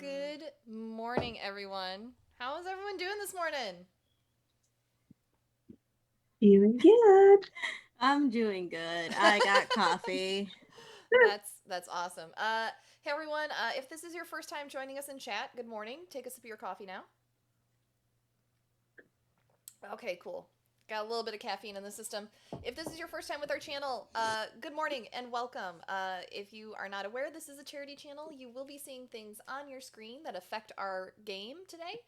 Good morning, everyone. How is everyone doing this morning? Feeling good. I'm doing good. I got coffee. That's awesome. Hey everyone. If this is your first time joining us in chat, good morning. Take a sip of your coffee now. Okay, cool. Got a little bit of caffeine in the system. If this is your first time with our channel, good morning and welcome. If you are not aware, this is a charity channel. You will be seeing things on your screen that affect our game today.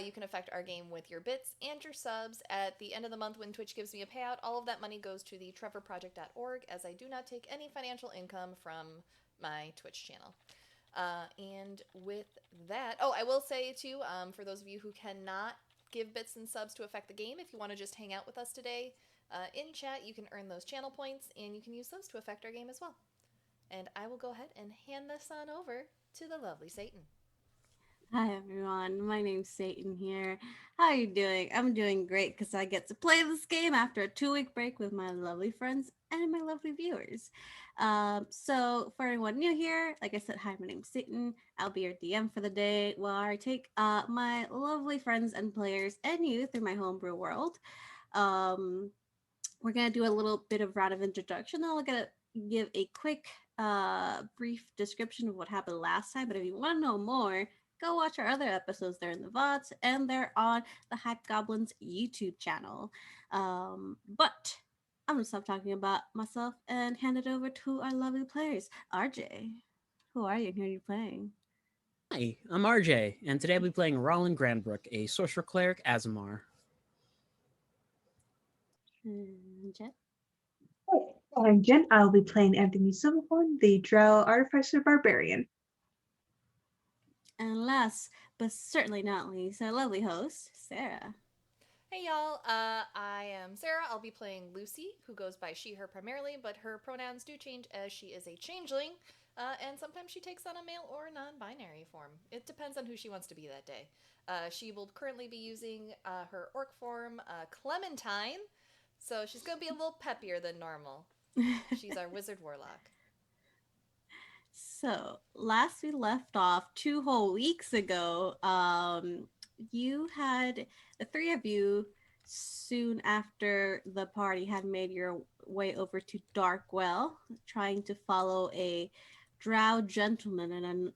You can affect our game with your bits and your subs. At the end of the month, when Twitch gives me a payout, all of that money goes to the trevorproject.org, as I do not take any financial income from my Twitch channel. And with that, oh, I will say too, for those of you who cannot give bits and subs to affect the game, if you want to just hang out with us today in chat, you can earn those channel points and you can use those to affect our game as well. And I will go ahead and hand this on over to the lovely Satan. Hi everyone, my name's Satan here. How are you doing? I'm doing great because I get to play this game after a 2-week break with my lovely friends and my lovely viewers. So for anyone new here, like I said, hi, my name's Satan. I'll be your DM for the day while I take my lovely friends and players and you through my homebrew world. Um, we're gonna do a little bit of round of introduction. I'll gonna give a quick brief description of what happened last time, but if you want to know more, go watch our other episodes. They're in the VODs and they're on the Hype Goblins YouTube channel. But I'm gonna stop talking about myself and hand it over to our lovely players. RJ, who are you and who are you playing? Hi, I'm RJ, and today I'll be playing Roland Grandbrook, a sorcerer cleric Azamar. Jet? I'm Jen. I'll be playing Anthony Silverhorn, the Drow Artificer Barbarian. And last but certainly not least, our lovely host, Sarah. Hey y'all, I am Sarah. I'll be playing Lucy, who goes by she, her primarily, but her pronouns do change as she is a changeling, and sometimes she takes on a male or non binary form. It depends on who she wants to be that day. She will currently be using her orc form, Clementine, so she's going to be a little peppier than normal. She's our wizard warlock. So last we left off 2 whole weeks ago, you had the three of you soon after the party had made your way over to Darkwell, trying to follow a drow gentleman and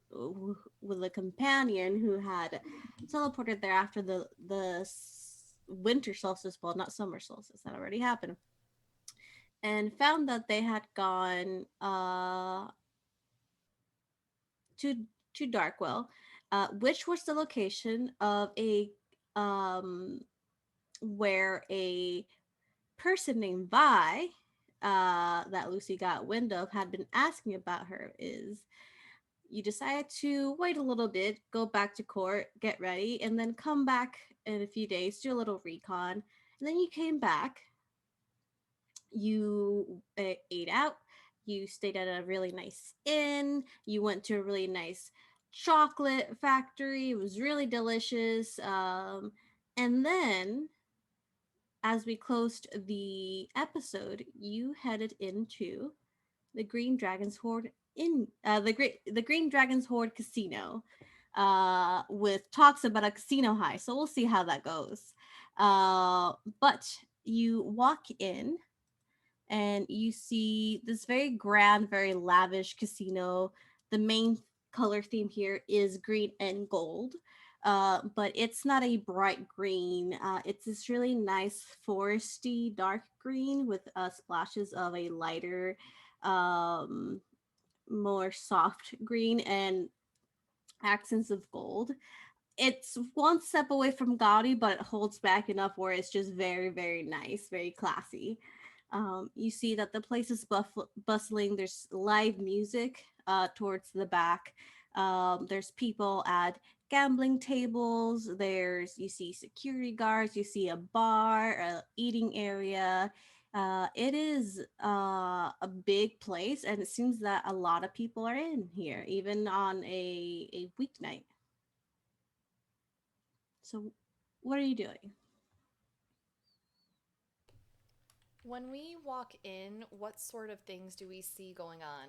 with a companion who had teleported there after the winter solstice, well, not summer solstice, that already happened, and found that they had gone to to Darkwell, which was the location of a um where a person named Vi, that Lucy got wind of, had been asking about her. Is you decided to wait a little bit, go back to court, get ready, and then come back in a few days, do a little recon, and then you came back. You ate out. You stayed at a really nice inn. You went to a really nice chocolate factory. It was really delicious. And then, as we closed the episode, you headed into the Green Dragon's Horde in the Green Dragon's Horde Casino, with talks about a casino high. So we'll see how that goes. But you walk in and you see this very grand, very lavish casino. The main color theme here is green and gold. But it's not a bright green. It's this really nice foresty dark green with splashes of a lighter, um, more soft green and accents of gold. It's one step away from gaudy, but it holds back enough where it's just very, very nice, very classy. You see that the place is bustling. There's live music towards the back. There's people at gambling tables. You see security guards. You see a bar, a eating area. It is a big place, and it seems that a lot of people are in here, even on a weeknight. So, what are you doing? When we walk in, what sort of things do we see going on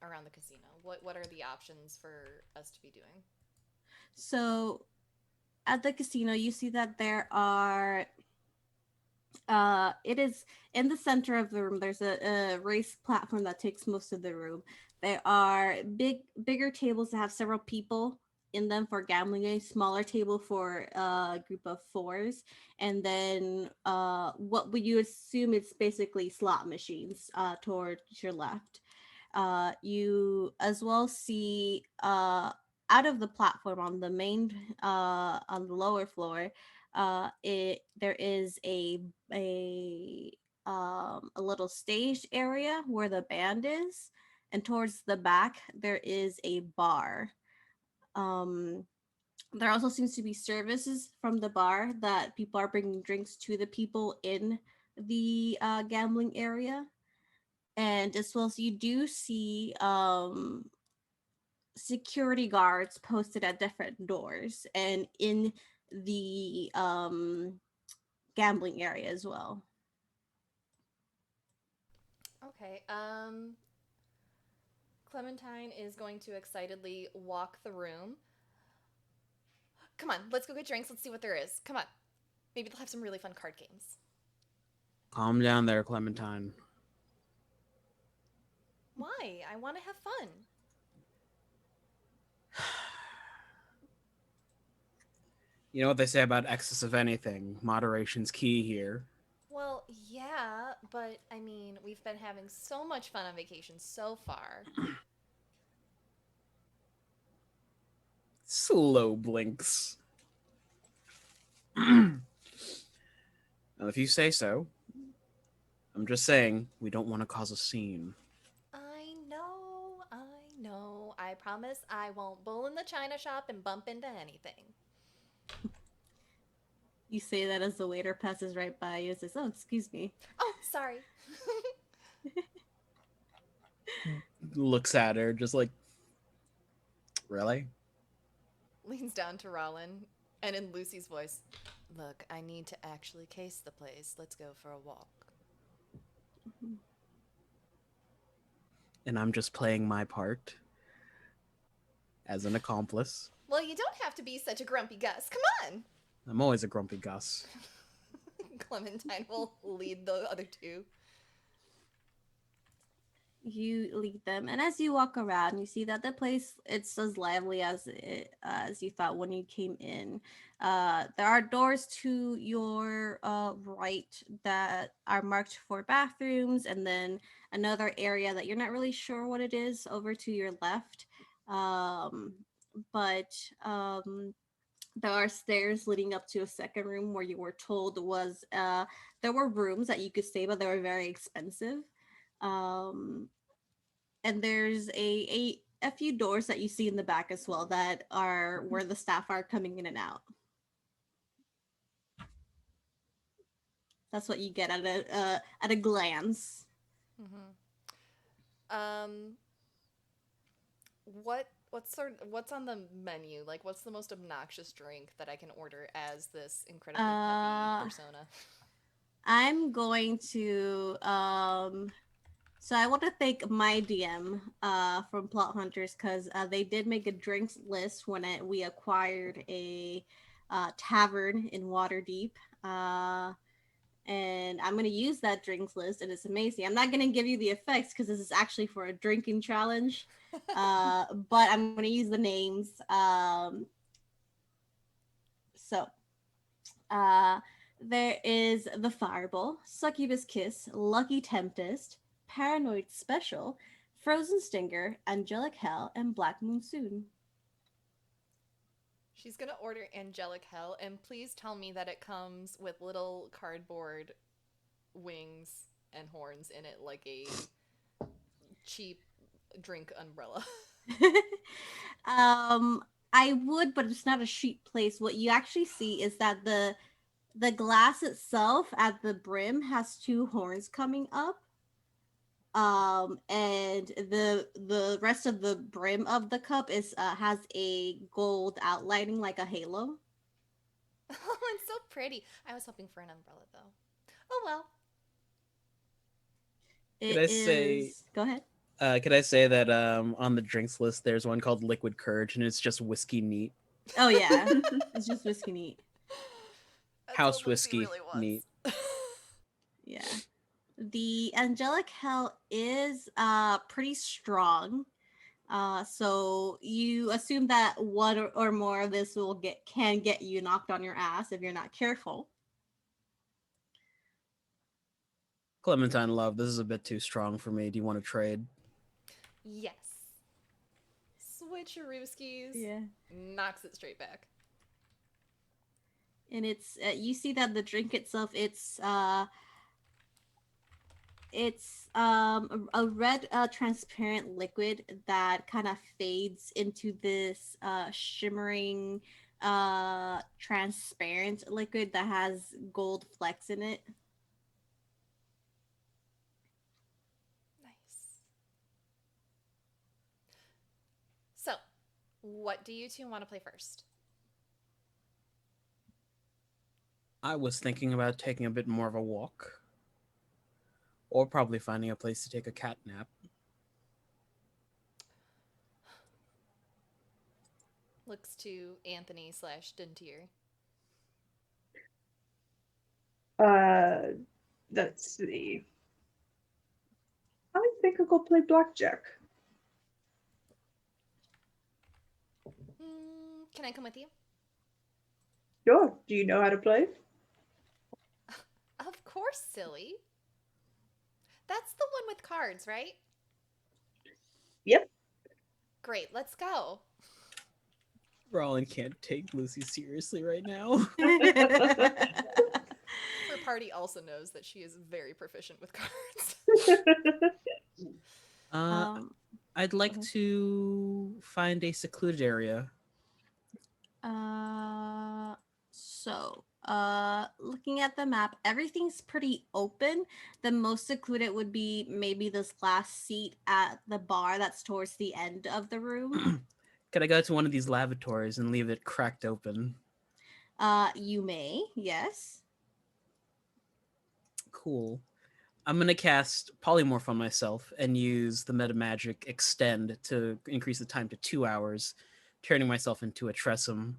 around the casino? What are the options for us to be doing? So at the casino, you see that there are it is in the center of the room. There's a raised platform that takes most of the room. There are bigger tables that have several people in them for gambling, a smaller table for a group of fours, and then what would you assume it's basically slot machines towards your left. You as well see out of the platform on the main on the lower floor, it there is a little stage area where the band is, and towards the back there is a bar. Um, there also seems to be services from the bar that people are bringing drinks to the people in the gambling area. And as well as you do see security guards posted at different doors and in the gambling area as well. Okay. Clementine is going to excitedly walk the room. Come on, let's go get drinks. Let's see what there is. Come on. Maybe they'll have some really fun card games. Calm down there, Clementine. Why? I want to have fun. You know what they say about excess of anything. Moderation's key here. Well, yeah, but I mean, we've been having so much fun on vacation so far. Slow blinks. Now, if you say so. I'm just saying, we don't want to cause a scene. I know, I know. I promise I won't bull in the china shop and bump into anything. You say that as the waiter passes right by you and says, "Oh, excuse me." Oh, sorry. Looks at her, just like, really? Leans down to Rollin, and in Lucy's voice, look, I need to actually case the place. Let's go for a walk. And I'm just playing my part as an accomplice. Well, you don't have to be such a grumpy Gus. Come on. I'm always a grumpy Gus. Clementine will lead the other two. You lead them, and as you walk around, you see that the place it's as lively as you thought when you came in. There are doors to your right that are marked for bathrooms, and then another area that you're not really sure what it is over to your left. But there are stairs leading up to a second room where you were told was there were rooms that you could stay, but they were very expensive. Um, and there's a few doors that you see in the back as well that are where the staff are coming in and out. That's what you get at a glance. Mm-hmm. What's on the menu? Like, what's the most obnoxious drink that I can order as this incredibly peppy persona? I'm going to so I want to thank my DM from Plot Hunters because they did make a drinks list when we acquired a tavern in Waterdeep. And I'm going to use that drinks list, and it's amazing. I'm not going to give you the effects because this is actually for a drinking challenge, but I'm going to use the names. So, there is the Fireball, Succubus Kiss, Lucky Tempest, Paranoid Special, Frozen Stinger, Angelic Hell, and Black Monsoon. She's gonna order Angelic Hell, and please tell me that it comes with little cardboard wings and horns in it, like a cheap drink umbrella. I would, but it's not a sheet place. What you actually see is that the glass itself at the brim has two horns coming up. And the rest of the brim of the cup is has a gold outlining like a halo. Oh, it's so pretty. I was hoping for an umbrella though. Oh well. Could I say? Go ahead. Could I say that on the drinks list there's one called Liquid Courage and it's just whiskey neat. Oh yeah, it's just whiskey neat. That's House what Lucy whiskey really wants. neat. Yeah. The angelic hell is pretty strong. So you assume that one or more of this can get you knocked on your ass if you're not careful. Clementine, love, this is a bit too strong for me. Do you want to trade? Yes. Switcherooskies. Yeah. Knocks it straight back. And it's you see that the drink itself, it's a red transparent liquid that kind of fades into this shimmering transparent liquid that has gold flecks in it. Nice. So, what do you two want to play first? I was thinking about taking a bit more of a walk. Or probably finding a place to take a cat nap. Looks to Anthony / Dentier. Let's see. I think I'll go play blackjack. Can I come with you? Sure. Do you know how to play? Of course, silly. That's the one with cards, right? Yep. Great, let's go. Rollin can't take Lucy seriously right now. Her party also knows that she is very proficient with cards. um, I'd like okay. to find a secluded area. Looking at the map, everything's pretty open. The most secluded would be maybe this last seat at the bar that's towards the end of the room. Could I go to one of these lavatories and leave it cracked open? You may, yes. Cool. I'm gonna cast Polymorph on myself and use the meta magic Extend to increase the time to 2 hours, turning myself into a Tressum.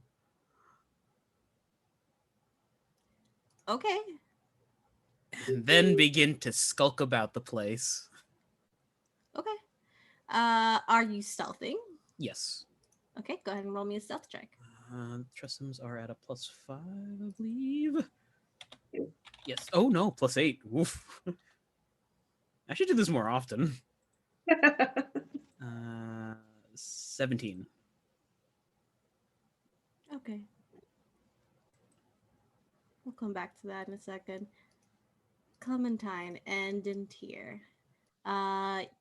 Okay. And then begin to skulk about the place. Okay. Are you stealthing? Yes. Okay, go ahead and roll me a stealth check. Tressums are at a +5, I believe. Yes. Oh no, +8. Oof. I should do this more often. 17. Okay. We'll come back to that in a second. Clementine and Dentier.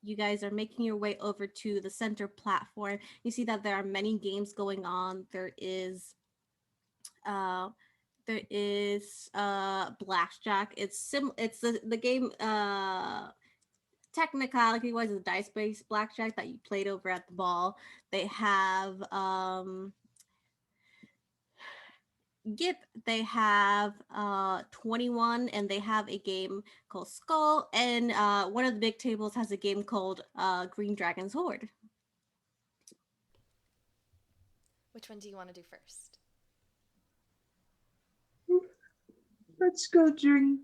You guys are making your way over to the center platform. You see that there are many games going on. There is blackjack. It's the game technicality wise is dice based blackjack that you played over at the ball. They have Gip, they have 21, and they have a game called Skull, and one of the big tables has a game called Green Dragon's Horde. Which one do you want to do first? Let's go during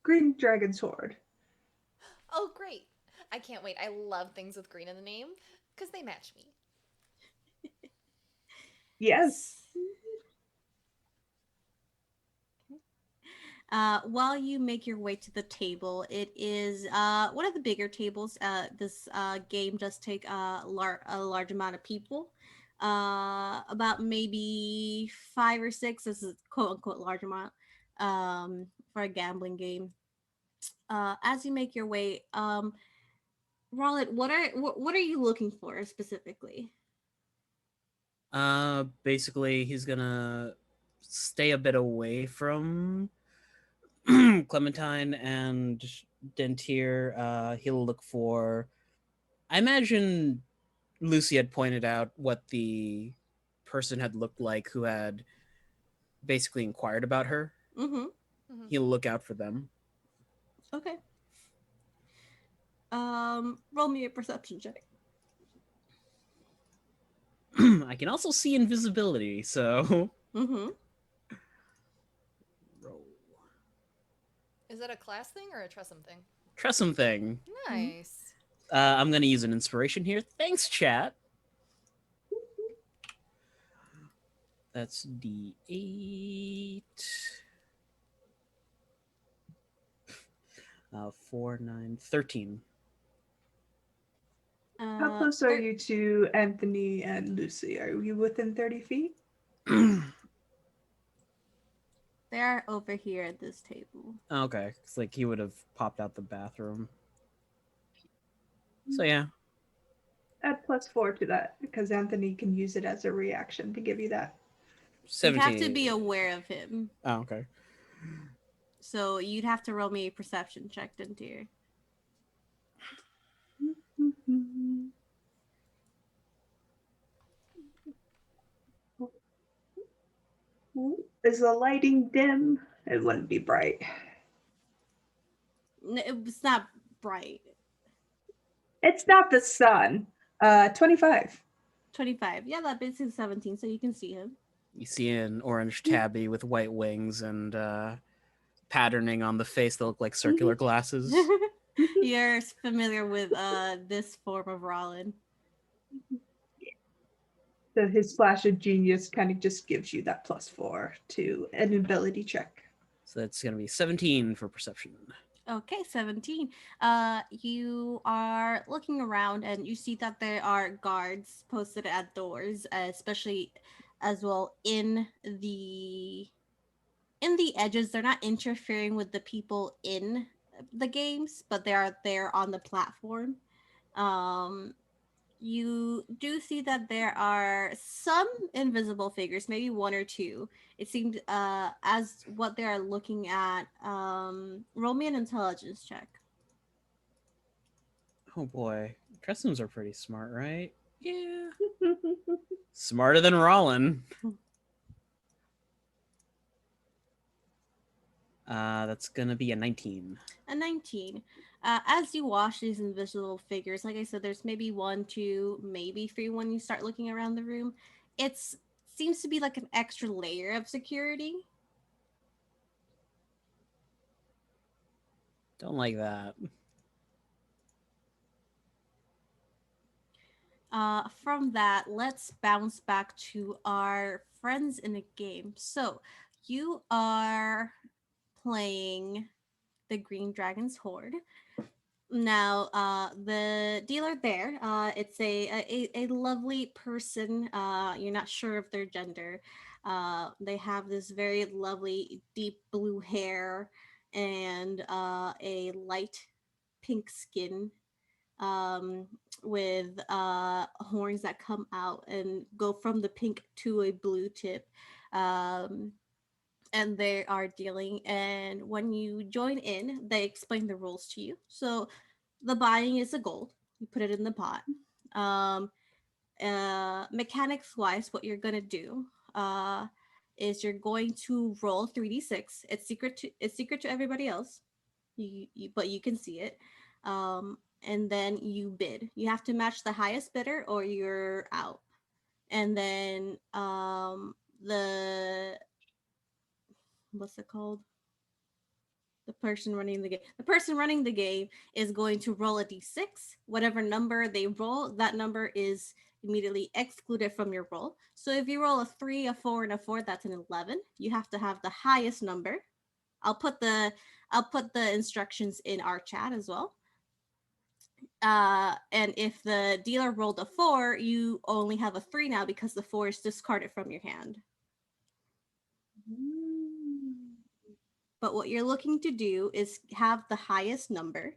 Green Dragon's Horde. Oh, great. I can't wait. I love things with green in the name because they match me. Yes. While you make your way to the table, it is one of the bigger tables. This game does take a large amount of people. About maybe 5 or 6. This is quote unquote large amount for a gambling game. As you make your way, Rollet, what are you looking for specifically? Basically, he's gonna stay a bit away from Clementine and Dentier. He'll look for. I imagine Lucy had pointed out what the person had looked like who had basically inquired about her. Mm-hmm. He'll look out for them. Okay. Roll me a perception check. I can also see invisibility, so Mm-hmm. roll. Is that a class thing or a Tressum thing? Tressum thing. Nice. I'm gonna use an inspiration here. Thanks, chat. That's D8. 4, 9, 13. How close are you to Anthony and Lucy? Are you within 30 feet? They're over here at this table. Okay, it's like he would have popped out the bathroom. So yeah. Add +4 to that because Anthony can use it as a reaction to give you that. 17. You'd have to be aware of him. Oh, okay. So you'd have to roll me a perception check, didn't you? Is the lighting dim? It wouldn't be bright. It's not bright. It's not the sun. 25. 25. Yeah, that base is 17, so you can see him. You see an orange tabby with white wings and patterning on the face that look like circular glasses. You're familiar with this form of Rollin. So his flash of genius kind of just gives you that +4 to an ability check. So that's going to be 17 for perception. Okay, 17. You are looking around and you see that there are guards posted at doors, especially as well in the edges. They're not interfering with the people in the games, but they are there on the platform. You do see that there are some invisible figures, maybe one or two. It seemed as what they are looking at. Roll me an intelligence check. Oh boy. Tressums are pretty smart, right? Yeah. Smarter than Rollin. That's gonna be a 19. A 19. As you watch these invisible figures, like I said, there's maybe one, two, maybe three when you start looking around the room. It seems to be like an extra layer of security. Don't like that. From that, let's bounce back to our friends in a game. So you are playing the Green Dragon's Horde. Now, the dealer there, it's a lovely person. You're not sure of their gender. They have this very lovely deep blue hair and a light pink skin, with horns that come out and go from the pink to a blue tip. And they are dealing, and when you join in, they explain the rules to you. So the buying is a gold, you put it in the pot. Mechanics wise, what you're gonna do is you're going to roll 3d6. It's secret to everybody else, but you can see it. And then you bid. You have to match the highest bidder or you're out. And then the what's it called? The person running the game. The person running the game is going to roll a d6. Whatever number they roll, that number is immediately excluded from your roll. So if you roll a 3, a 4, and a 4, that's an 11. You have to have the highest number. I'll put the instructions in our chat as well. And if the dealer rolled a 4, you only have a 3 now because the 4 is discarded from your hand. But what you're looking to do is have the highest number.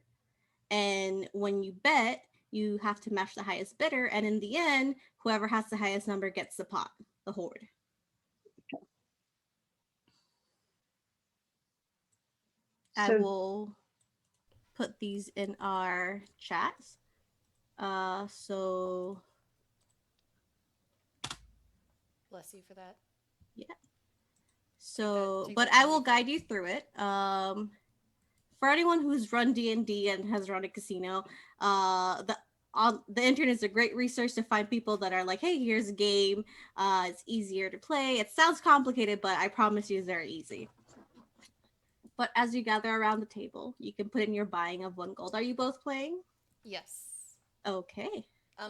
And when you bet, you have to match the highest bidder. And in the end, whoever has the highest number gets the pot, the horde. I will put these in our chats. So Bless you for that. yeah. So, take but that I will from me. guide you through it. For anyone who's run D&D and has run a casino, on the internet is a great resource to find people that are like, hey, here's a game. It's easier to play. It sounds complicated, but I promise you, it's very easy. But as you gather around the table, you can put in your buying of 1 gold. Are you both playing? Yes. Okay.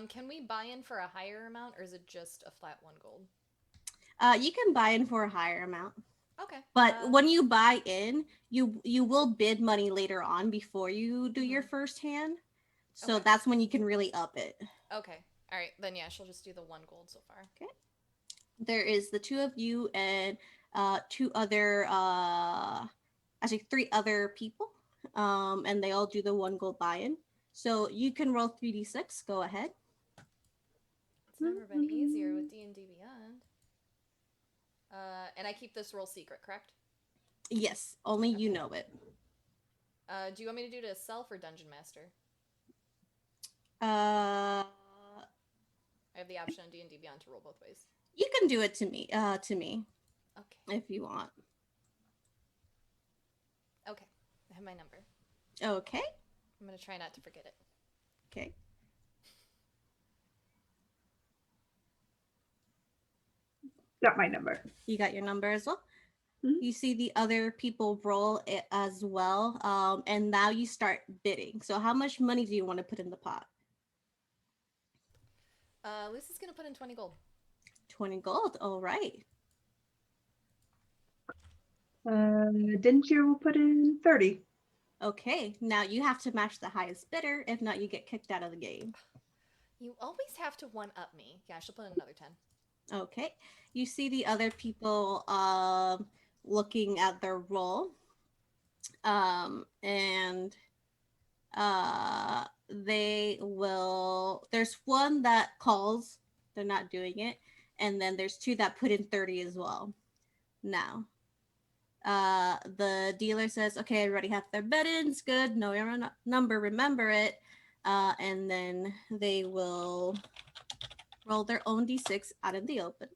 Can we buy in for a higher amount, or is it just a flat 1 gold? You can buy in for a higher amount. Okay. But when you buy in, you will bid money later on before you do your first hand. So Okay. that's when you can really up it. Okay. All right. Then yeah, she'll just do the 1 gold so far. Okay. There is the 2 of you and 2 other actually 3 other people. And they all do the 1 gold buy-in. So you can roll 3d6. Go ahead. It's never been easier with D&D Beyond. And I keep this roll secret, correct? Yes, only you know it. Do you want me to do it as self or Dungeon Master? Uh, I have the option on D&D Beyond to roll both ways. you can do it to me. Okay. If you want. Okay. I have my number. Okay. I'm gonna try not to forget it. Okay. Got my number. You got your number as well. Mhm. You see the other people roll it as well. And now you start bidding. So how much money do you want to put in the pot? Lucy's gonna put in 20 gold. 20 gold. All right. Didn't you put in 30? Okay. Now you have to match the highest bidder. If not, you get kicked out of the game. You always have to one-up me. Yeah, she'll put in another 10. Okay. You see the other people looking at their roll. And they will, there's one that calls, they're not doing it, and then there's 2 that put in 30 as well. Now the dealer says, okay, everybody have their bed-ins, good, know your number, remember it. And then they will roll their own d6 out in the open.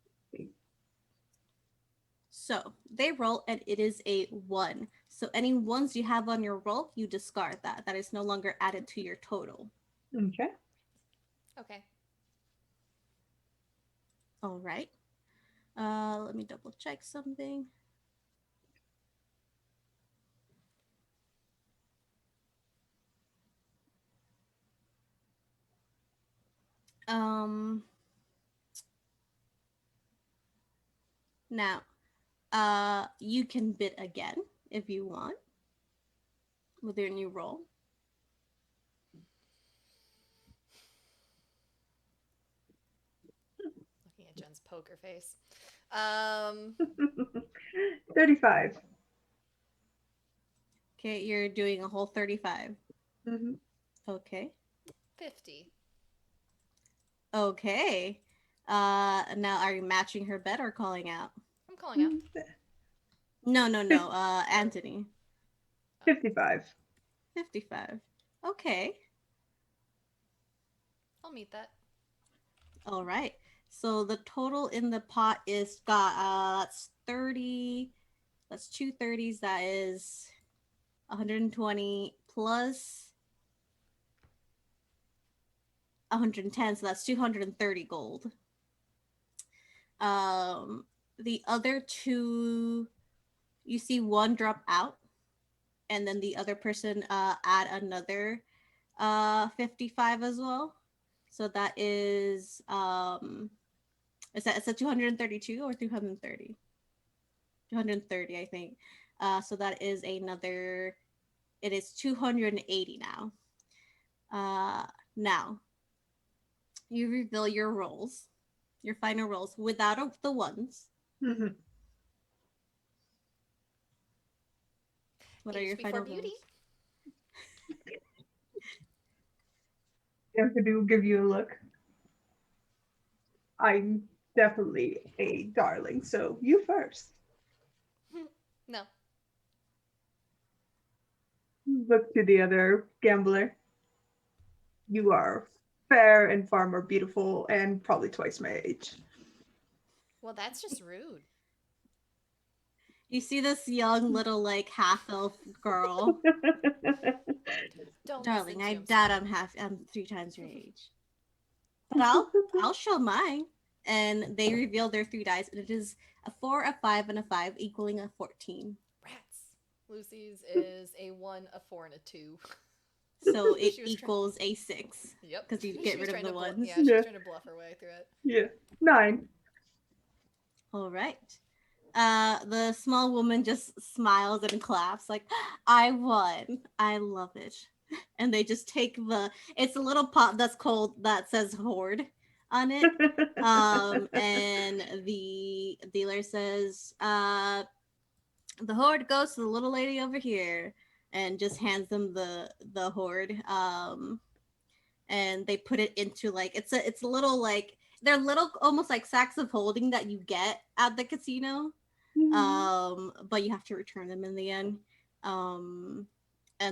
So they roll and it is a 1. So any ones you have on your roll, you discard that. That is no longer added to your total. Okay. Okay. All right. Let me double check something. Now, you can bid again if you want with your new roll. Looking at Jen's poker face. 35. Okay, you're doing a whole 35. Mm-hmm. Okay. 50. Okay. Now are you matching her bet or calling out? I'm calling out. No. Anthony. 55. 55. Okay. I'll meet that. All right. So the total in the pot is got that's 30. That's 2 30s. That is 120 plus 110. So that's 230 gold. The other 2, you see one drop out, and then the other person add another 55 as well. So that is it's a 232 or 230? 230, I think. So that is another, it is 280 now. Now, you reveal your rolls, your final rolls without the ones. Mm-hmm. What are your Age before final beauty. rolls? Anthony will give you a look. I'm definitely a darling, so you first. No. Look to the other gambler. You are fair and far more beautiful and probably twice my age. Well, that's just rude. You see this young little like half elf girl. Don't Darling, listen to I him, doubt sweetie. I'm 3 times your age. But I'll show mine. And they reveal their 3 dice, and it is a 4, a 5, and a 5, equaling a 14. Rats. Lucy's is a 1, a 4, and a 2. So it She was equals a 6. Yep. Because you She get was rid of trying the to ones. yeah, she was Yeah. trying to bluff her way through it. Yeah. 9. All right. The small woman just smiles and claps like, I won. I love it. And they just take it's a little pot that's cold that says hoard on it. And the dealer says, the hoard goes to the little lady over here, and just hands them the hoard. And they put it into like it's a little like they're little almost like sacks of holding that you get at the casino. But you have to return them in the end. And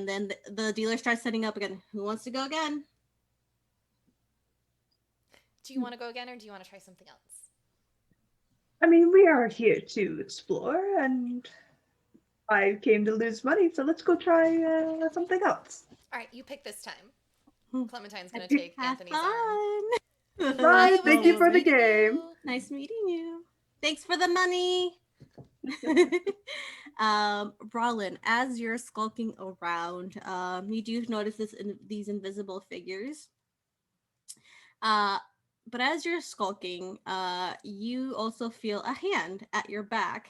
then the dealer starts setting up again. Who wants to go again? Do you want to go again, or do you want to try something else? I mean, we are here to explore, and I came to lose money, so let's go try something else. All right, you pick this time. Hmm. Clementine's going to take Have Anthony's arm. fun. Bye, It was thank you nice for the meeting game. you. Nice meeting you. Thanks for the money. Rollin, as you're skulking around, you do notice these invisible figures. But as you're skulking, you also feel a hand at your back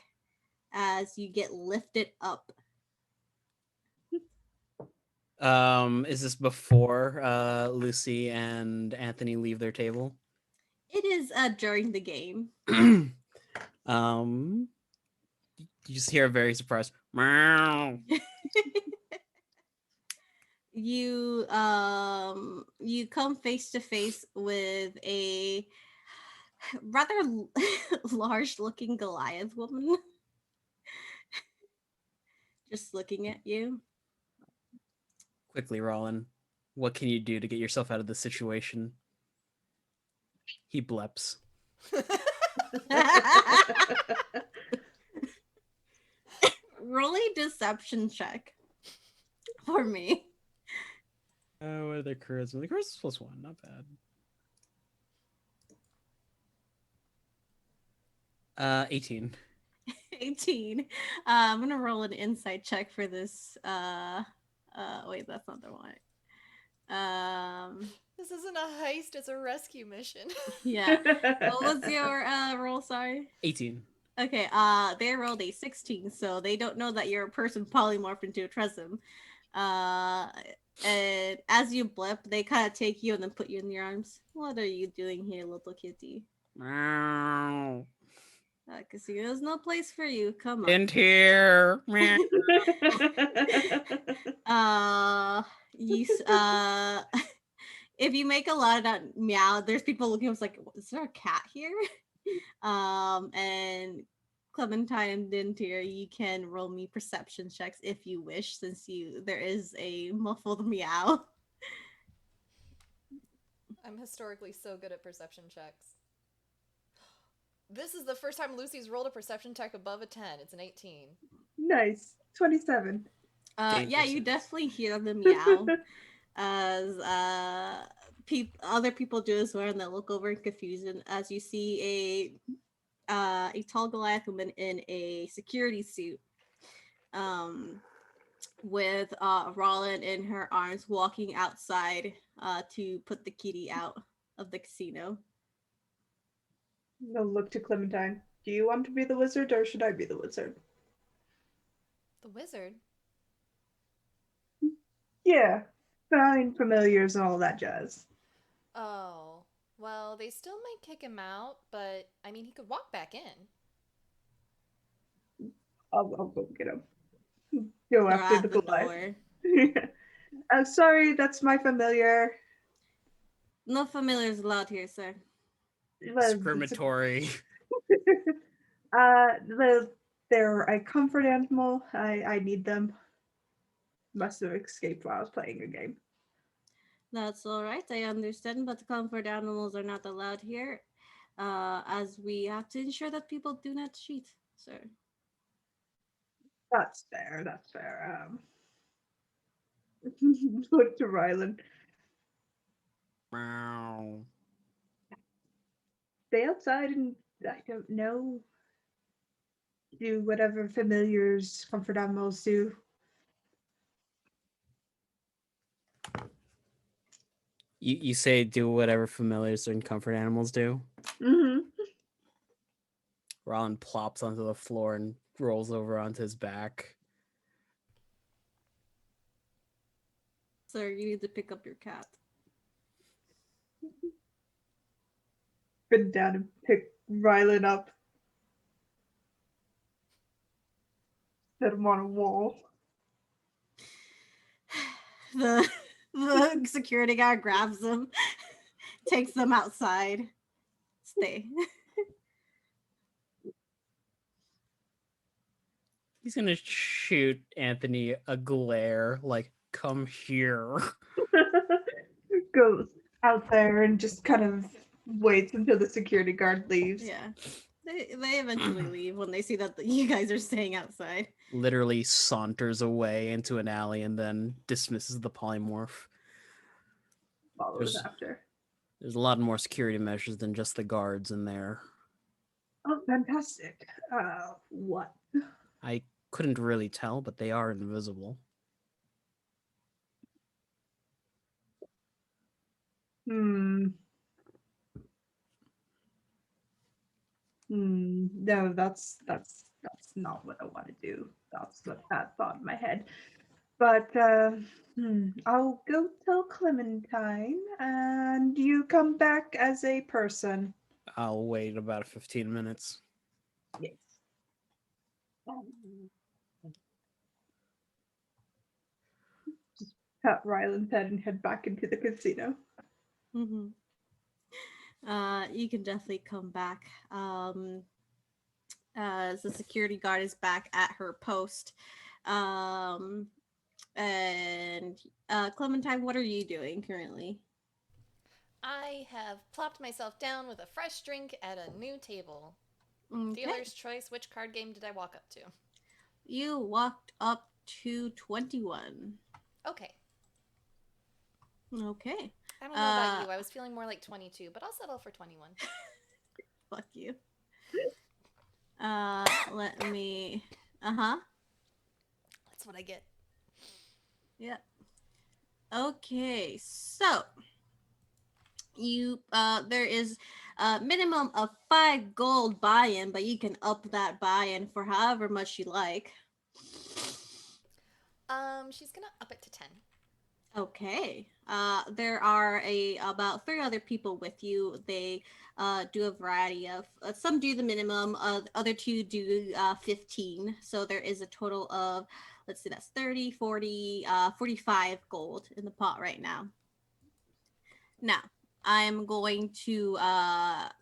as you get lifted up. Is this before Lucy and Anthony leave their table? It is during the game. You just hear a very surprised meow. You come face to face with a rather large looking Goliath woman. Just looking at you. Quickly, Rollin, what can you do to get yourself out of this situation? He bleps. Roll a deception check for me. Oh, what are their charisma? The charisma's +1, not bad. 18. 18. I'm gonna roll an insight check for this. Wait, that's not the one. This isn't a heist, it's a rescue mission. Yeah. What was your roll? Sorry. 18. Okay. They rolled a 16, so they don't know that you're a person polymorphed into a Tresem. And as you blip, they kind of take you and then put you in your arms. What are you doing here, little kitty? Meow. Casino's no place for you. Come on. In here. Meow. If you make a lot of that meow, there's people looking up like, is there a cat here? And Clementine and Dintier, you can roll me perception checks if you wish, since there is a muffled meow. I'm historically so good at perception checks. This is the first time Lucy's rolled a perception check above a 10. It's an 18. Nice. 27. Yeah, you definitely hear the meow as other people do as well, and they look over in confusion as you see a tall Goliath woman in a security suit, with Rollin in her arms, walking outside to put the kitty out of the casino. I'll look to Clementine. Do you want to be the wizard, or should I be the wizard? The wizard? Yeah. Find familiars and all that jazz. Oh. Well, they still might kick him out, but, I mean, he could walk back in. I'll go get him. Go after the Goliath. Door. Sorry, that's my familiar. No familiars allowed here, sir. Discriminatory. They're a comfort animal. I need them. Must have escaped while I was playing a game. That's all right. I understand, but comfort animals are not allowed here, as we have to ensure that people do not cheat, sir. That's fair. That's fair. Look to Rylan. Meow. Stay outside and I don't know. Do whatever familiars, comfort animals do. You say do whatever familiars and comfort animals do. Mm-hmm. Ron plops onto the floor and rolls over onto his back. Sir, you need to pick up your cat. Bend down and pick Rylan up. Set him on a wall. The security guard grabs them, takes them outside. Stay. He's gonna shoot Anthony a glare, like, come here. Goes out there and just kind of waits until the security guard leaves. Yeah. They eventually leave when they see that you guys are staying outside. Literally saunters away into an alley and then dismisses the polymorph. Follows after. There's a lot more security measures than just the guards in there. Oh, fantastic. What? I couldn't really tell, but they are invisible. No, that's not what I want to do. That's what I thought in my head. But I'll go tell Clementine, and you come back as a person. I'll wait about 15 minutes. Yes. Just pat Rylan's head and head back into the casino. Mm-hmm. You can definitely come back. As the security guard is back at her post. And Clementine, what are you doing currently? I have plopped myself down with a fresh drink at a new table. Okay. Dealer's choice, which card game did I walk up to? You walked up to 21. Okay. Okay. I don't know about you. I was feeling more like 22, but I'll settle for 21. Fuck you. Let me... Uh-huh. That's what I get. Yeah. Okay, so you there is a minimum of 5 gold buy-in, but you can up that buy-in for however much you like. She's gonna up it to 10. Okay. There are about 3 other people with you. They do a variety of some do the minimum, other 2 do 15. So there is a total of, let's see, that's 30, 40, 45 gold in the pot right now. Now, I'm going to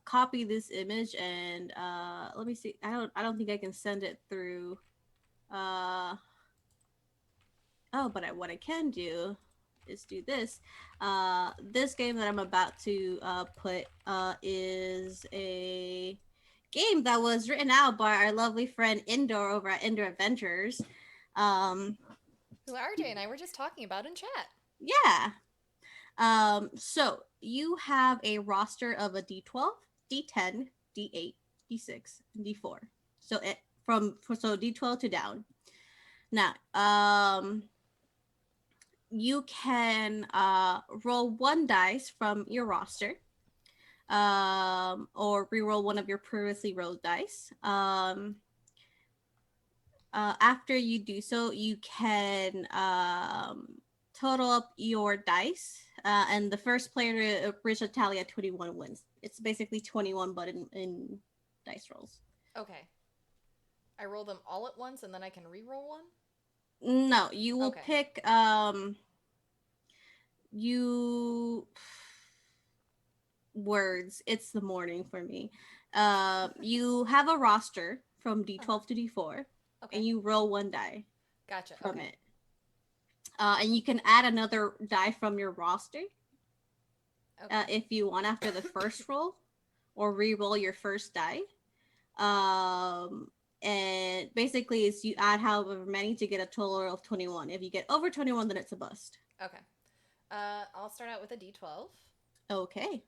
copy this image and let me see. I don't think I can send it through but what I can do is do this. This game that I'm about to put is a game that was written out by our lovely friend Indoor over at Indoor Adventures. Who RJ and I were just talking about in chat. Yeah. So you have a roster of a D12, D10, D8, D6, and D4. So so D12 to down. Now, you can roll 1 dice from your roster, or re-roll one of your previously rolled dice. After you do so, you can total up your dice, and the first player to reach a tally at 21 wins. It's basically 21, but in dice rolls. Okay. I roll them all at once, and then I can re-roll one? No, you will pick words. It's the morning for me. You have a roster from D12 to D4, and you roll 1 die. Gotcha. From it. And you can add another die from your roster if you want after the first roll, or re-roll your first die. and basically it's you add however many to get a total of 21. If you get over 21, then it's a bust. Okay. I'll start out with a D12. Okay.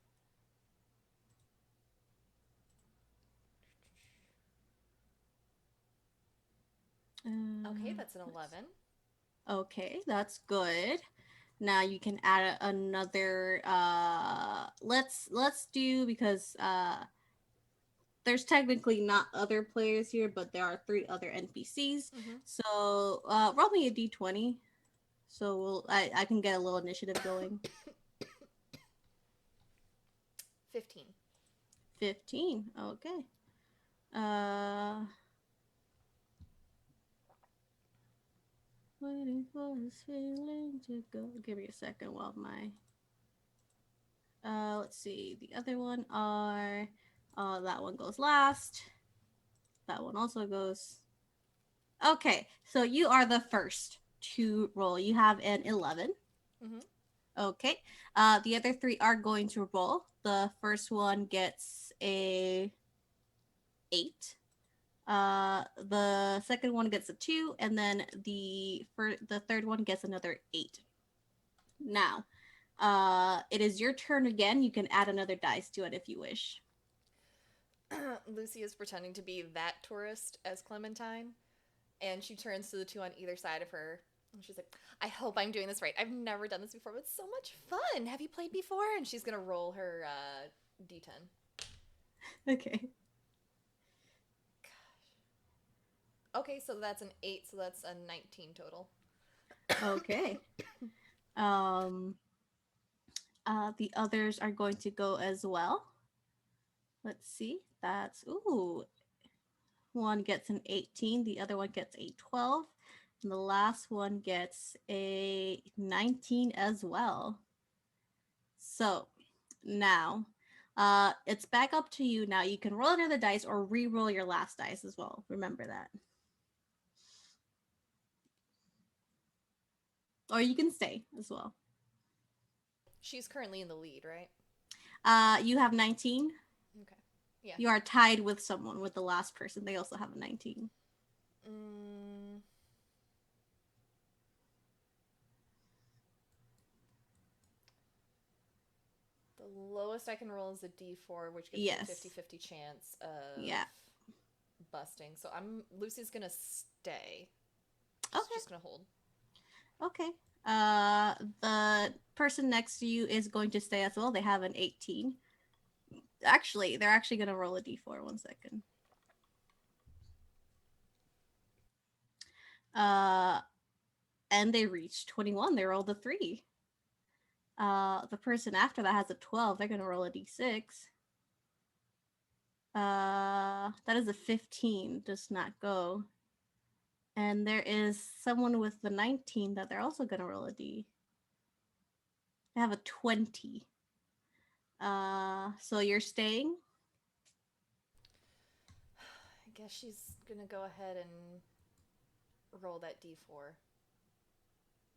Okay, that's an 11. Okay, that's good. Now you can add another let's do because there's technically not other players here, but there are 3 other NPCs. Mm-hmm. So roll me a d20. So I can get a little initiative going. 15. 15. Okay. Waiting for this feeling to go. Give me a second while my let's see. The other one are that one goes last. That one also goes. Okay, so you are the first to roll. You have an 11. Mm-hmm. Okay. The other 3 are going to roll. The first one gets a 8. The second one gets a 2, and then the third one gets another 8. Now, it is your turn again. You can add another dice to it if you wish. Lucy is pretending to be that tourist as Clementine, and she turns to the 2 on either side of her, and she's like, I hope I'm doing this right. I've never done this before, but it's so much fun. Have you played before? And she's gonna roll her D10. Okay. Gosh. Okay, so that's an 8, so that's a 19 total. Okay. The others are going to go as well. Let's see. That's one gets an 18, the other one gets a 12, and the last one gets a 19 as well. So now it's back up to you. Now you can roll another dice or re-roll your last dice as well. Remember that. Or you can stay as well. She's currently in the lead, right? You have 19. Okay. Yeah. You are tied with someone, with the last person. They also have a 19. The lowest I can roll is a D4, which gives Yes. me a 50-50 chance of busting. So Lucy's gonna stay. She's Okay. just gonna hold. Okay. The person next to you is going to stay as well. They have an 18. Actually, they're actually going to roll a d4. 1 second. And they reached 21. They rolled a 3. The person after that has a 12. They're going to roll a d6. That is a 15. Does not go. And there is someone with the 19 that they're also going to roll a d. They have a 20. So you're staying? I guess she's gonna go ahead and roll that D4.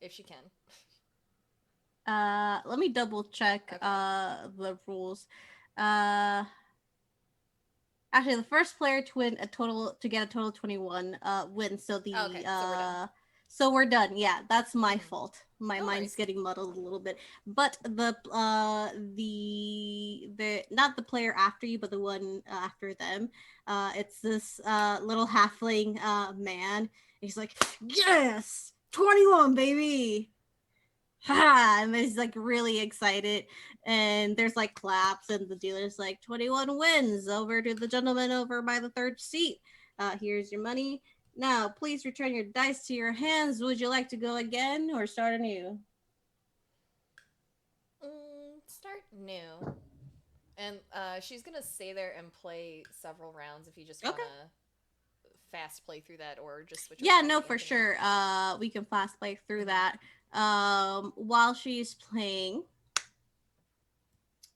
If she can. Let me double check Okay. the rules. Actually, the first player to get a total of 21 wins. So the Okay, so we're done. So we're done. Yeah, that's my fault. My No mind's worries. getting muddled a little bit. But the not the player after you, but the one after them. It's this little halfling man. He's like, yes, 21, baby. Ha! And he's like really excited, and there's like claps, and the dealer's like 21 wins over to the gentleman over by the 3rd seat. Here's your money. Now, please return your dice to your hands. Would you like to go again or start anew? Start new. And she's gonna stay there and play several rounds if you just wanna fast play through that or just switch. Yeah, no, for sure. We can fast play through that. While she's playing,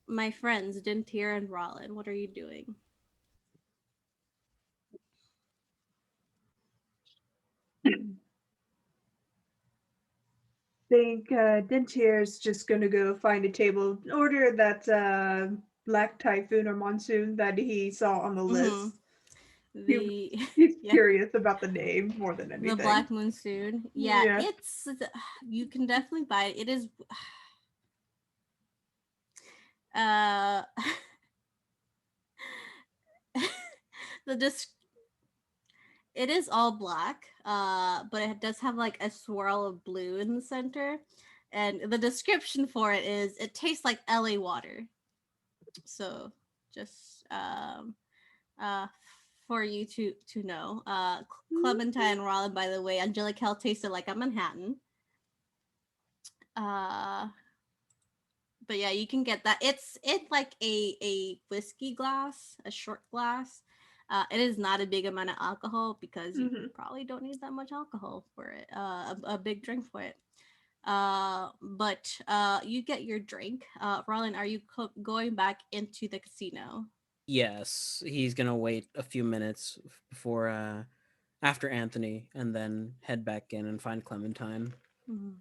my friends Dintier and Rollin, what are you doing? Think Dentier's just gonna go find a table, order that Black Typhoon or Monsoon that he saw on the list. The He's yeah, curious about the name more than anything. the Black Monsoon. Yeah, Yeah. it's you can definitely buy it. It is uh the disc it is all black, but it does have like a swirl of blue in the center. And the description for it is it tastes like LA water. So just uh for you to know. Clementine and Rollin, by the way, Angelic Hell tasted like a Manhattan. Uh but yeah, you can get that. It's like a whiskey glass, a short glass. It is not a big amount of alcohol because you Mhm. probably don't need that much alcohol for it. A big drink for it. But you get your drink. Rollin, are you going back into the casino? Yes, he's gonna wait a few minutes before after Anthony, and then head back in and find Clementine. Mhm.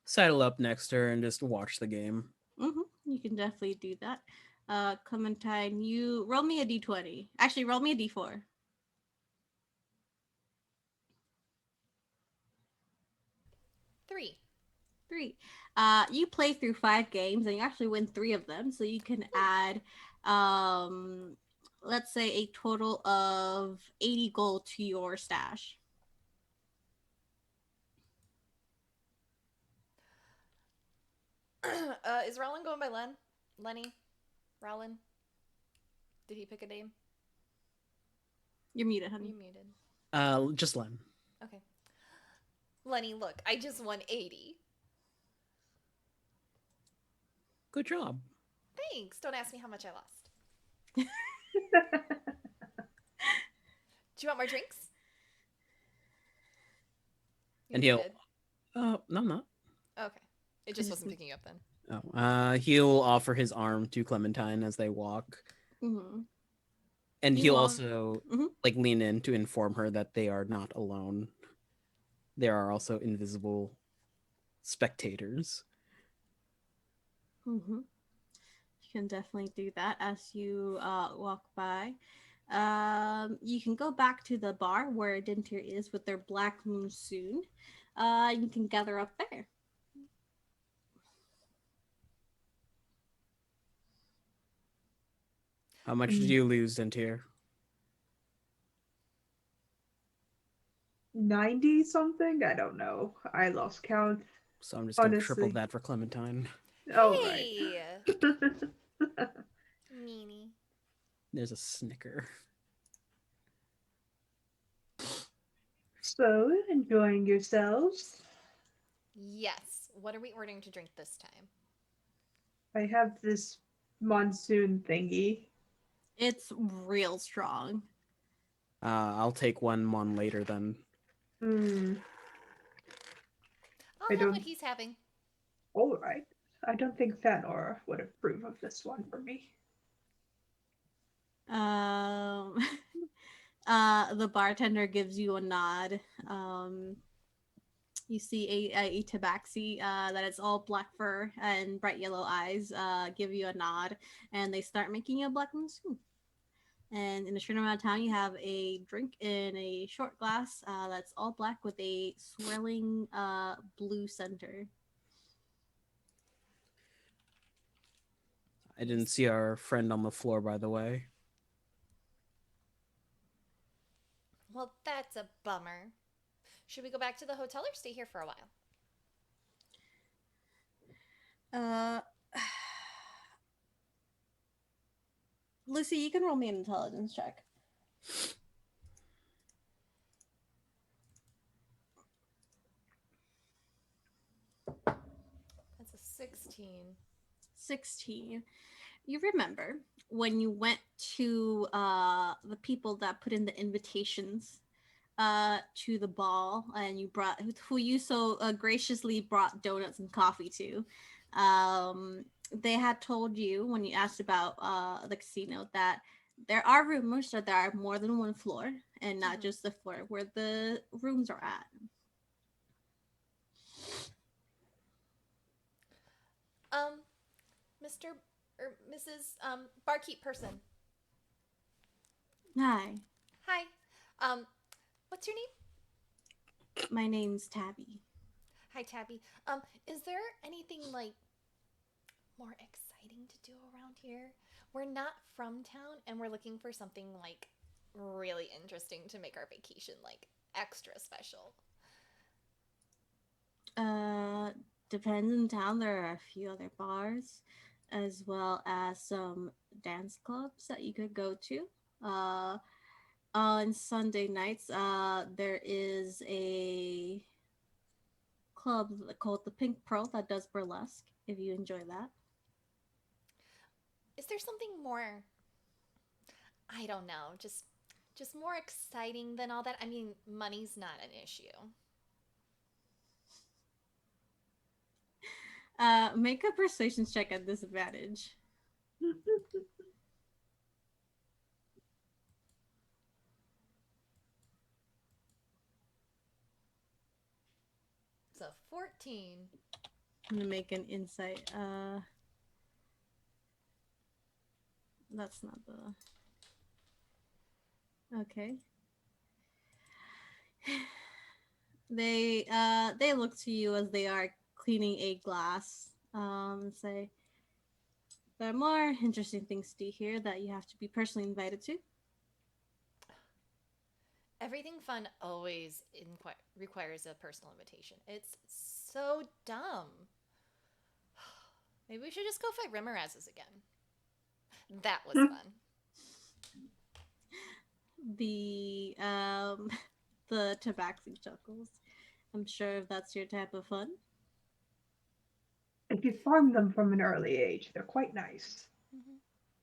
Sidle up next to her and just watch the game. You can definitely do that. Clementine, you roll me a d20. Actually, roll me a d4. 3. 3. You play through 5 games and you actually win 3 of them, so you can add, let's say, a total of 80 gold to your stash. Is Rollin going by Len? Lenny? Rollin? Did he pick a name? You're muted, honey. You muted. Just Len. Okay. Lenny, look, I just won 80. Good job. Thanks. Don't ask me how much I lost. Do you want more drinks? You And he'll. muted. No, I'm not. Okay. It just wasn't picking you up then. Oh, he'll offer his arm to Clementine as they walk, Mm-hmm. and You he'll are. also Mhm. like lean in to inform her that they are not alone. There are also invisible spectators. Mm-hmm. You can definitely do that as you walk by. You can go back to the bar where Dintir is with their Black Monsoon. You can gather up there. How much did you lose, Dentir? 90 something? I don't know. I lost count. So I'm just gonna triple Honestly. that for Clementine. All right. Hey! Meanie. There's a snicker. So, enjoying yourselves? Yes. What are we ordering to drink this time? I have this monsoon thingy. It's real strong. I'll take one mon later then. Hmm. I'll I have what don't. he's having. All right. I don't think Fanor would approve of this one for me. Um, the bartender gives you a nod. You see a tabaxi that is all black fur and bright yellow eyes give you a nod, and they start making you a black monsoon. And in a short amount of time, you have a drink in a short glass that's all black with a swirling blue center. I didn't see our friend on the floor, by the way. Well, that's a bummer. Should we go back to the hotel or stay here for a while? Uh, Lucy, you can roll me an intelligence check. That's a 16. 16. You remember when you went to the people that put in the invitations to the ball, and you brought who you so graciously brought donuts and coffee to. They had told you when you asked about the casino that there are rumors that there are more than one floor, and not just the floor where the rooms are at. Mr. or Mrs. Barkeep person. Hi, Hi. What's your name? my name's Tabby. Hi, Tabby. Is there anything like more exciting to do around here? We're not from town, and we're looking for something like really interesting to make our vacation like extra special. Uh, Depends in town. There are a few other bars, as well as some dance clubs that you could go to. On Sunday nights, there is a club called the Pink Pearl that does burlesque. If you enjoy that. Is there something more, I don't know, just more exciting than all that? I mean, money's not an issue. Make a persuasion check at disadvantage. It's a 14. I'm gonna make an insight. That's not the. Okay. They look to you as they are cleaning a glass. And say there are more interesting things to hear that you have to be personally invited to. Everything fun always requires a personal invitation. It's so dumb. Maybe we should just go fight Rimarazes again. That was fun. The the tabaxi chuckles. I'm sure that's your type of fun. If you farm them from an early age, they're quite nice.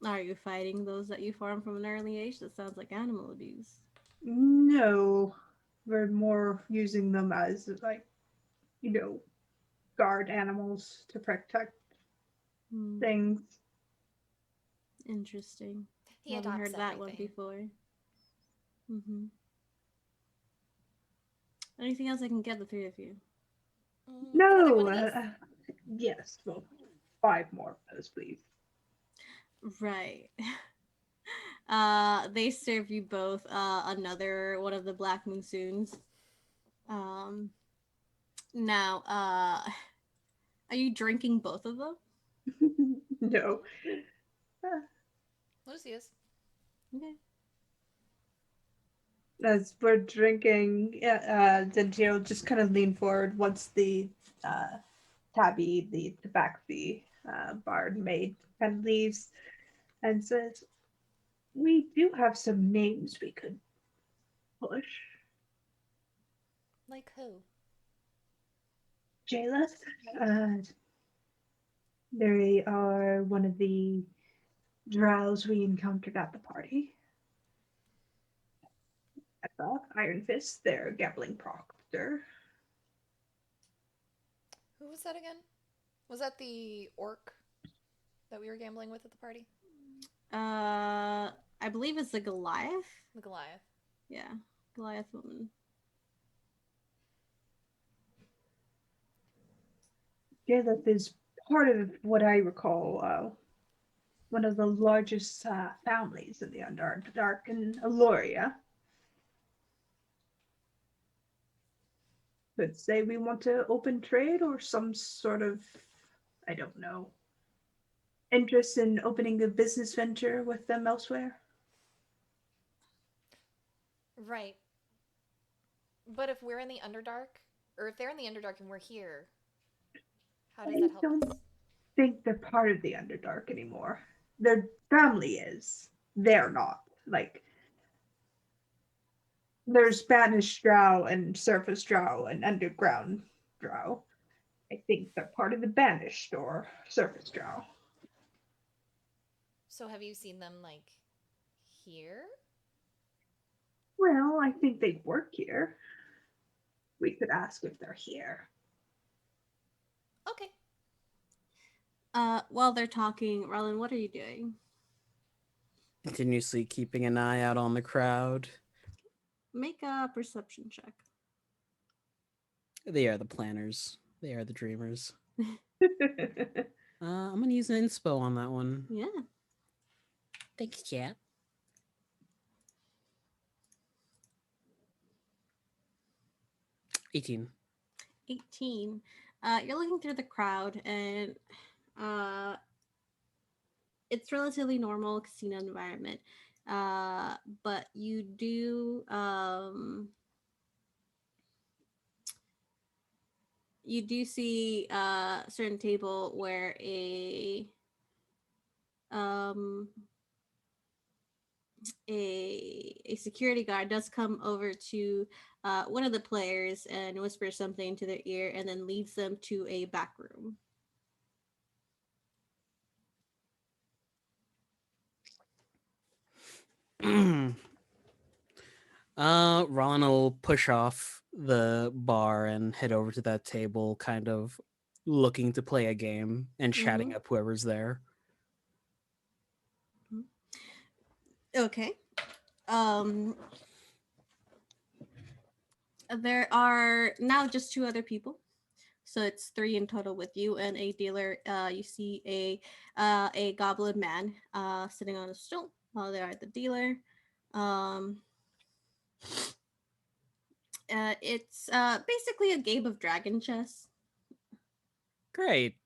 Are you fighting those that you farm from an early age? That sounds like animal abuse. No, we're more using them as, like, guard animals to protect Hmm, things. interesting. He Haven't adopts heard that one everything. before. Anything else I can get the three of you? Another one No, of these? yes, well, 5 more of those, please. Right. They serve you both another one of the Black Monsoons. Um, Now, are you drinking both of them? No. Lucius. Okay. As we're drinking, Gentile just kind of lean forward once the Tabby, the tabaxi bard maid, kind of leaves and says, "We do have some names we could push. Like who? Jailus, they are one of the drows we encountered at the party. At the Iron Fist, their gambling proctor. Who was that again? Was that the orc that we were gambling with at the party? I believe it's the Goliath. The Goliath. Yeah, Goliath woman. Jailus is part of what I recall, one of the largest families in the Underdark in Aloria. Could say we want to open trade or some sort of, I don't know, interest in opening a business venture with them elsewhere. Right. But if we're in the Underdark, or if they're in the Underdark and we're here, how does I that help don't us? think they're part of the Underdark anymore. Their family is. They're not. Like, there's Banished Drow and Surface Drow and Underground Drow. I think they're part of the Banished or Surface Drow. So have you seen them, like, here? Well, I think they work here. We could ask if they're here. Okay. While they're talking, Roland, what are you doing? Continuously keeping an eye out on the crowd. Make a perception check. They are the planners. They are the dreamers. I'm gonna use an inspo on that one. Yeah. Thanks, chat. 18. 18. You're looking through the crowd, and uh, it's relatively normal casino environment. But you do see a certain table where um a security guard does come over to one of the players and whispers something to their ear and then leads them to a back room. Ron will push off the bar and head over to that table, kind of looking to play a game and chatting up whoever's there. Okay. There are now just two other people, so it's three in total with you and a dealer. You see a goblin man sitting on a stool while they are at the dealer. Um, it's basically a game of dragon chess. Great.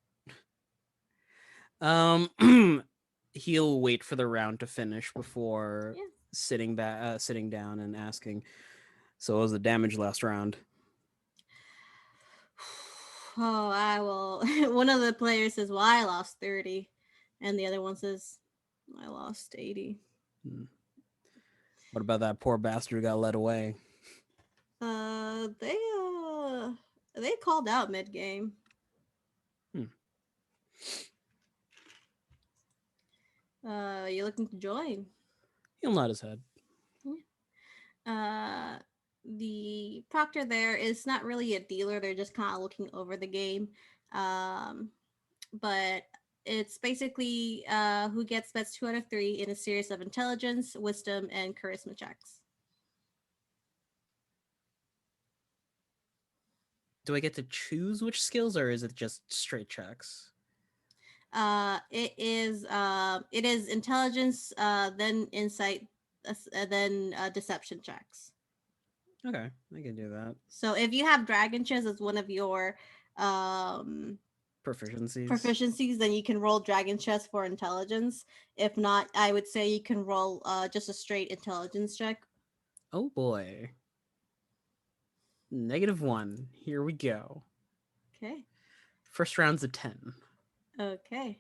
He'll wait for the round to finish before Yeah. sitting down and asking, "So what was the damage last round?" Oh, I will. One of the players says, "Well, I lost 30," and the other one says, "I lost 80." What about that poor bastard who got led away? They called out mid game. You looking to join? He'll nod his head. The proctor there is not really a dealer. They're just kind of looking over the game. But it's basically who gets bets 2 out of 3 in a series of intelligence, wisdom, and charisma checks. Do I get to choose which skills, or is it just straight checks? It is intelligence, then insight, then deception checks. Okay, I can do that. So if you have dragon chess as one of your Proficiencies, then you can roll dragon chess for intelligence. If not, I would say you can roll just a straight intelligence check. Oh boy. -1. Here we go. Okay. First round's a 10. Okay.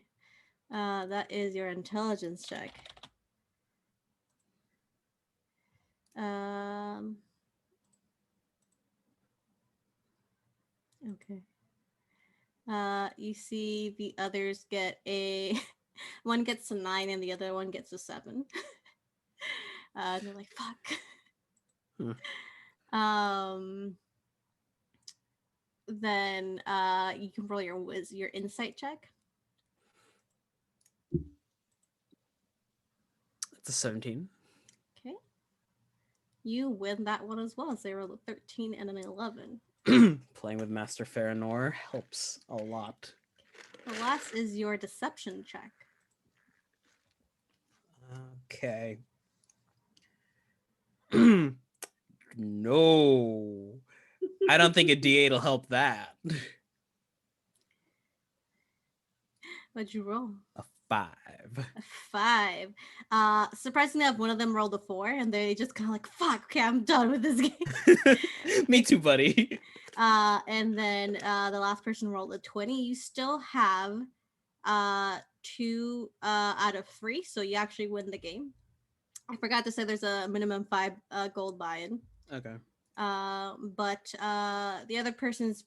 That is your intelligence check. Okay. You see the others get a one gets a 9 and the other one gets a 7. And they're like, fuck. Then you can roll your insight check. It's a 17. Okay. You win that one as well. So they rolled a 13 and an 11. Playing with Master Farinor helps a lot. The last is your deception check. Okay. No. I don't think a D8 will help that. What'd you roll? A 5. A 5. Surprisingly enough, one of them rolled a 4, and they just kind of like, fuck, okay, I'm done with this game. Me too, buddy. And then the last person rolled a 20. You still have 2 out of 3, so you actually win the game. I forgot to say there's a minimum 5 gold buy-in. Okay. But the other person's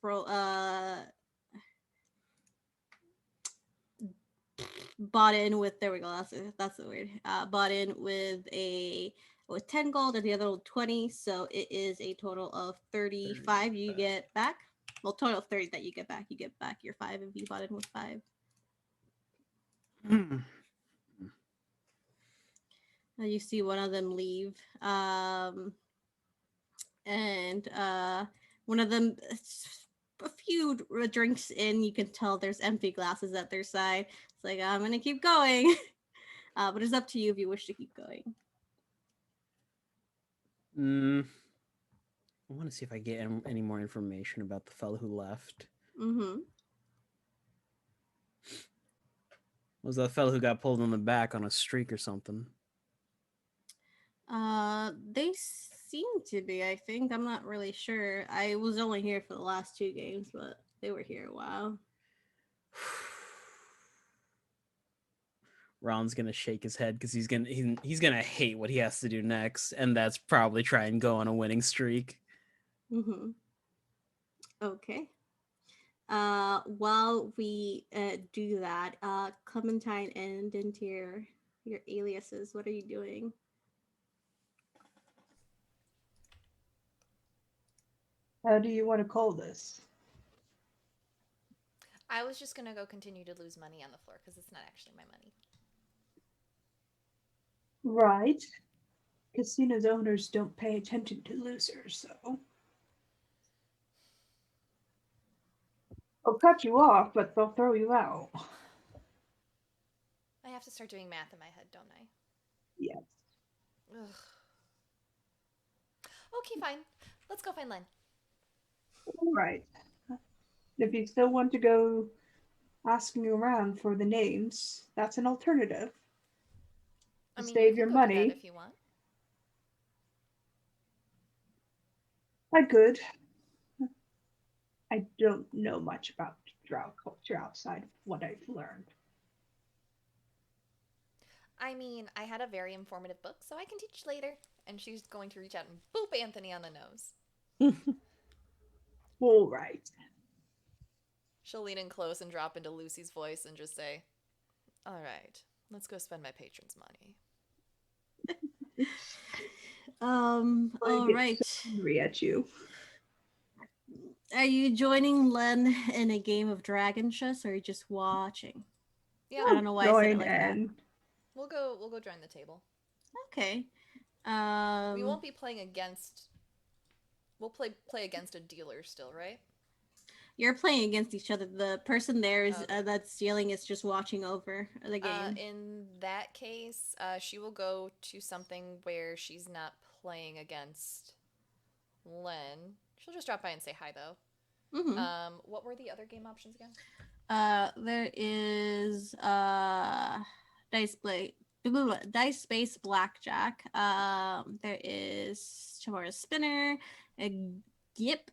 bought in with, there we go, that's the word. Bought in with 10 gold and the other 20, so it is a total of 35 you get back. Well, total of 30 that you get back. You get back your 5 if you bought in with 5. Now you see one of them leave. And one of them a few drinks in, you can tell there's empty glasses at their side. It's like, I'm gonna keep going. But it's up to you if you wish to keep going. I want to see if I get any more information about the fellow who left. Mm-hmm. Was that fellow who got pulled on the back on a streak or something? They seem to be, I think. I'm not really sure. I was only here for the last 2 games, but they were here a while. Ron's gonna shake his head because he's gonna hate what he has to do next, and that's probably try and go on a winning streak. Mm-hmm. Okay. While we do that, Clementine and Dentier, your aliases, what are you doing? How do you want to call this? I was just gonna go continue to lose money on the floor because it's not actually my money. Right. Casinos owners don't pay attention to losers, so. They'll cut you off, but they'll throw you out. I have to start doing math in my head, don't I? Yes. Ugh. Okay, fine. Let's go find Len. All right. If you still want to go asking around for the names, that's an alternative. I To mean, save you your can go do that money. if you want. I could. I don't know much about drow culture outside of what I've learned. I mean, I had a very informative book, so I can teach later. And she's going to reach out and boop Anthony on the nose. All right. She'll lean in close and drop into Lucy's voice and just say, "All right, let's go spend my patron's money." All right. So angry at you. Are you joining Len in a game of Dragon Chess, or are you just watching? Yeah, I don't know why I said it Join like that. in. we'll go join the table. Okay. We won't be playing against. We'll play against a dealer still, right? You're playing against each other. The person there is Okay. that's dealing is just watching over the game. In that case, she will go to something where she's not playing against Len. She'll just drop by and say hi, though. Mm-hmm. What were the other game options again? There is dice space blackjack. There is Chamorro spinner, a gip.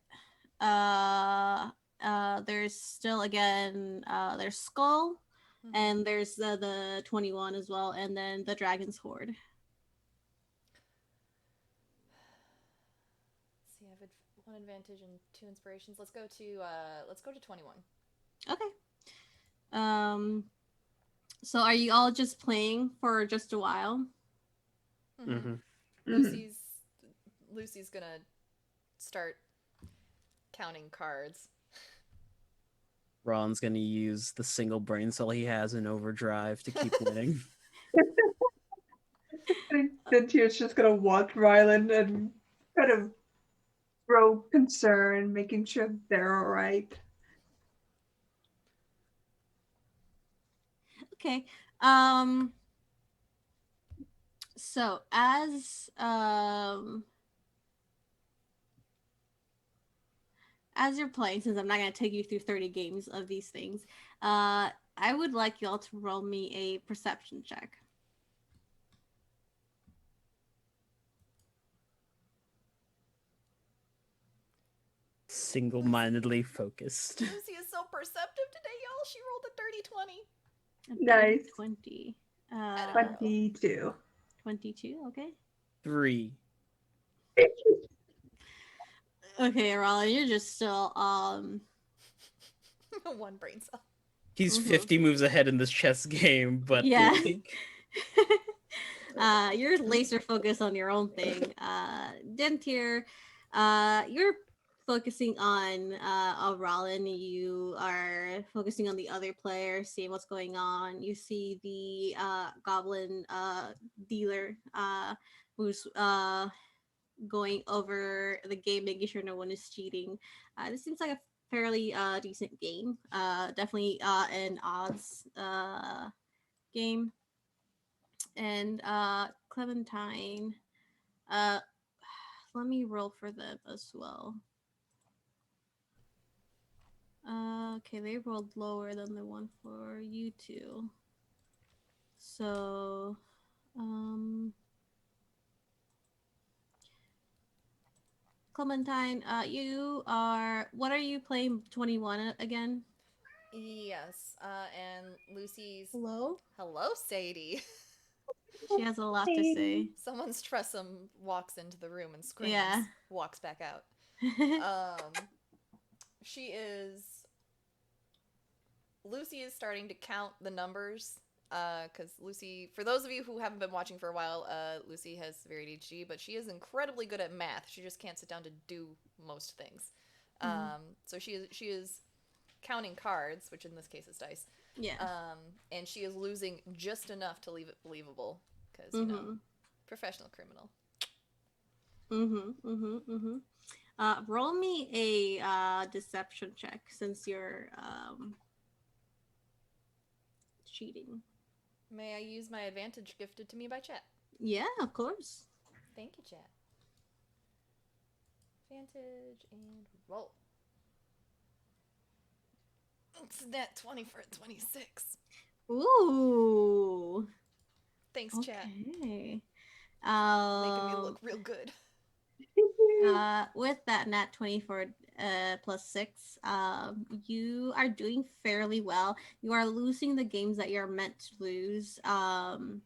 There's still again there's skull, Mhm. and there's the 21 as well, and then the dragon's horde. Let's see, I have 1 advantage and 2 inspirations. Let's go to 21. Okay. So are you all just playing for just a while? Mm-hmm. Mm-hmm. Lucy's gonna start counting cards. Ron's gonna use the single brain cell he has in overdrive to keep winning. Then Tier's just gonna watch Ryland and kind of grow concern, making sure they're all right. Okay. So as you're playing, since I'm not going to take you through 30 games of these things, I would like y'all to roll me a perception check. Single-mindedly focused. Lucy is so perceptive today, y'all. She rolled a dirty 20. Nice. 20. 22. 22, okay. 3. Okay, Raleigh, you're just still, 1 brain cell. He's Mhm. 50 moves ahead in this chess game, but Yeah. like, you're laser focused on your own thing. Dentier, you're focusing on Rollin. You are focusing on the other player, seeing what's going on. You see the goblin dealer who's going over the game, making sure no one is cheating. This seems like a fairly decent game. Definitely an odds game. And Clementine, uh, let me roll for them as well. Okay, they rolled lower than the one for you two. So, Clementine, you are. What are you playing? 21 again? Yes. And Lucy's. Hello. Hello, Sadie. She has a lot to say. Someone's Tressum walks into the room and screams. Yeah. Walks back out. She is. Lucy is starting to count the numbers. Because Lucy, for those of you who haven't been watching for a while, Lucy has severe ADHD, but she is incredibly good at math. She just can't sit down to do most things. So she is counting cards, which in this case is dice. Yeah. And she is losing just enough to leave it believable, because you know, professional criminal. Roll me a deception check since you're cheating. May I use my advantage gifted to me by chat? Yeah, of course. Thank you, chat. Advantage and roll. It's net 20 for a 26. Ooh. Thanks, chat. Okay. Making me look real good. With that nat 24 plus 6, you are doing fairly well. You are losing the games that you're meant to lose, and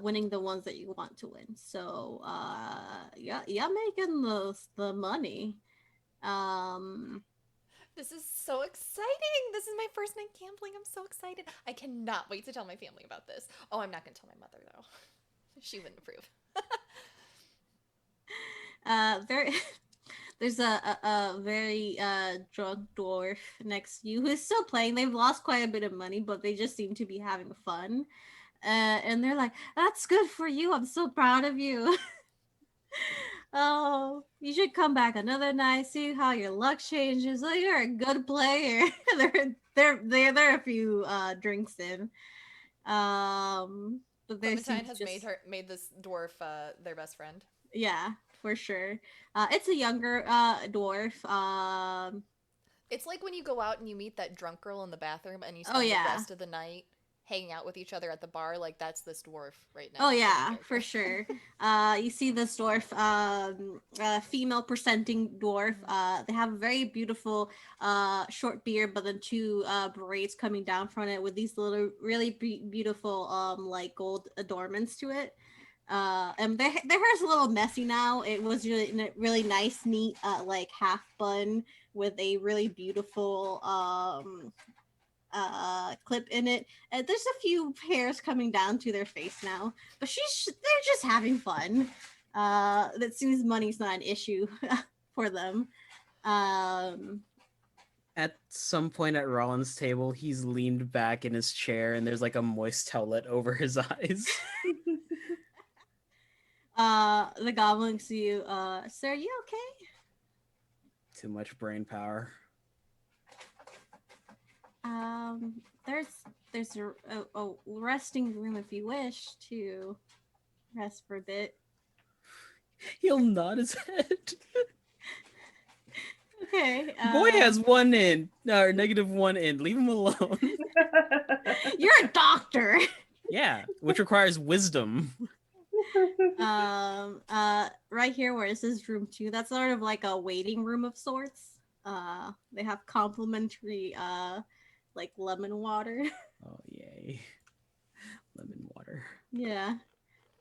winning the ones that you want to win. So yeah, making the money. This is so exciting. This is my first night gambling. I'm so excited. I cannot wait to tell my family about this. Oh, I'm not going to tell my mother, though. She wouldn't approve. There's a very drunk dwarf next to you who's still playing. They've lost quite a bit of money, but they just seem to be having fun. And they're like, "That's good for you. I'm so proud of you." Oh, you should come back another night, see how your luck changes. Oh, you're a good player. They're a few drinks in. But Clementine has made this dwarf their best friend. Yeah, for sure. It's a younger dwarf. It's like when you go out and you meet that drunk girl in the bathroom and you spend the rest of the night hanging out with each other at the bar. Like, that's this dwarf right now. Oh yeah, for sure. You see this dwarf, female presenting dwarf. They have a very beautiful short beard, but then two braids coming down from it with these little really beautiful like gold adornments to it. And their hair is a little messy now. It was really nice, neat, like half bun with a really beautiful clip in it. And there's a few hairs coming down to their face now, but they're just having fun. That seems money's not an issue for them. At some point at Rollins' table, he's leaned back in his chair and there's like a moist towelette over his eyes. The goblin looks at you. Sir, are you okay? Too much brain power. There's a resting room if you wish to rest for a bit. He'll nod his head. Okay. Boy has one in, or -1 in. Leave him alone. You're a doctor. Yeah, which requires wisdom. Right here where it says room 2, that's sort of like a waiting room of sorts. They have complimentary like lemon water. Oh yay. Lemon water. Yeah.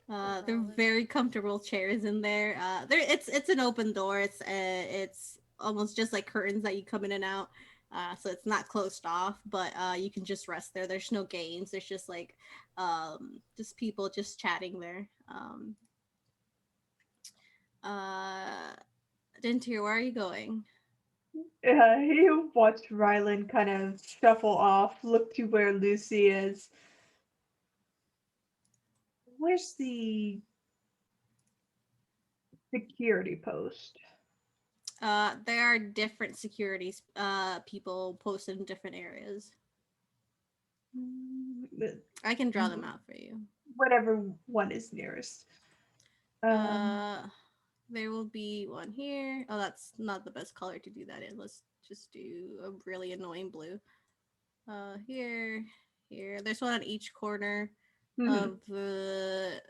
They're very comfortable chairs in there. It's an open door. It's almost just like curtains that you come in and out. So it's not closed off, but you can just rest there. There's no games. There's just like just people just chatting there. Dentir, where are you going? He watched Rylan kind of shuffle off, look to where Lucy is. Where's the security post? There are different securities people posted in different areas. I can draw them out for you. Whatever one is nearest. There will be one here. Oh, that's not the best color to do that in. Let's just do a really annoying blue. Here. There's one on each corner of the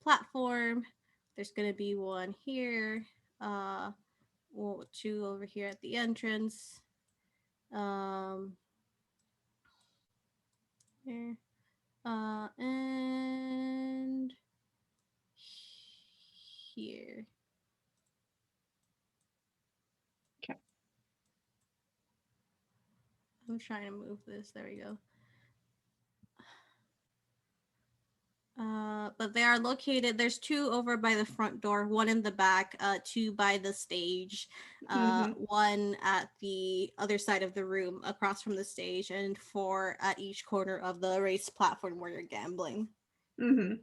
platform. There's gonna be one here. Two over here at the entrance. Here. And here. Okay. I'm trying to move this. There we go. But they are located. There's two over by the front door, one in the back, two by the stage, one at the other side of the room across from the stage, and four at each corner of the race platform where you're gambling. You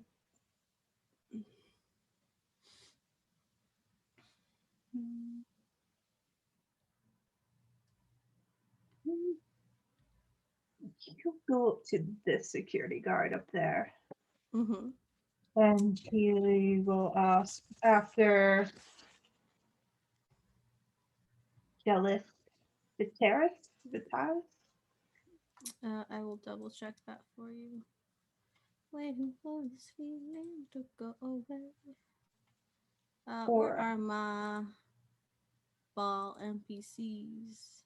go up to this security guard up there. And he will ask after Jealous Vitaris? I will double check that for you. Waiting for this feeling to go away. Where are my ball NPCs?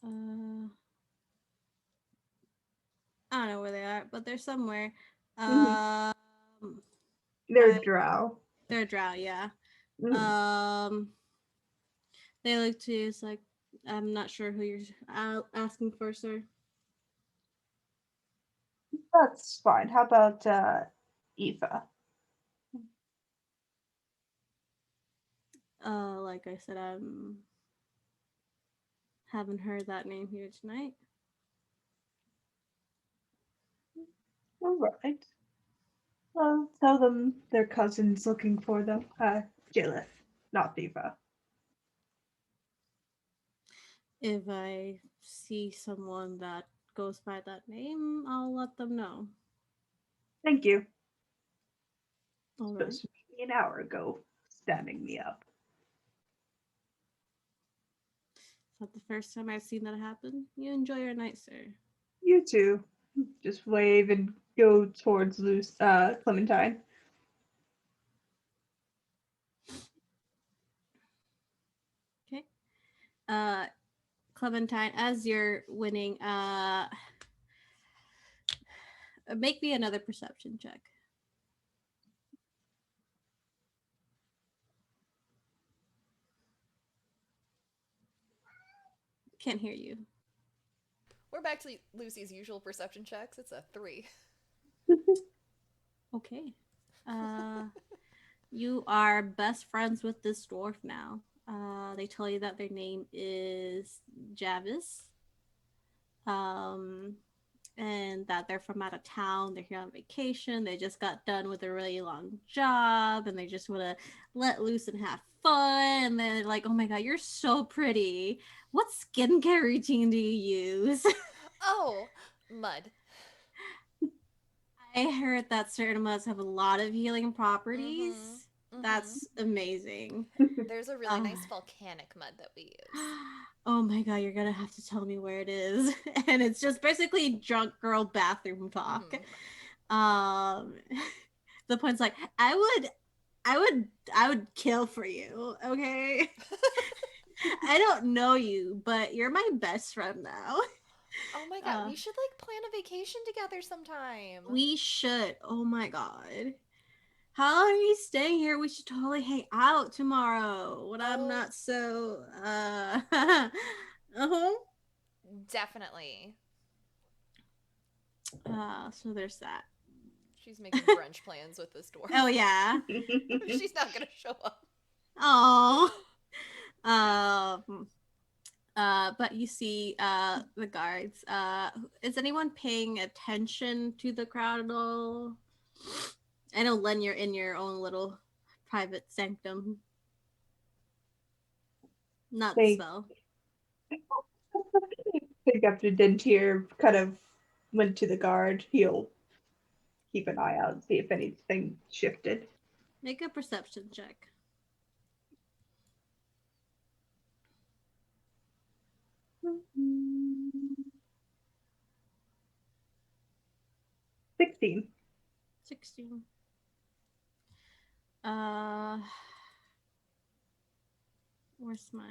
I don't know where they are, but they're somewhere. They're drow. They're drow, yeah. They look to you. It's like, I'm not sure who you're asking for, sir. That's fine. How about Eva? Like I said, I haven't heard that name here tonight. All right. Well, tell them their cousin's looking for them. Jillith, not Eva. If I see someone that goes by that name, I'll let them know. Thank you. All right. Supposed to be an hour ago, standing me up. It's not the first time I've seen that happen. You enjoy your night, sir. You too. Just wave and go towards Clementine. Okay. Clementine, as you're winning, make me another perception check. Can't hear you. We're back to Lucy's usual perception checks. It's a 3. Okay. You are best friends with this dwarf now. They tell you that their name is Javis. And that they're from out of town. They're here on vacation. They just got done with a really long job and they just want to let loose and have fun. And they're like, oh my God, you're so pretty. What skincare routine do you use? Oh, mud. I heard that certain muds have a lot of healing properties. That's amazing. There's a really nice volcanic mud that we use. Oh my God, you're gonna have to tell me where it is. And it's just basically drunk girl bathroom talk. The point's like, I would kill for you, okay? I don't know you, but you're my best friend now. Oh my God, we should like plan a vacation together sometime. We should. Oh my God. How long are you staying here? We should totally hang out tomorrow when I'm not so Definitely. So there's that. She's making brunch plans with this dwarf. Oh yeah. She's not gonna show up. Oh. But you see the guards. Is anyone paying attention to the crowd at all? I know, Len, you're in your own little private sanctum. not the They spell. I think after Dentier kind of went to the guard, he'll keep an eye out and see if anything shifted. Make a perception check. Mm-hmm. 16. 16. Uh, where's my...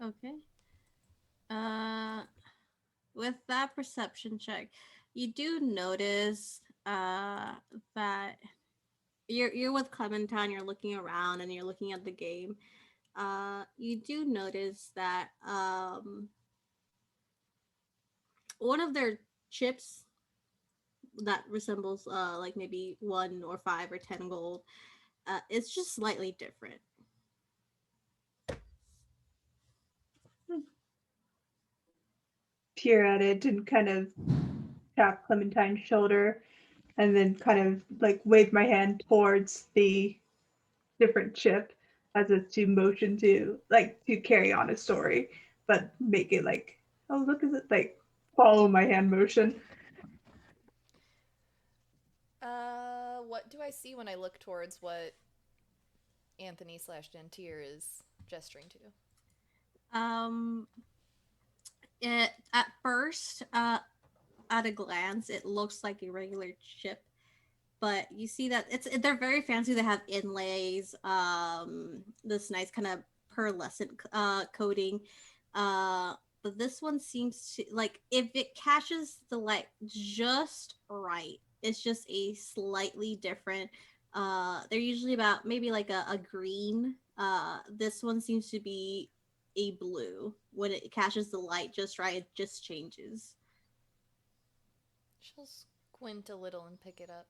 Okay. With that perception check, you do notice that you're with Clementine, you're looking around and you're looking at the game. You do notice that one of their chips that resembles like maybe 1 or 5 or 10 gold, it's just slightly different. Peer at it and kind of tap Clementine's shoulder and then kind of like wave my hand towards the different chip as a to motion to like to carry on a story, but make it like, oh look at it, like follow my hand motion. What do I see when I look towards what Anthony / Dentier is gesturing to? At first, at a glance, it looks like a regular chip, but you see that they're very fancy. They have inlays, this nice kind of pearlescent coating. But this one seems to like if it catches the light just right, it's just a slightly different. They're usually about maybe like a green. This one seems to be a blue. When it catches the light just right, it just changes. She'll squint a little and pick it up.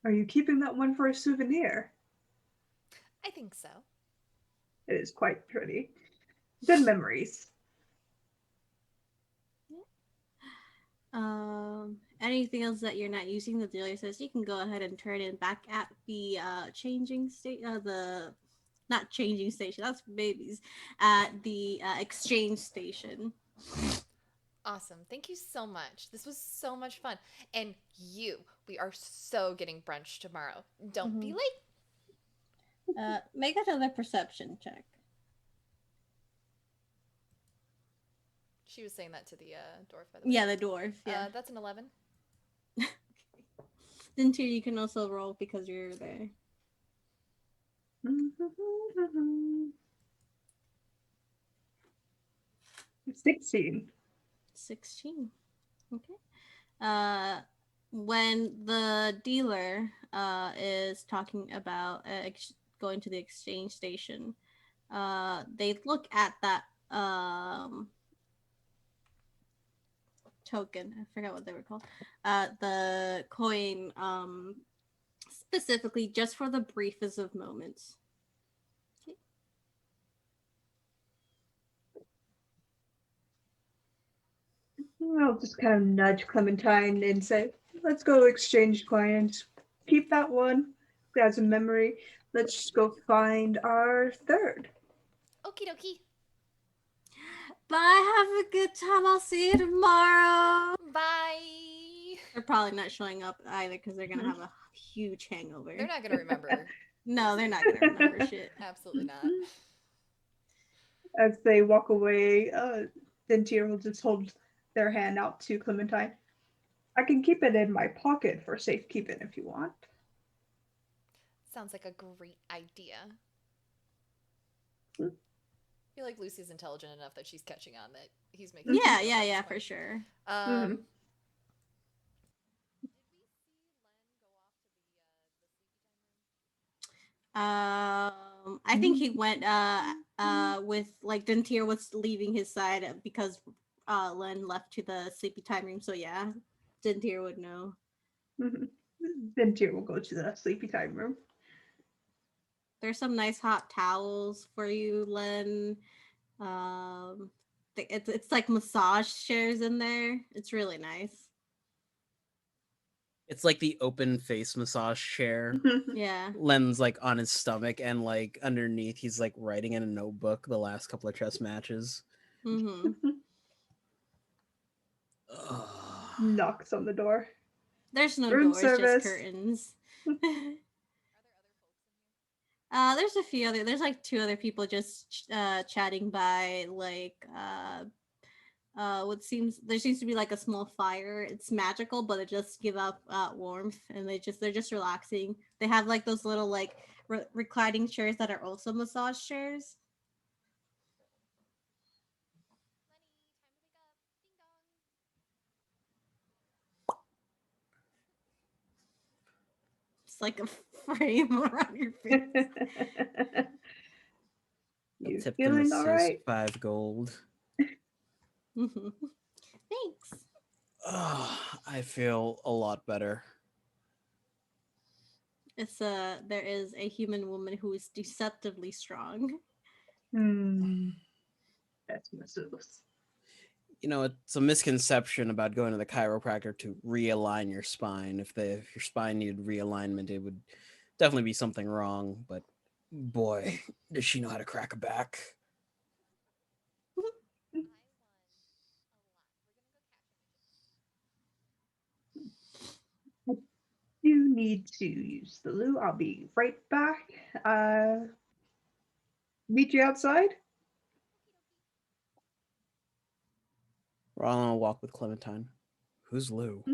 Are you keeping that one for a souvenir? I think so. It is quite pretty. Good memories. Anything else that you're not using? The dealer says you can go ahead and turn it back at the changing state. The not changing station. That's for babies. At the exchange station. Awesome. Thank you so much. This was so much fun. And we are so getting brunch tomorrow. Don't be late. Make another perception check. She was saying that to the dwarf, by the way. Yeah, the dwarf. Yeah, that's an 11. Then too, you can also roll because you're there. 16. 16. Okay. When the dealer is talking about going to the exchange station, they look at that token. I forgot what they were called. The coin, specifically just for the briefest of moments. I'll just kind of nudge Clementine and say, let's go exchange coins. Keep that one as a memory. Let's just go find our third. Okie dokie. Bye. Have a good time. I'll see you tomorrow. Bye. They're probably not showing up either because they're going to have a huge hangover. They're not going to remember. No, they're not going to remember shit. Absolutely not. As they walk away, Dentier will just hold their hand out to Clementine. I can keep it in my pocket for safekeeping if you want. Sounds like a great idea. Hmm. I feel like Lucy's intelligent enough that she's catching on that he's making. Yeah, for sure. I think he went with like Dentier was leaving his side because Len left to the sleepy time room. So yeah, Dentier would know. Dentier will go to the sleepy time room. There's some nice hot towels for you, Len. It's like massage chairs in there. It's really nice. It's like the open face massage chair. Yeah. Len's like on his stomach, and like underneath, he's like writing in a notebook the last couple of chess matches. Mm-hmm. Ugh. Knocks on the door. There's no Room doors, just service. curtains. There's a few other. There's like two other people just chatting by what seems there seems to be like a small fire. It's magical, but it just give up warmth, and they're just relaxing. They have like those little like reclining chairs that are also massage chairs. It's like a frame around your face. I'll You tip the feeling all masseuse right? 5 gold. Mhm. Thanks. I feel a lot better. It's there is a human woman who is deceptively strong. That's masseuse. You know, it's a misconception about going to the chiropractor to realign your spine. If your spine needed realignment, it would definitely be something wrong. But boy, does she know how to crack a back. You need to use the loo. I'll be right back. Meet you outside. We're all on a walk with Clementine. Who's Lou?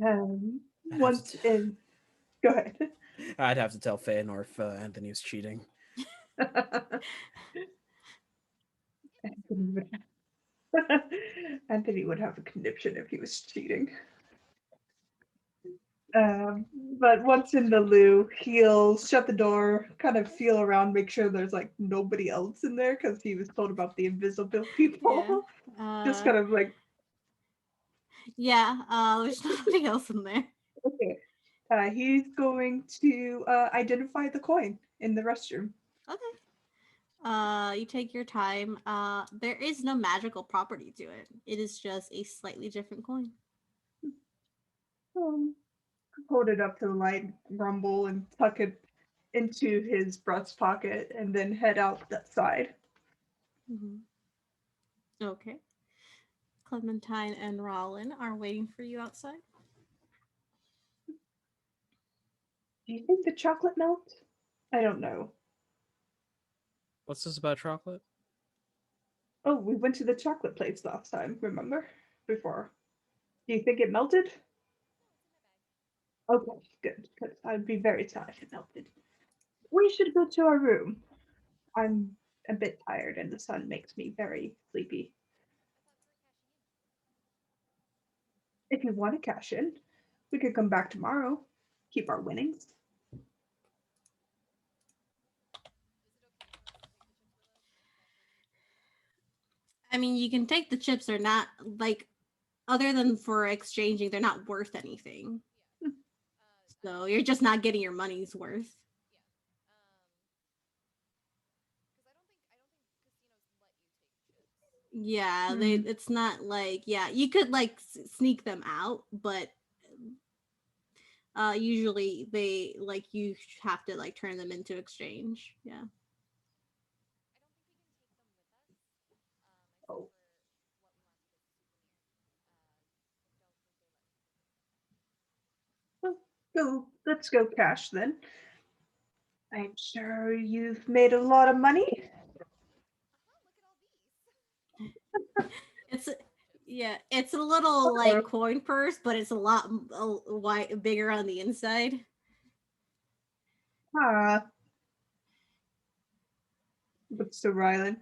I'd have Once in. Go ahead. I'd have to tell Feanor if Anthony was cheating. Anthony would have a conniption if he was cheating. Um, but once in the loo, he'll shut the door, kind of feel around, make sure there's like nobody else in there because he was told about the invisible people. Yeah. Just kind of like, Yeah. There's nobody else in there. okay. He's going to identify the coin in the restroom. Okay. You take your time. There is no magical property to it. It is just a slightly different coin. Um, Hold it up to the light, rumble, and tuck it into his breast pocket, and then head out that side. Mm-hmm. Okay. Clementine and Rollin are waiting for you outside. Do you think the chocolate melts? I don't know. What's this about chocolate? Oh, we went to the chocolate place last time, remember? Before. Do you think it melted? Okay, good. Because I'd be very sad if it melted. We should go to our room. I'm a bit tired and the sun makes me very sleepy. If you want to cash in, we could come back tomorrow. Keep our winnings. I mean, you can take the chips. They're not like, other than for exchanging, they're not worth anything. So you're just not getting your money's worth. Yeah, they. It's not like, yeah, you could like sneak them out, but usually they like you have to like turn them into exchange. Yeah. Oh. Well, let's go cash then. I'm sure you've made a lot of money. It's yeah, it's a little like coin purse, but it's a lot bigger on the inside. Looks to Rylan.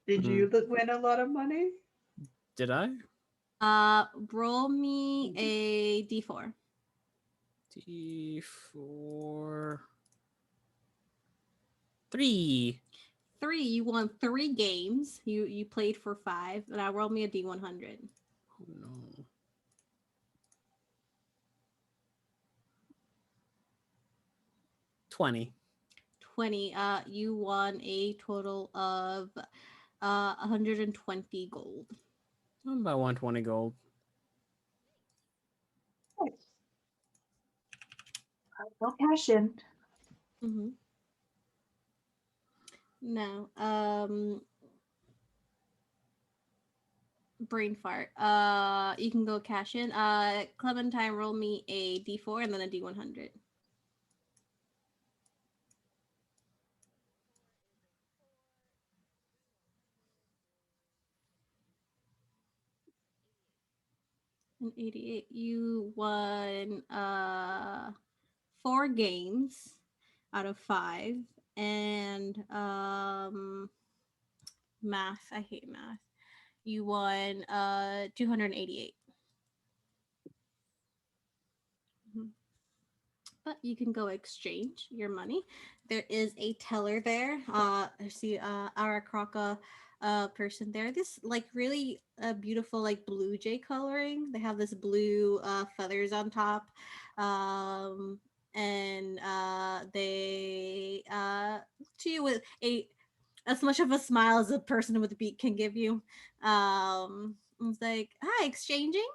Did you win a lot of money? Did I? Roll me a d4. D4. 3. 3. You won 3 games. You played for 5. Now roll me a d100. Oh no. 20. 20. You won a total of 120 gold. About 120 gold. Nice. I'll cash in. Mm-hmm. No. Brain fart. You can go cash in. Clementine, roll me a D4 and then a D100. An 88. You won 4 games out of 5. And math. I hate math. You won 288. Mhm. But you can go exchange your money. There is a teller there. I see Arakroka person there. This like really beautiful like blue jay coloring. They have this blue feathers on top. And they to you with a as much of a smile as a person with a beak can give you. It's like, hi, exchanging.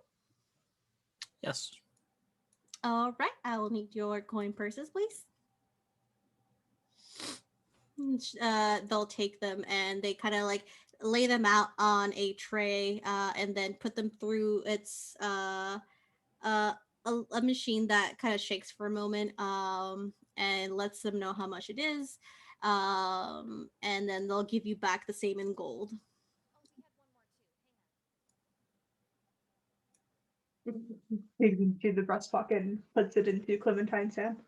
Yes. All right, I will need your coin purses, please. They'll take them and they kind of like lay them out on a tray and then put them through its a machine that kind of shakes for a moment and lets them know how much it is. And then they'll give you back the same in gold. Digs into the breast pocket and puts it into Clementine's hand.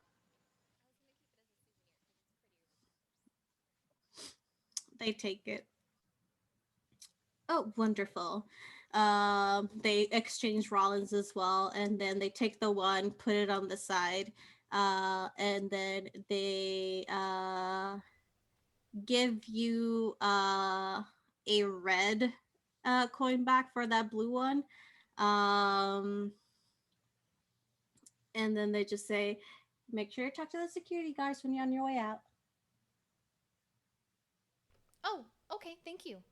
They take it. Oh, wonderful. They exchange Rollins as well, and then they take the one, put it on the side, and then they give you a red coin back for that blue one. And then they just say, make sure you talk to the security guards when you're on your way out. Oh, okay, thank you.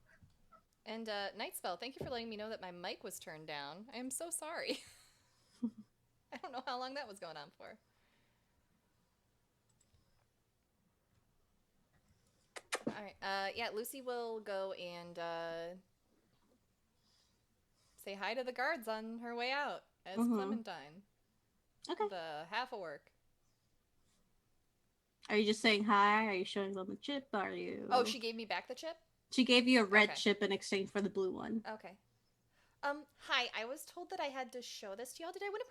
And Night Spell, thank you for letting me know that my mic was turned down. I am so sorry. I don't know how long that was going on for. All right. Yeah, Lucy will go and say hi to the guards on her way out as Clementine. Okay. The half a work. Are you just saying hi? Are you showing them the chip? Are you? Oh, she gave me back the chip? She gave you a red Okay. chip in exchange for the blue one. Okay. Hi. I was told that I had to show this to y'all. Did I win a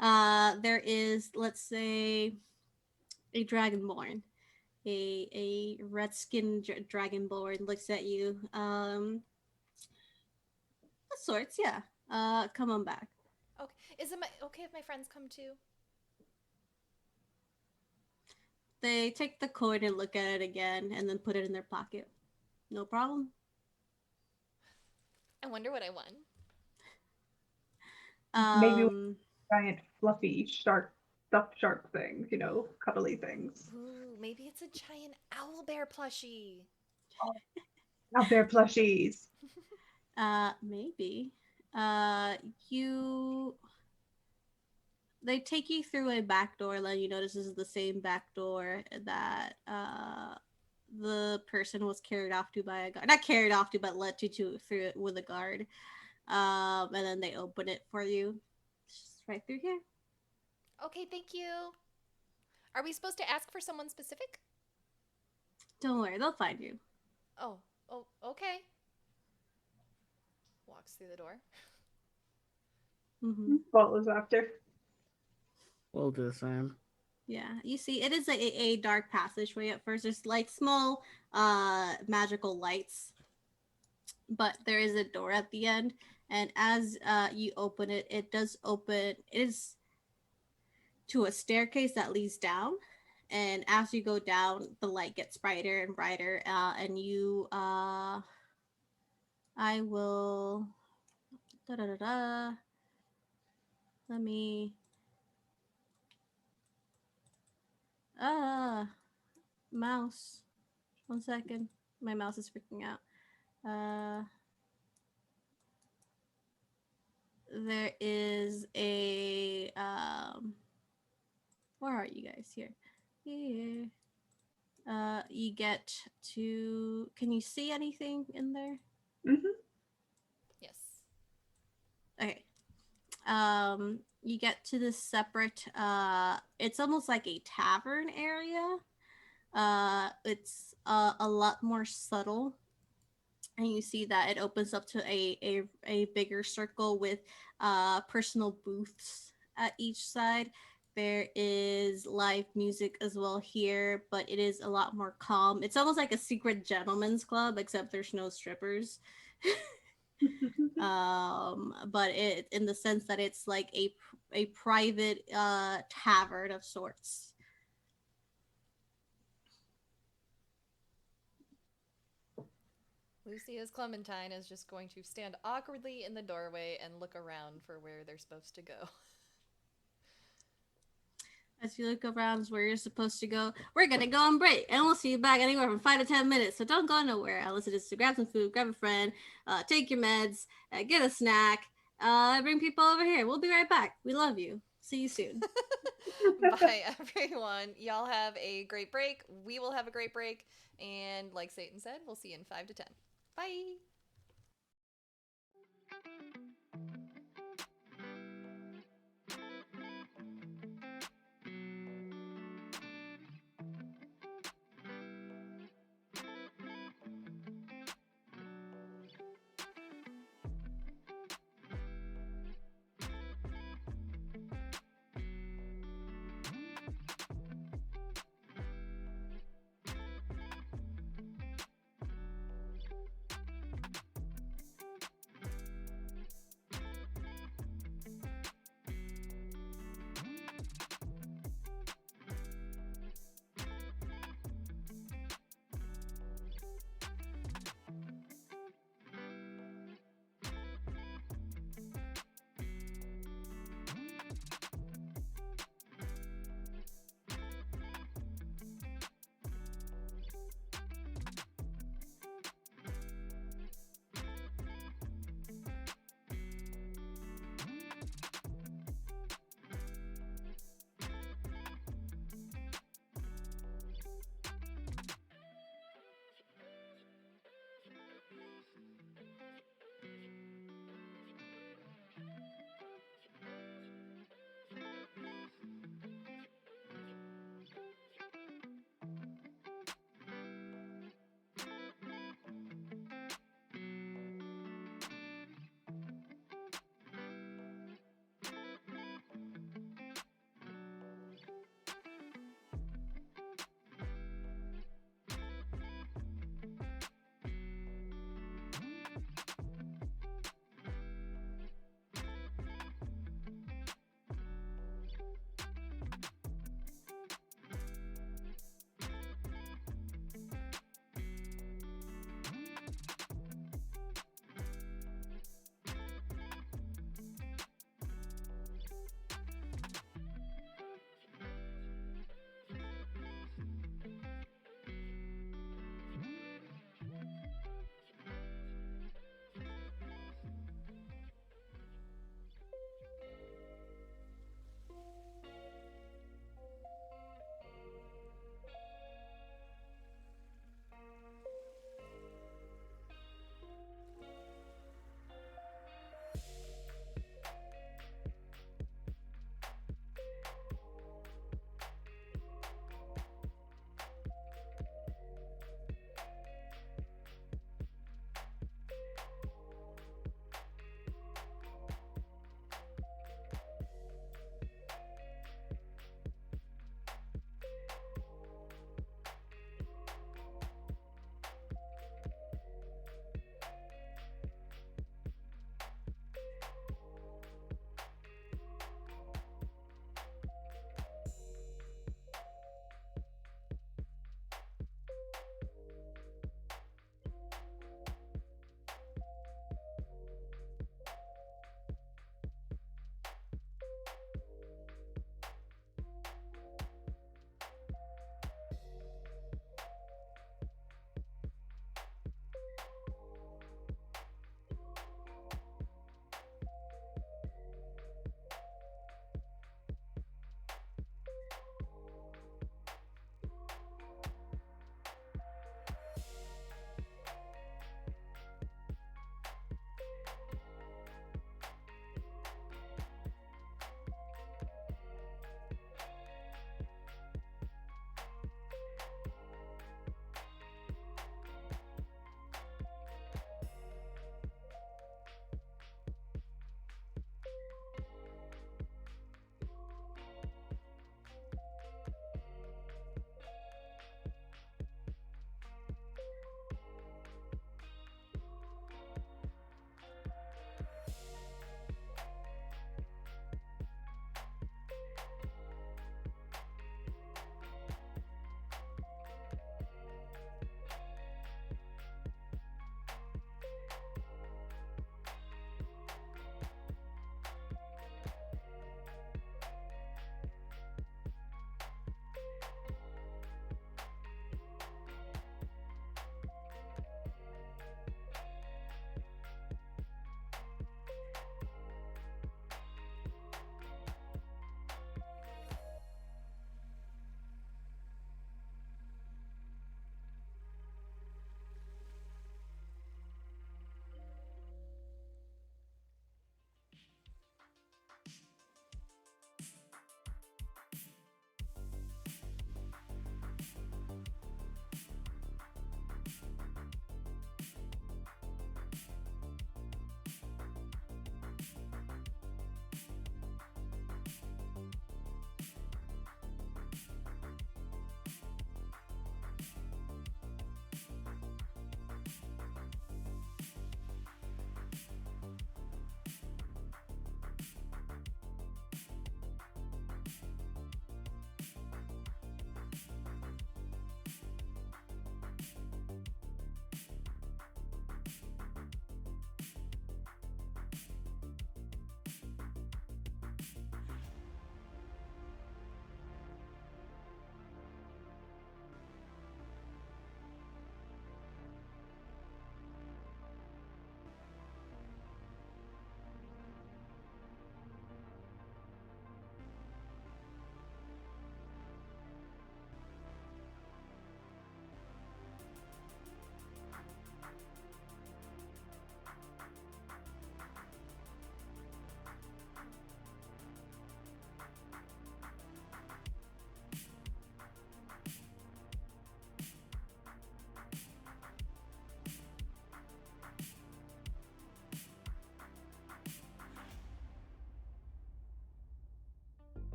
prize? There is, let's say, a dragonborn, a red skinned dragonborn looks at you. Of sorts, yeah. Come on back. Okay. Is it okay if my friends come too? They take the coin and look at it again, and then put it in their pocket. No problem. I wonder what I won. Maybe giant fluffy shark stuffed shark things, cuddly things. Ooh, maybe it's a giant owl bear plushie. Out there plushies. Maybe. You they take you through a back door, letting you know this is the same back door that the person was carried off to by a guard. Not carried off to, but led to through it with a guard. And then they open it for you. It's just right through here. Okay, thank you. Are we supposed to ask for someone specific? Don't worry, they'll find you. Oh, okay. Walks through the door. Follows after. We'll do the same. Yeah, you see, it is a dark passageway at first. There's like small magical lights, but there is a door at the end. And as you open it, it does open. It is to a staircase that leads down. And as you go down, the light gets brighter and brighter. And you, I will. Da da da da. Let me. mouse. 1 second. My mouse is freaking out. There is a where are you guys? Here. You get to, can you see anything in there? Mm-hmm. Yes. Okay. You get to this separate it's almost like a tavern area. It's a lot more subtle, and you see that it opens up to a bigger circle with personal booths at each side. There is live music as well here, but it is a lot more calm. It's almost like a secret gentleman's club, except there's no strippers. But it, in the sense that it's like a private tavern of sorts. Lucy as Clementine is just going to stand awkwardly in the doorway and look around for where they're supposed to go. As you look around where you're supposed to go, we're gonna go on break, and we'll see you back anywhere from 5 to 10 minutes. So don't go nowhere unless it is to grab some food, grab a friend, take your meds, get a snack, bring people over here. We'll be right back. We love you. See you soon. Bye, everyone. Y'all have a great break. We will have a great break. And like Satan said, we'll see you in 5 to 10. Bye.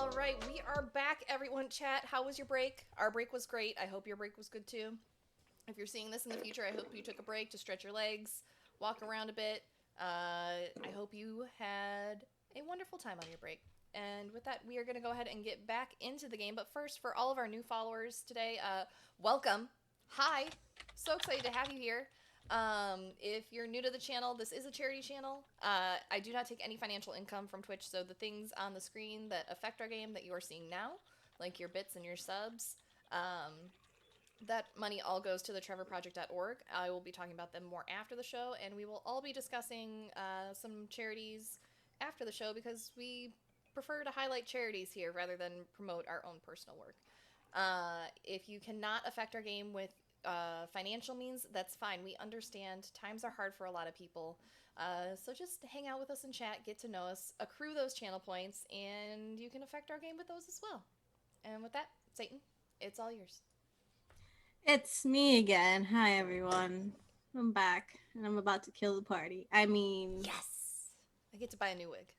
All right, we are back, everyone. Chat, how was your break? Our break was great. I hope your break was good too. If you're seeing this in the future, I hope you took a break to stretch your legs, walk around a bit. I hope you had a wonderful time on your break. And with that, we are going to go ahead and get back into the game. But first, for all of our new followers today, welcome. Hi. So excited to have you here. If you're new to the channel, this is a charity channel. I do not take any financial income from Twitch, so the things on the screen that affect our game that you are seeing now, like your bits and your subs, that money all goes to the trevorproject.org. I will be talking about them more after the show, and we will all be discussing some charities after the show because we prefer to highlight charities here rather than promote our own personal work. If you cannot affect our game with financial means, that's fine. We understand times are hard for a lot of people. So just hang out with us and chat, get to know us, accrue those channel points, and you can affect our game with those as well. And with that, Satan, it's all yours. It's me again. Hi, everyone. I'm back, and I'm about to kill the party. I mean, Yes! I get to buy a new wig.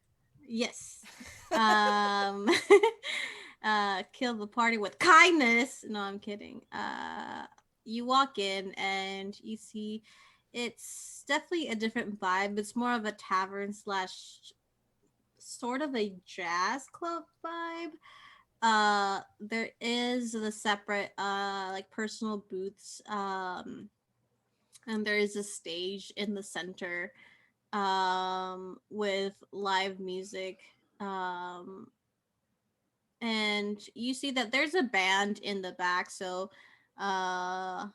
yes. Kill the party with kindness. No, I'm kidding. You walk in and you see it's definitely a different vibe. It's more of a tavern slash sort of a jazz club vibe. There is the separate like personal booths, and there is a stage in the center with live music, and you see that there's a band in the back. So uh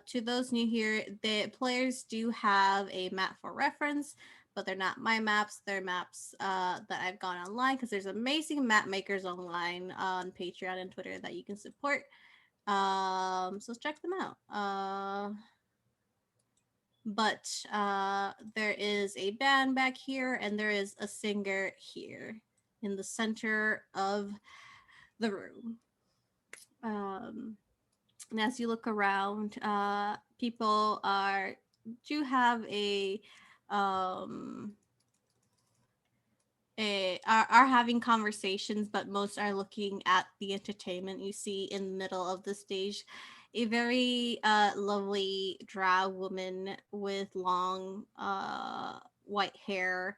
to those new here, the players do have a map for reference, but they're not my maps. They're maps that I've gone online because there's amazing map makers online on Patreon and Twitter that you can support. So check them out. But there is a band back here, and there is a singer here in the center of the room. And as you look around, people do have um are having conversations, but most are looking at the entertainment. You see in the middle of the stage a very lovely drow woman with long white hair,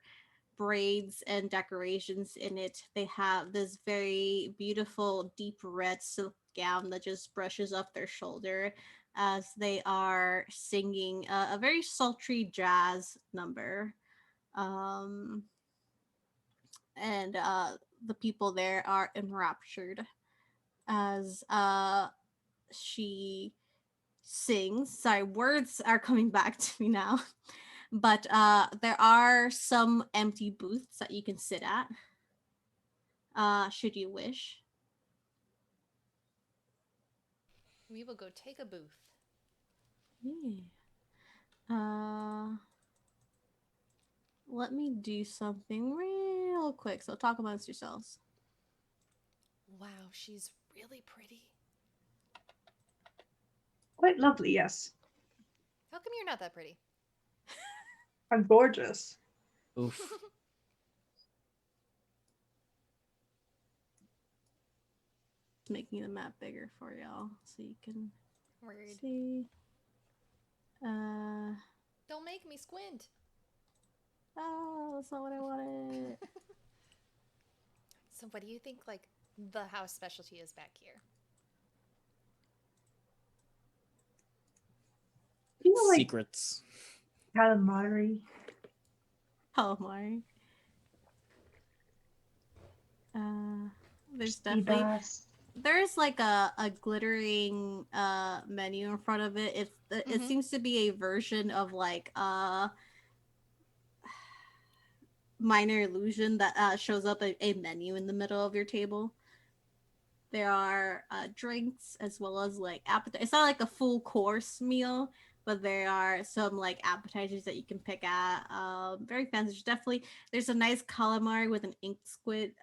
braids and decorations in it. They have this very beautiful deep red silk gown that just brushes up their shoulder as they are singing a very sultry jazz number. Um, and the people there are enraptured as she sings. Sorry, words are coming back to me now. But there are some empty booths that you can sit at, should you wish. We will go take a booth. Yeah. Uh, let me do something real quick. So talk amongst yourselves. Wow, she's really pretty. Quite lovely, yes. How come you're not that pretty? I'm gorgeous. Oof. Making the map bigger for y'all so you can Rude. see. Don't make me squint. Oh, that's not what I wanted. So what do you think, like, the house specialty is back here? You know, like Secrets. calamari. Oh my. There's Sea definitely bass. there's like a glittering menu in front of it. It Mhm. seems to be a version of like minor illusion that shows up a menu in the middle of your table. There are drinks as well as like appetizers. It's not like a full course meal, but there are some like appetizers that you can pick at. Very fancy. There's a nice calamari with an ink squid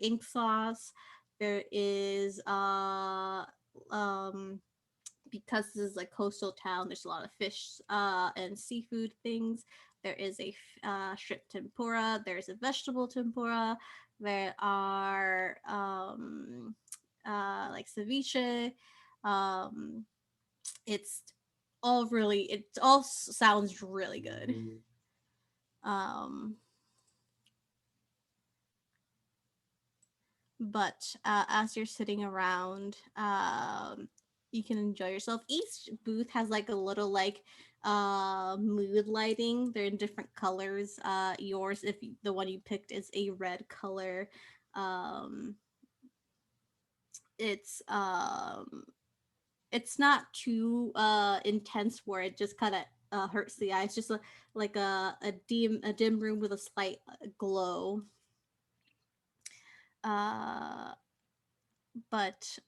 ink sauce. There is because this is a coastal town, there's a lot of fish and seafood things. There is a shrimp tempura. There's a vegetable tempura. There are like ceviche. Um, it's it all sounds really good. Um, but as you're sitting around, you can enjoy yourself. Each booth has like a little like mood lighting. They're in different colors. Yours, if the one you picked is a red color, um it's um it's not too intense where it just kind of hurts the eye. It's just like a dim room with a slight glow. uh but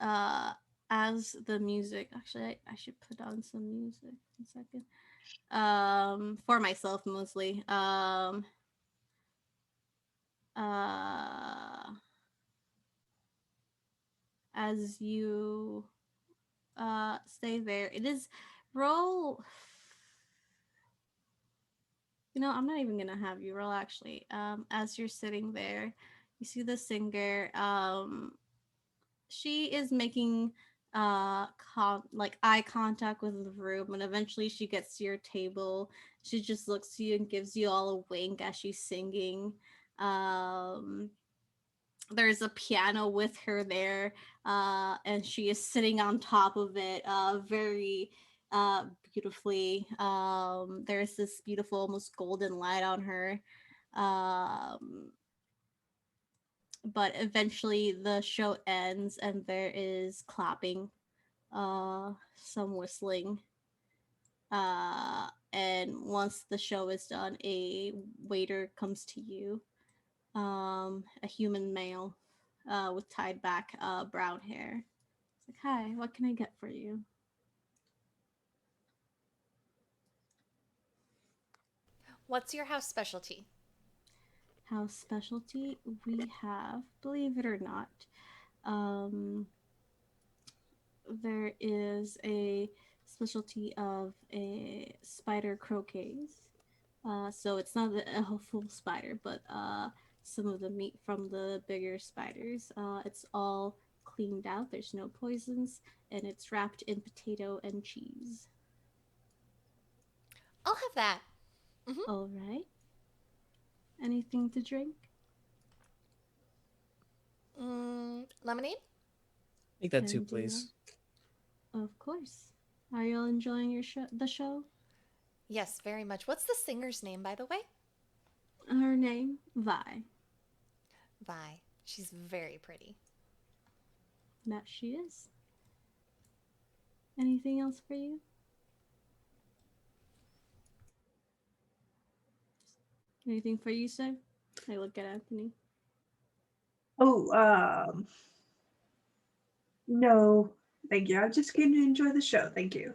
as the music, actually, I should put on some music in a second, for myself mostly. Uh as you stay there, it is roll. I'm not even gonna have you roll, actually. As you're sitting there, you see the singer. She is making like eye contact with the room, and eventually she gets to your table. She just looks at you and gives you all a wink as she's singing. um there's a piano with her there, and she is sitting on top of it, very beautifully. There's this beautiful, almost golden light on her. um but eventually the show ends and there is clapping, some whistling. And once the show is done, a waiter comes to you, a human male, with tied back brown hair. It's like, hi, what can I get for you? What's your house specialty? House specialty, we have, believe it or not, um, there is a specialty of a spider croquets. So it's not a full spider, but some of the meat from the bigger spiders. It's all cleaned out. There's no poisons, and it's wrapped in potato and cheese. I'll have that. All right. Anything to drink? Lemonade? Make that two, Can do please. that. Of course. Are you all enjoying the show? Yes, very much. What's the singer's name, by the way? Her name, Vi. Vi. She's very pretty. That she is. Anything else for you? Anything for you, sir? I look at Anthony. Oh, no, thank you. I'm just going to enjoy the show. Thank you.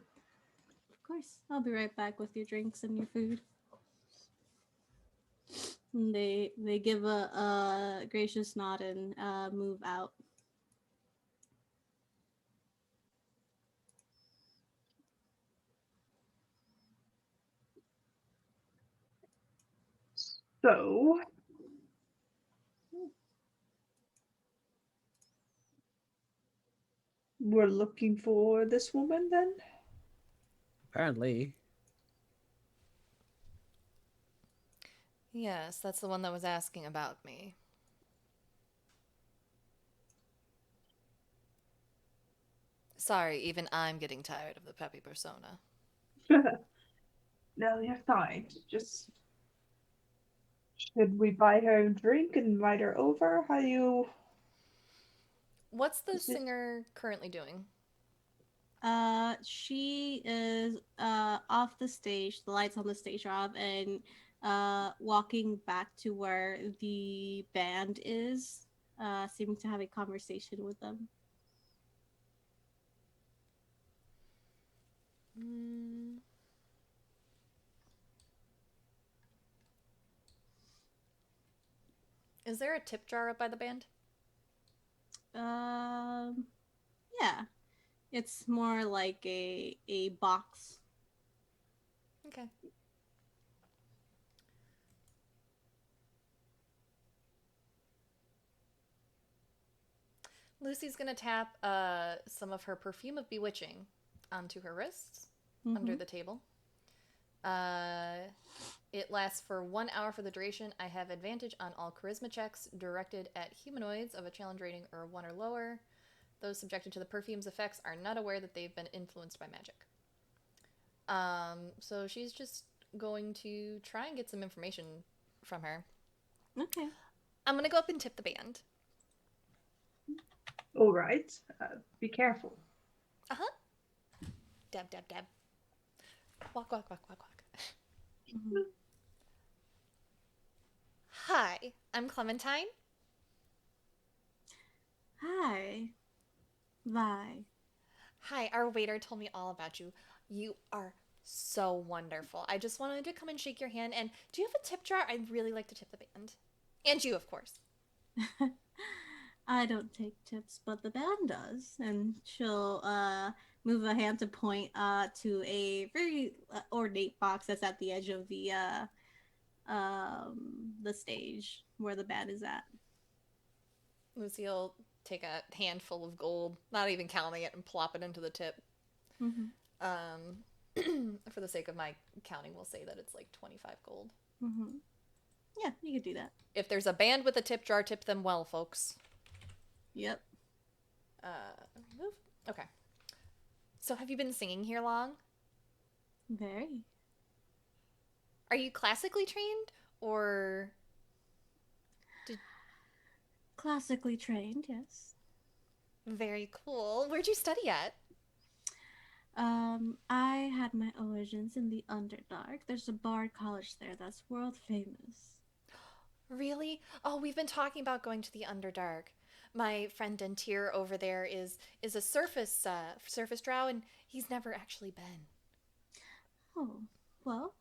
Of course. I'll be right back with your drinks and your food. And they give a gracious nod and move out. So, we're looking for this woman then? Apparently. Yes, that's the one that was asking about me. Sorry, even I'm getting tired of the peppy persona. No, you're fine. Just, should we buy her a drink and invite her over? How do you... What's the Is it... singer currently doing? She is off the stage. The lights on the stage are off, and walking back to where the band is, seeming to have a conversation with them. Mm. Is there a tip jar up by the band? Um, yeah, it's more like a box. Okay. Lucy's gonna tap some of her perfume of bewitching onto her wrists under the table. It lasts for 1 hour for the duration. I have advantage on all charisma checks directed at humanoids of a challenge rating or 1 or lower. Those subjected to the perfume's effects are not aware that they've been influenced by magic. So she's just going to try and get some information from her. Okay. I'm gonna go up and tip the band. All right. Be careful. Dab, dab, dab. Walk, walk, walk, walk, walk. Mhm. Hi, I'm Clementine. Hi. Vi. Hi, our waiter told me all about you. You are so wonderful. I just wanted to come and shake your hand. And do you have a tip jar? I'd really like to tip the band. And you, of course. I don't take tips, but the band does. And she'll move a hand to point to a very ornate box that's at the edge of the stage where the band is at. Lucy will take a handful of gold, not even counting it, and plop it into the tip. For the sake of my counting, we'll say that it's like 25 gold. Yeah, you could do that. If there's a band with a tip jar, tip them well, folks. Yep. Move. Okay. So have you been singing here long? Very. Are you classically trained, or Classically trained, yes. very cool? Where'd you study at? I had my origins in the Underdark. There's a bard college there that's world famous. Really? Oh, we've been talking about going to the Underdark. My friend Dentier over there is a surface drow, and he's never actually been. Oh, well,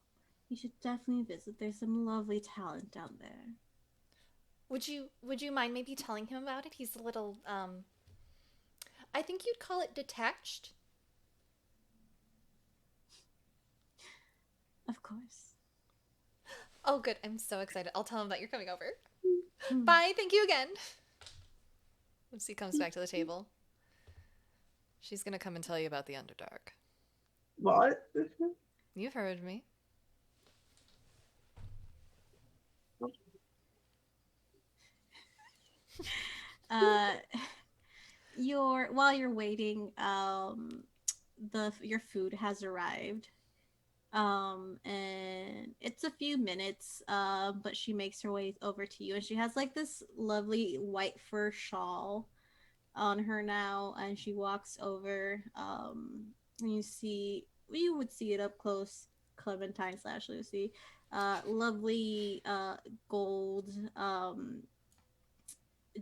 you should definitely visit. There's some lovely talent down there. Would you mind maybe telling him about it? He's a little I think you'd call it detached. Of course. Oh, good. I'm so excited. I'll tell him that you're coming over. Mm. Bye. Thank you again. Lucy comes back to the table. She's going to come and tell you about the Underdark. What? You've heard me. While you're waiting, your food has arrived. And it's a few minutes, but she makes her way over to you, and she has like this lovely white fur shawl on her now, and she walks over. And you would see it up close, Clementine slash Lucy. Lovely gold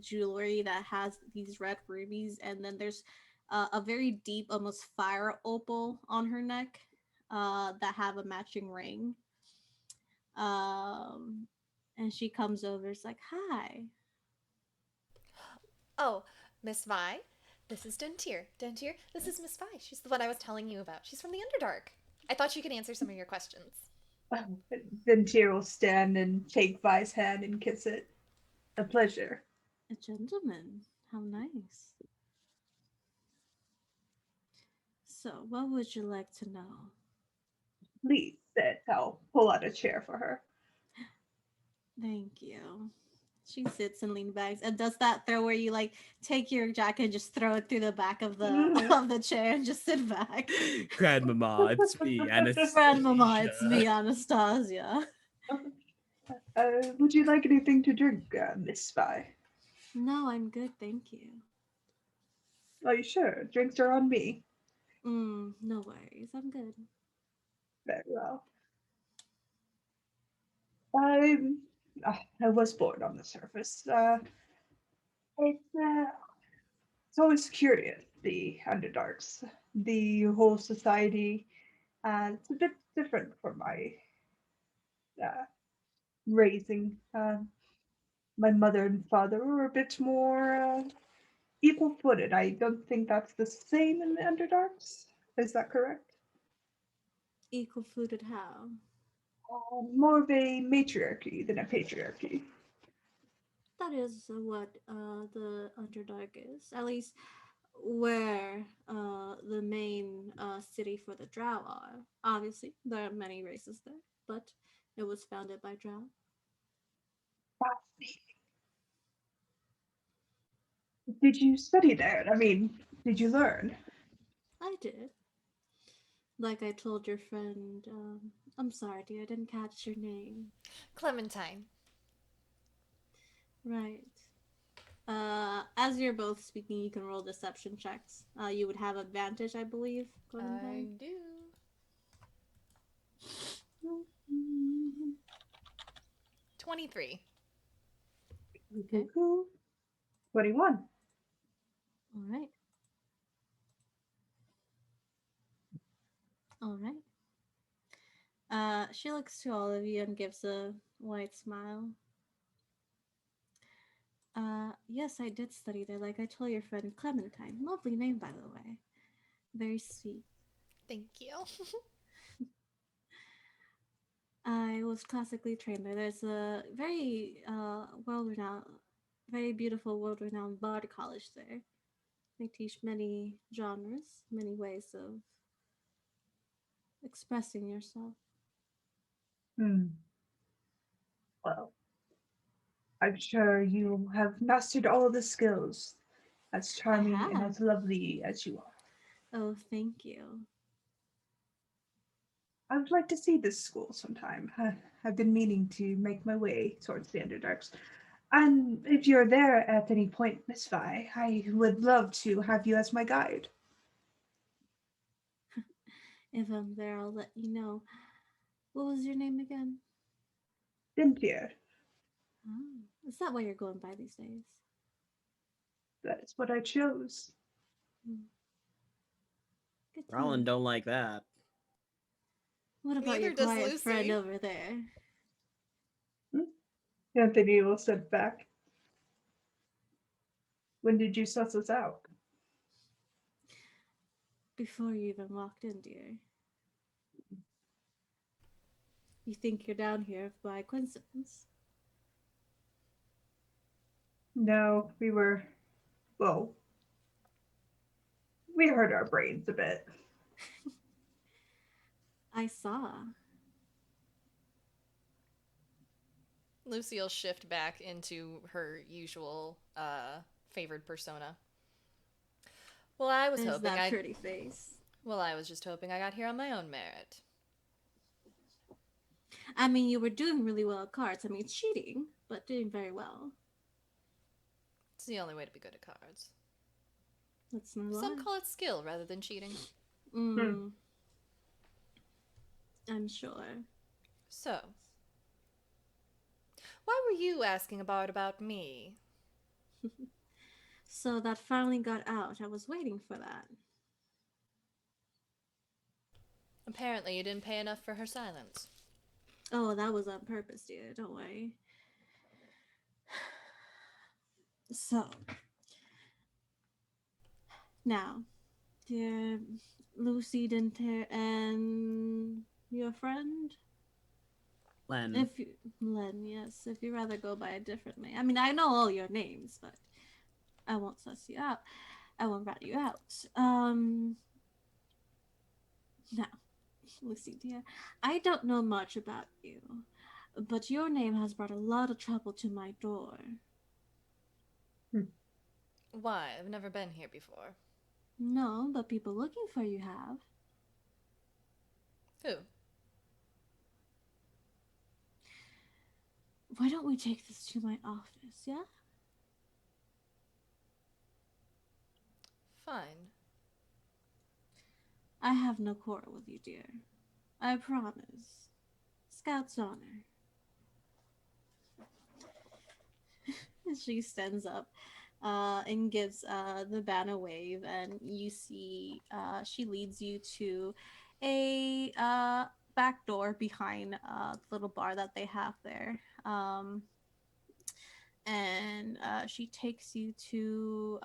jewelry that has these red rubies, and then there's a very deep, almost fire opal on her neck that have a matching ring. And she comes over. It's like, hi. Oh, Miss Vi, this is Dentier. Dentier, this is Miss Vi. She's the one I was telling you about. She's from the Underdark. I thought she could answer some of your questions. Then Tyr will stand and take Vi's hand and kiss it. A pleasure. A gentleman. How nice. So, what would you like to know? Please sit. I'll pull out a chair for her. Thank you. She sits and leans back and does that throw where you like take your jacket and just throw it through the back of the of the chair and just sit back. Grandmama, it's me, Anastasia. Grandmama, it's me, Anastasia. Would you like anything to drink, Miss Vi? No, I'm good, thank you. Are you sure? Drinks are on me. No worries, I'm good. Very well. I was born on the surface. It's always curious, the Underdarks, the whole society. It's a bit different from my raising. My mother and father were a bit more equal-footed. I don't think that's the same in the Underdarks. Is that correct? Equal-footed how? More of a matriarchy than a patriarchy. That is what the Underdark is. At least where the main city for the Drow are. Obviously, there are many races there, but it was founded by Drow. Fascinating. Did you study there? I mean, did you learn? I did. Like I told your friend, I'm sorry, dear, I didn't catch your name. Clementine. Right. As you're both speaking, you can roll deception checks. You would have advantage, I believe, I Clementine. do. 23. Okay. 21. All right. All right. She looks to all of you and gives a wide smile. Yes, I did study there, like I told your friend Clementine. Lovely name, by the way. Very sweet. Thank you. I was classically trained there. There's a very world renowned, very beautiful world renowned bard college there. They teach many genres, many ways of expressing yourself. Hmm. Well, I'm sure you have mastered all the skills, as I charming and have. as lovely as you are. Oh, thank you. I would like to see this school sometime. I've been meaning to make my way towards the Underdarks. And if you're there at any point, Miss Vi, I would love to have you as my guide. If I'm there, I'll let you know. What was your name again? Cynthia, Oh, is that what you're going by these days? that is what I chose. Hmm. Good to Rollin know. don't like that. What about Neither your does quiet friend Lucy. over there? Hmm? Anthony will sit back. When did you suss us out? Before you even walked in, dear. You think you're down here by coincidence? No, well, we hurt our brains a bit. I saw. Lucy will shift back into her usual favored persona. Well, I was There's hoping that I. pretty face. Well, I was just hoping I got here on my own merit. I mean, you were doing really well at cards. I mean, cheating, but doing very well. It's the only way to be good at cards. That's no Some lie. call it skill rather than cheating. Hmm. Mm, I'm sure. So, why were you asking about me? So that finally got out. I was waiting for that. Apparently, you didn't pay enough for her silence. Oh, that was on purpose, dear. Don't worry. So, now, dear Lucy Denter and your friend? Len. If you, Len, yes, if you rather go by a different name. I mean, I know all your names, but I won't suss you out. I won't rat you out. Now, Lucy, dear, I don't know much about you, but your name has brought a lot of trouble to my door. Why? I've never been here before. No, but people looking for you have. Who? Why don't we take this to my office, yeah? Fine. I have no quarrel with you, dear. I promise. Scout's honor. She stands up and gives the ban a wave, and you see she leads you to a back door behind the little bar that they have there. And she takes you to,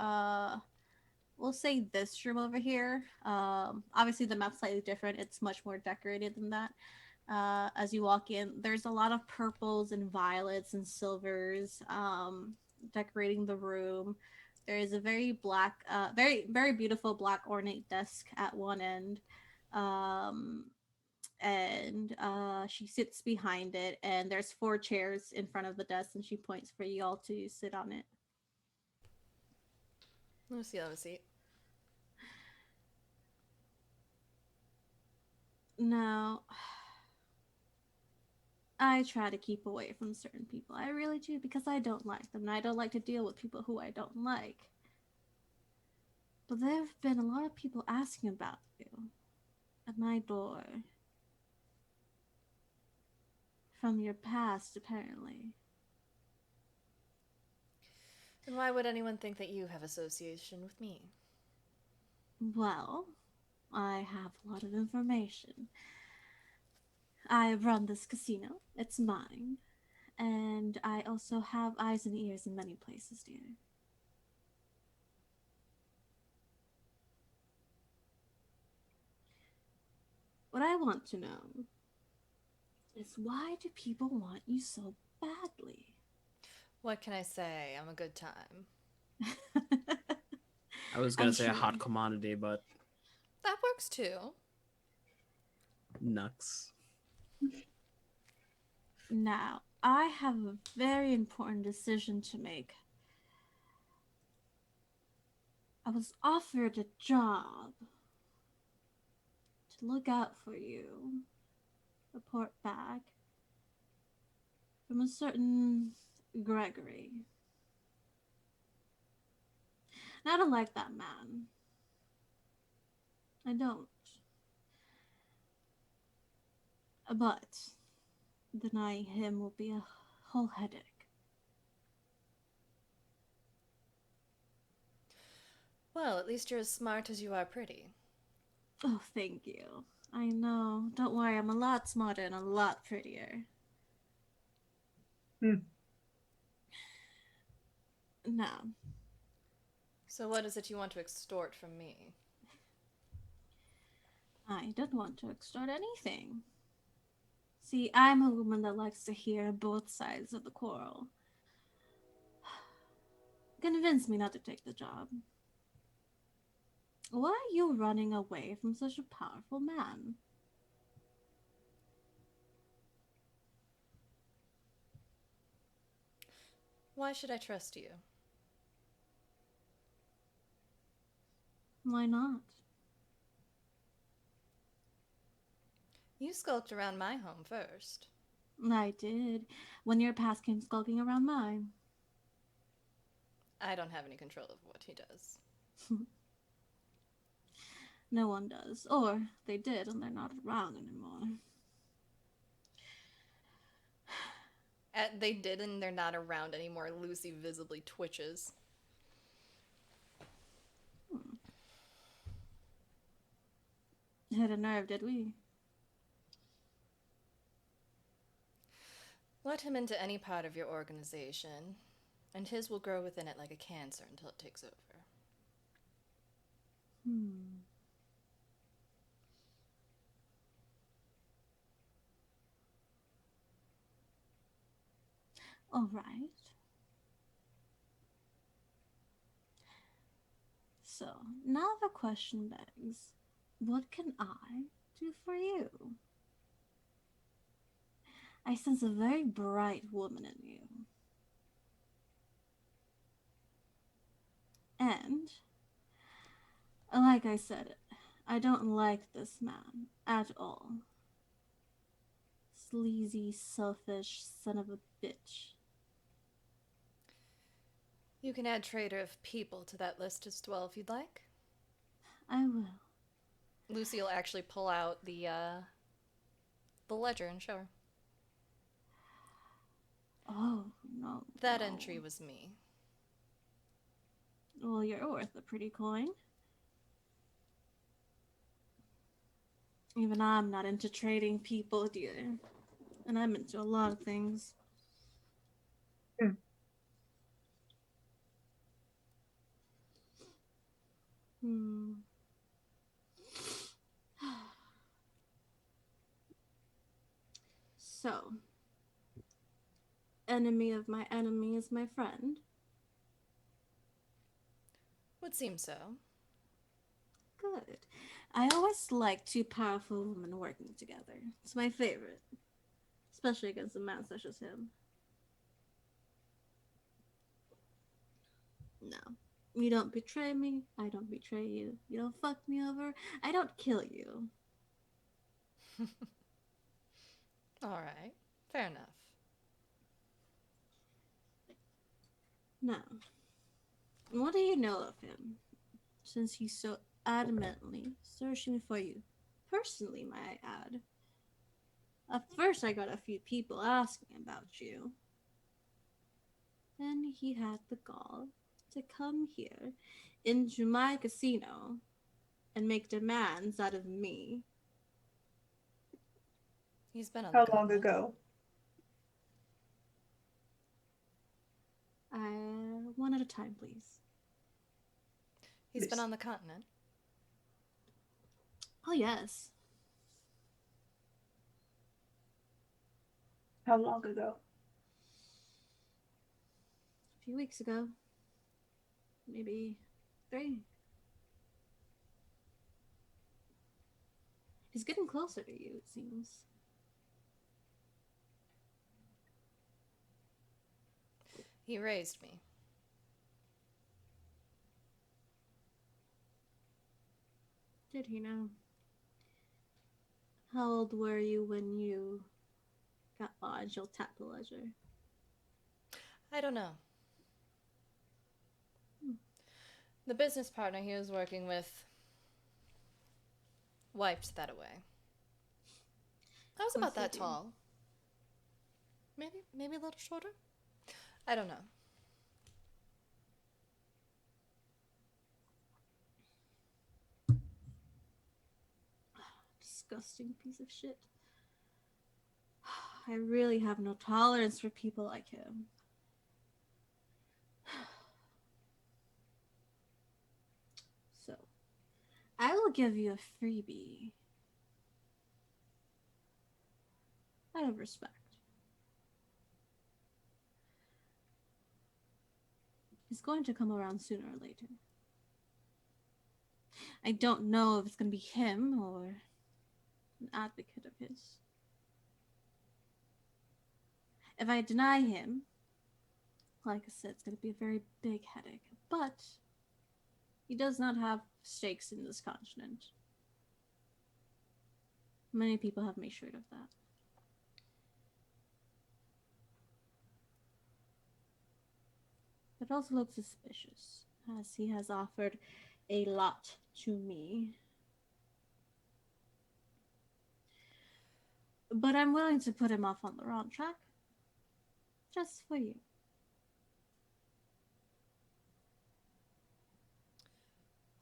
we'll say, this room over here. Obviously, the map's slightly different, it's much more decorated than that. As you walk in, there's a lot of purples and violets and silvers. decorating the room. There is a very beautiful black ornate desk at one end. Um, and she sits behind it, and there's 4 chairs in front of the desk, and she points for you all to sit on it. Lucy, have a seat. Now, I try to keep away from certain people. I really do, because I don't like them, and I don't like to deal with people who I don't like. But there have been a lot of people asking about you at my door. From your past, apparently. And why would anyone think that you have association with me? Well, I have a lot of information. I run this casino. It's mine. And I also have eyes and ears in many places, dear. What I want to know is, why do people want you so badly? What can I say? I'm a good time. I was gonna I'm say a hot sure. commodity, but That works too. nux. Now, I have a very important decision to make. I was offered a job to look out for you, report back, from a certain Gregory. And I don't like that man. I don't. But denying him will be a whole headache. Well, at least you're as smart as you are pretty. Oh, thank you. I know. Don't worry, I'm a lot smarter and a lot prettier. Hmm. Now, So what is it you want to extort from me? I don't want to extort anything. See, I'm a woman that likes to hear both sides of the quarrel. Convince me not to take the job. Why are you running away from such a powerful man? Why should I trust you? Why not? You skulked around my home first. I did, when your past came skulking around mine. I don't have any control of what he does. No one does. Or they did, and they're not around anymore. They did, and they're not around anymore. Lucy visibly twitches. Hit a nerve, did we? Let him into any part of your organization, and his will grow within it like a cancer until it takes over. All right. So, now the question begs, what can I do for you? I sense a very bright woman in you. And, like I said, I don't like this man at all. Sleazy, selfish son of a bitch. You can add Trader of People to that list as well if you'd like. I will. Lucy will actually pull out the ledger and show her. Oh, no. That no. entry was me. Well, you're worth a pretty coin. Even I'm not into trading people, dear. And I'm into a lot of things. Hmm. So, enemy of my enemy is my friend. Would seem so. Good. I always like two powerful women working together. It's my favorite. Especially against a man such as him. No. You don't betray me, I don't betray you. You don't fuck me over, I don't kill you. All right. Fair enough. Now, what do you know of him? Since he's so adamantly searching for you. Personally, might I add. At first, I got a few people asking about you. Then he had the gall to come here into my casino and make demands out of me. He's been on How the long continent. ago? One at a time, please. He's been Please. on the continent. Oh, yes. How long ago? A few weeks ago. Maybe 3. He's getting closer to you, it seems. He raised me. Did he now? How old were you when you got lodged or tapped the ledger? I don't know. The business partner he was working with wiped that away. I was Of course about they that do. tall. Maybe a little shorter? I don't know. Disgusting piece of shit. I really have no tolerance for people like him. So, I will give you a freebie. Out of respect. He's going to come around sooner or later. I don't know if it's going to be him or an advocate of his. If I deny him, like I said, it's going to be a very big headache. But he does not have stakes in this continent. Many people have made sure of that. It also looks suspicious, as he has offered a lot to me. But I'm willing to put him off on the wrong track. Just for you.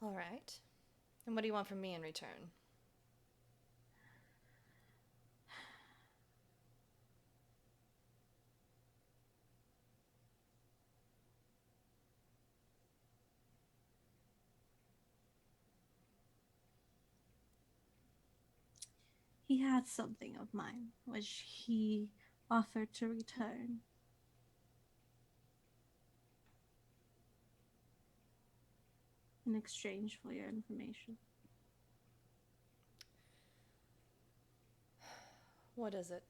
All right. And what do you want from me in return? He had something of mine, which he offered to return. In exchange for your information. What is it?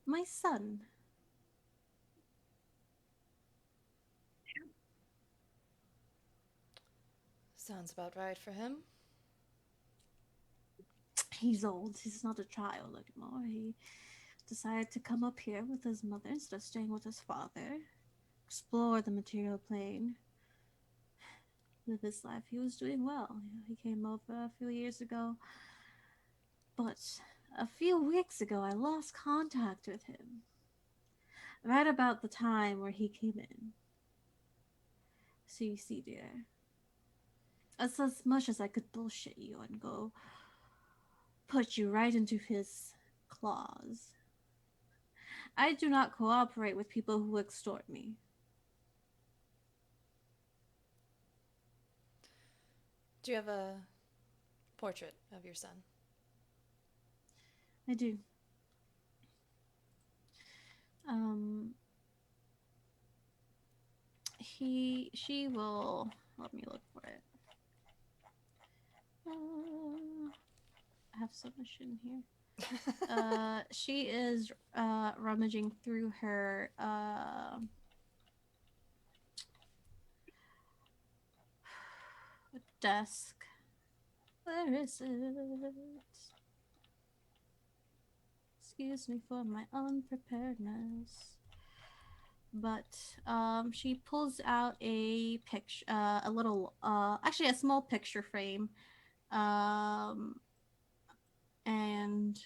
My son. Sounds about right for him. He's old. He's not a child anymore. He decided to come up here with his mother instead of staying with his father. Explore the material plane. Live his life. He was doing well. He came over a few years ago. But a few weeks ago, I lost contact with him. Right about the time where he came in. So you see, dear, as much as I could bullshit you and go put you right into his claws, I do not cooperate with people who extort me. Do you have a portrait of your son? I do. Um, she will. Let me look for it. I have submission here. She is rummaging through her desk. Where is it? Excuse me for my unpreparedness. But she pulls out a picture, a little, actually a small picture frame, um, and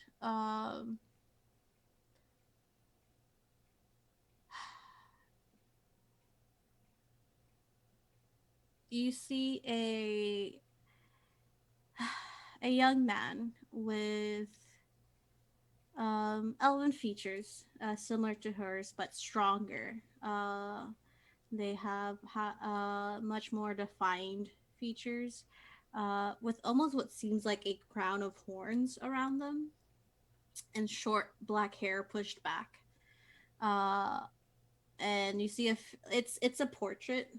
you see a young man with elven features, similar to hers but stronger. They have much more defined features, with almost what seems like a crown of horns around them, and short black hair pushed back. Uh, and you see if it's a portrait.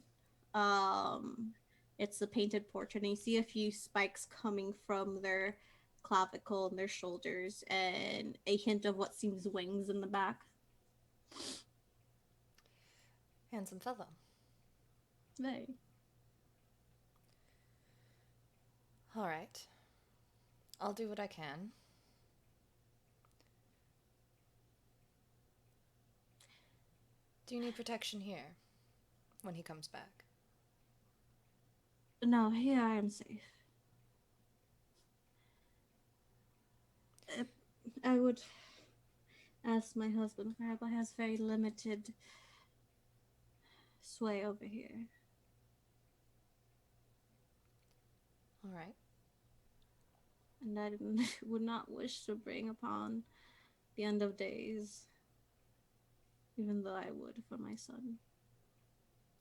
Um, it's a painted portrait, and you see a few spikes coming from their clavicle and their shoulders, and a hint of what seems wings in the back. Handsome fellow. Very. All right. I'll do what I can. Do you need protection here when he comes back? No, here I am safe. I would ask my husband for help. I has very limited sway over here. All right. And I would not wish to bring upon the end of days, even though I would for my son.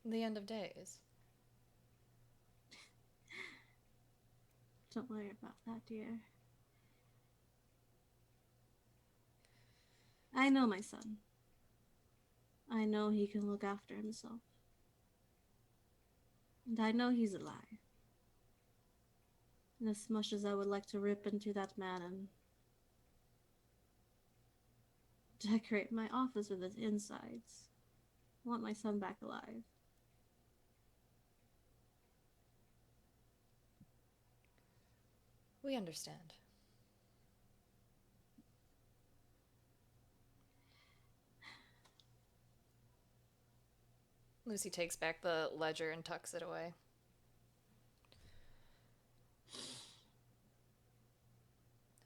The end of days. Don't worry about that, dear. I know my son. I know he can look after himself. And I know he's alive. And as much as I would like to rip into that man and decorate my office with his insides, I want my son back alive. We understand. Lucy takes back the ledger and tucks it away.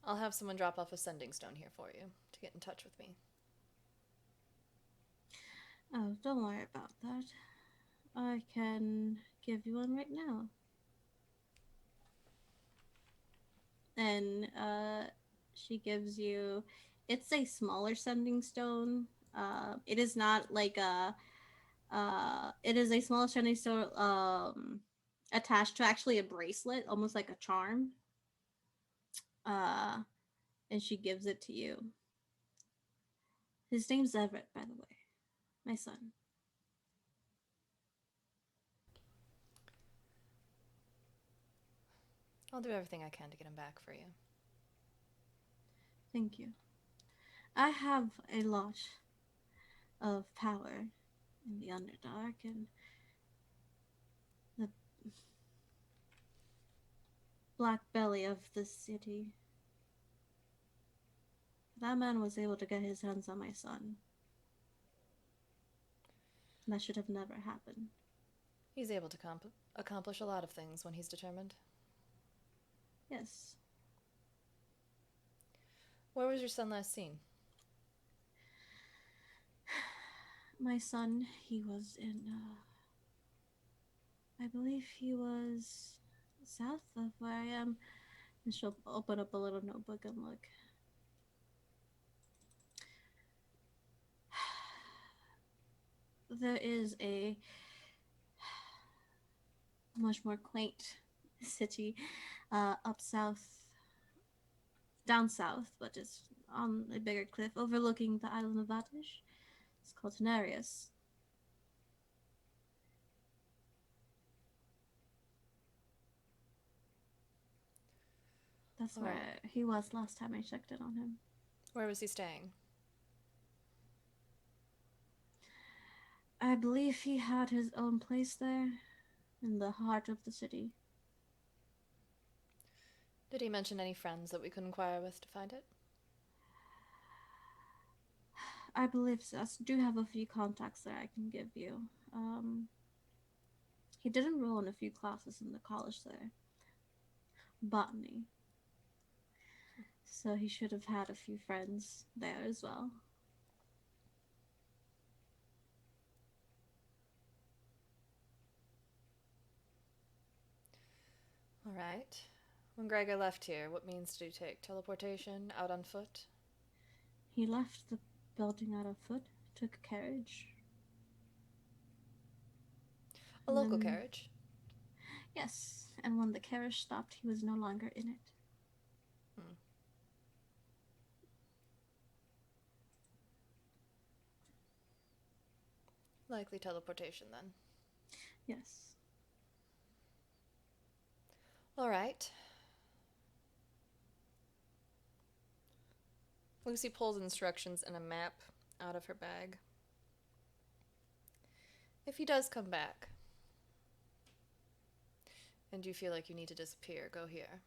I'll have someone drop off a sending stone here for you to get in touch with me. Oh, don't worry about that. I can give you one right now. And she gives you, it's a smaller sending stone. It is not like a it is a small sending stone attached to actually a bracelet, almost like a charm. uh and she gives it to you. His name's Everett, by the way, my son. I'll do everything I can to get him back for you. Thank you. I have a lot of power in the Underdark, and the black belly of the city. That man was able to get his hands on my son. That should have never happened. He's able to accomplish a lot of things when he's determined. Yes. Where was your son last seen? My son, he was in, I believe he was south of where I am. And she'll open up a little notebook and look. There is a much more quaint city up south, down south, but it's on a bigger cliff overlooking the island of Vatish. It's called Tenarius. That's Oh. where he was last time I checked in on him. Where was he staying? I believe he had his own place there, in the heart of the city. Did he mention any friends that we could inquire with to find it? I believe so. I do have a few contacts there I can give you. He did enroll in a few classes in the college there. Botany. So he should have had a few friends there as well. All right. When Gregor left here, what means did he take? Teleportation? Out on foot? He left the building out on foot, took a carriage. A And local then- carriage? Yes, and when the carriage stopped, he was no longer in it. Likely teleportation, then. Yes. All right. Lucy pulls instructions and a map out of her bag. If he does come back, and you feel like you need to disappear, go here.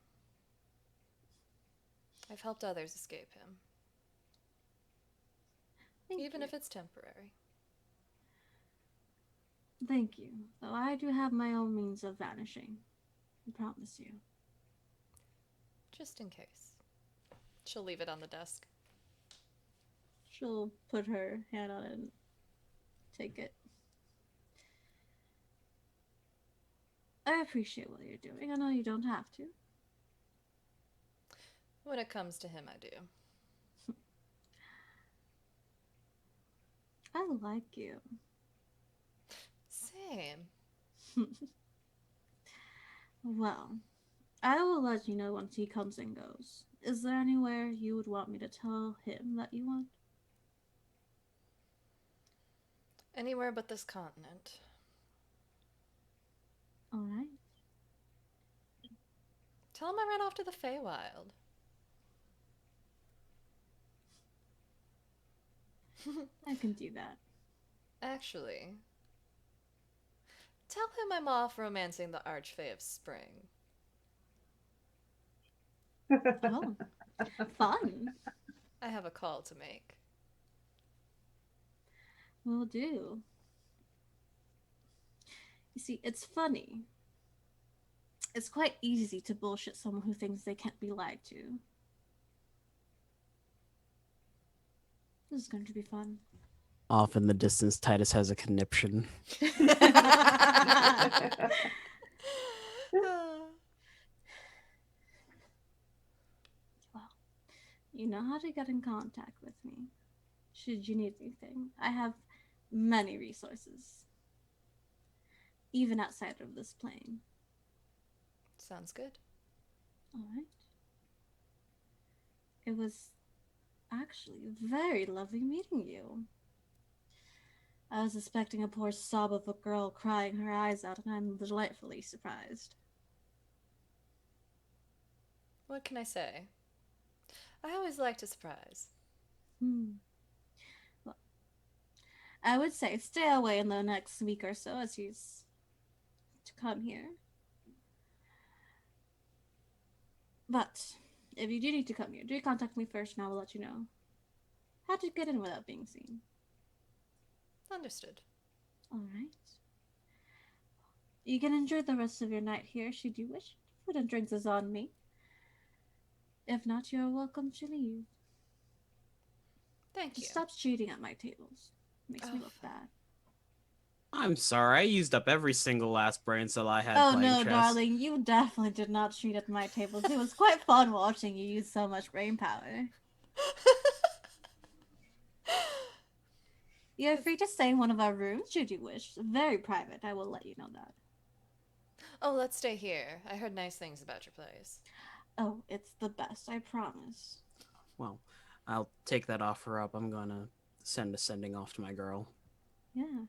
I've helped others escape him, even if it's temporary. Thank you. Though I do have my own means of vanishing. I promise you. Just in case. She'll leave it on the desk. She'll put her hand on it and take it. I appreciate what you're doing. I know you don't have to. When it comes to him, I do. I like you. Same. Well, I will let you know once he comes and goes. Is there anywhere you would want me to tell him that you want? Anywhere but this continent. Alright. Tell him I ran off to the Feywild. I can do that. Actually, tell him I'm off romancing the Archfey of Spring. Oh, fun. I have a call to make. Will do. You see, it's funny. It's quite easy to bullshit someone who thinks they can't be lied to. This is going to be fun. Off in the distance, Titus has a conniption. Well, you know how to get in contact with me. Should you need anything, I have many resources. Even outside of this plane. Sounds good. Alright. It was actually very lovely meeting you. I was expecting a poor sob of a girl crying her eyes out, and I'm delightfully surprised. What can I say? I always like to surprise. Well, I would say stay away in the next week or so as he's to come here. But if you do need to come here, do contact me first and I will let you know how to get in without being seen. Understood. Alright. You can enjoy the rest of your night here should you wish. Food and drinks is on me. If not, you're welcome to leave. Thank you. Just stop cheating at my tables. Makes me Oh, look bad. I'm sorry, I used up every single last brain cell I had Oh playing no, chess. darling, you definitely did not cheat at my tables. It was quite fun watching you use so much brain power. You're free to stay in one of our rooms should you wish. Very private, I will let you know that. Oh, let's stay here. I heard nice things about your place. Oh, it's the best, I promise. Well, I'll take that offer up. I'm gonna send a sending off to my girl. Yeah.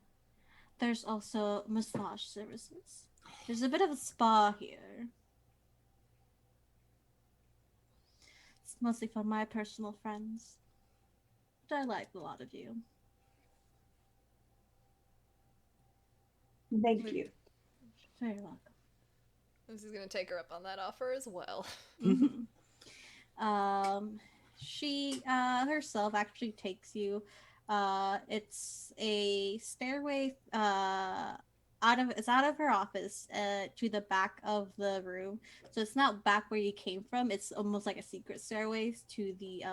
There's also massage services. There's a bit of a spa here. It's mostly for my personal friends. But I like a lot of you. Thank you. Very welcome. Lucy's gonna take her up on that offer as well. Mhm. She herself actually takes you. It's a stairway out of her office to the back of the room. So it's not back where you came from. It's almost like a secret stairway to the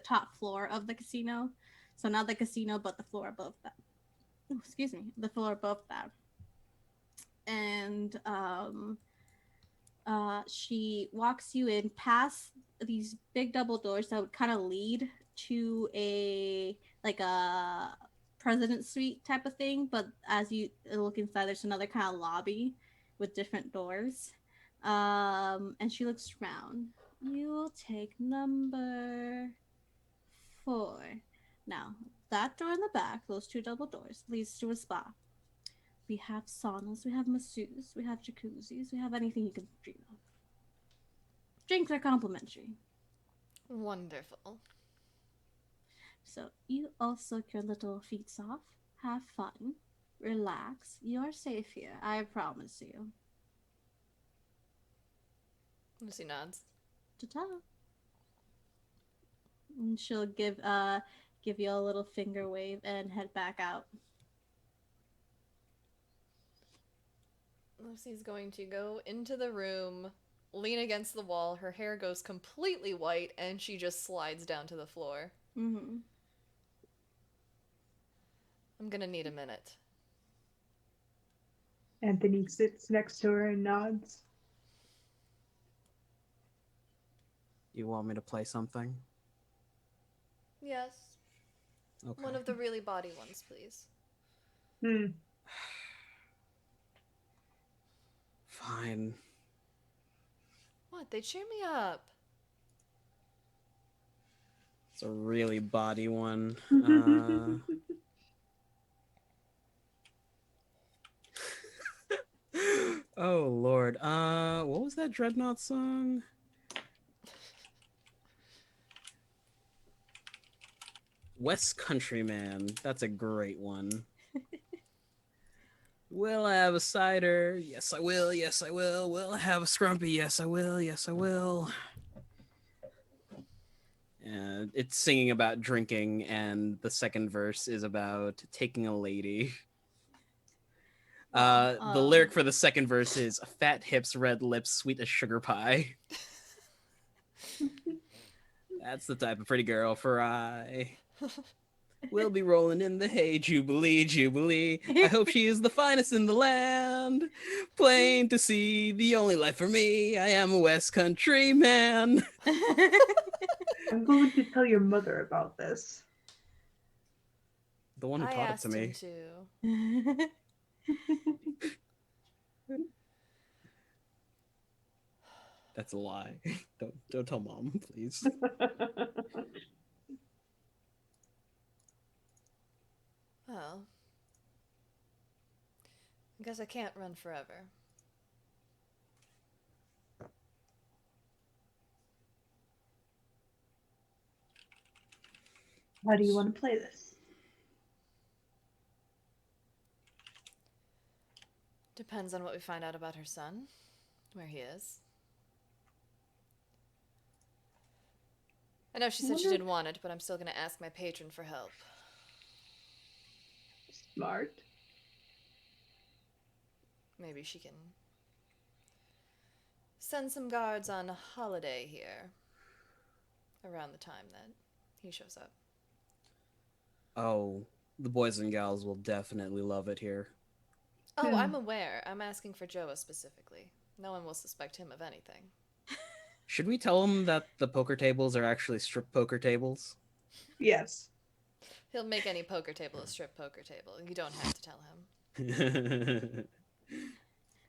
top floor of the casino. So not the casino, but the floor above that. Oh, excuse me, the floor above that. And she walks you in past these big double doors that would kind of lead to a president suite type of thing. But as you look inside, there's another kind of lobby with different doors. And she looks around. You will take number 4. Now, that door in the back, those 2 double doors, leads to a spa. We have saunas, we have masseuses, we have jacuzzis, we have anything you can dream of. Drinks are complimentary. Wonderful. So you all soak your little feet off, have fun, relax. You're safe here, I promise you. Lucy nods. Ta-ta. And she'll give you a little finger wave and head back out. Lucy's going to go into the room, lean against the wall, her hair goes completely white, and she just slides down to the floor. Mm-hmm. I'm gonna need a minute. Anthony sits next to her and nods. You want me to play something? Yes. Okay. One of the really body ones, please. Fine. What? They cheer me up. It's a really body one. Oh Lord. What was that Dreadnought song? West Country Man. That's a great one. Will I have a cider? Yes, I will. Yes, I will. Will I have a scrumpy? Yes, I will. Yes, I will. And it's singing about drinking, and the second verse is about taking a lady. The lyric for the second verse is fat hips, red lips, sweet as sugar pie. That's the type of pretty girl for I. We'll be rolling in the hay, Jubilee, Jubilee. I hope she is the finest in the land. Plain to see, the only life for me. I am a West Country man. I'm going to tell your mother about this. The one who I taught it asked to me. him to. That's a lie. Don't tell Mom, please. Well, I guess I can't run forever. How do you want to play this? Depends on what we find out about her son, where he is. I know she said she didn't want it, but I'm still going to ask my patron for help. Smart. Maybe she can send some guards on a holiday here around the time that he shows up. Oh, the boys and gals will definitely love it here. Oh, I'm aware. I'm asking for Joa specifically. No one will suspect him of anything. Should we tell him that the poker tables are actually strip poker tables? Yes. He'll make any poker table a strip poker table. You don't have to tell him.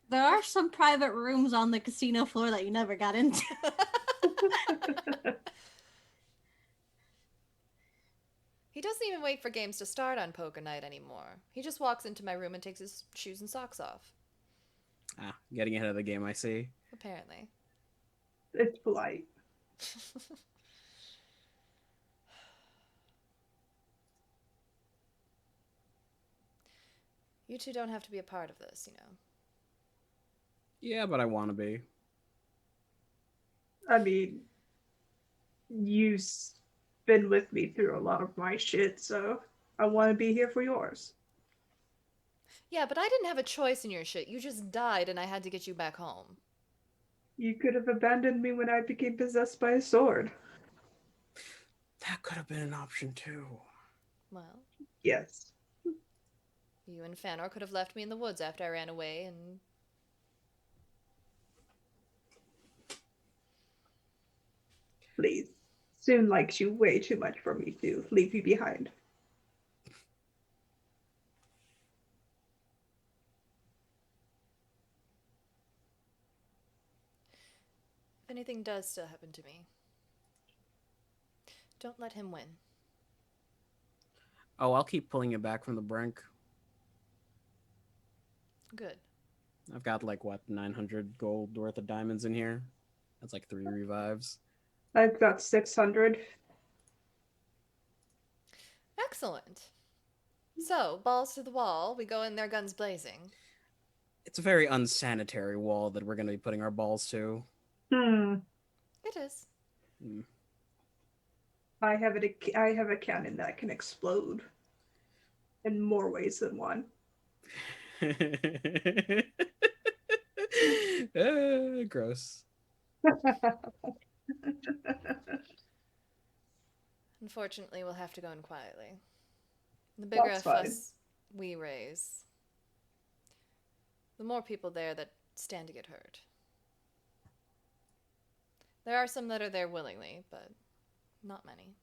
There are some private rooms on the casino floor that you never got into. He doesn't even wait for games to start on poker night anymore. He just walks into my room and takes his shoes and socks off. Ah, getting ahead of the game, I see. Apparently. It's polite. You two don't have to be a part of this, you know. Yeah, but I want to be. I mean, you've been with me through a lot of my shit, so I want to be here for yours. Yeah, but I didn't have a choice in your shit. You just died and I had to get you back home. You could have abandoned me when I became possessed by a sword. That could have been an option too. Well, Yes. you and Fanor could have left me in the woods after I ran away and... Please. Soon likes you way too much for me to leave you behind. If anything does still happen to me, don't let him win. Oh, I'll keep pulling it back from the brink. Good. I've got like what 900 gold worth of diamonds in here. That's like 3 revives. I've got 600. Excellent. So, balls to the wall. We go in there guns blazing. It's a very unsanitary wall that we're going to be putting our balls to. It is. I have a cannon that can explode in more ways than one. Gross. Unfortunately, we'll have to go in quietly. The bigger a That's fine. fuss we raise, the more people there that stand to get hurt. There are some that are there willingly, but not many.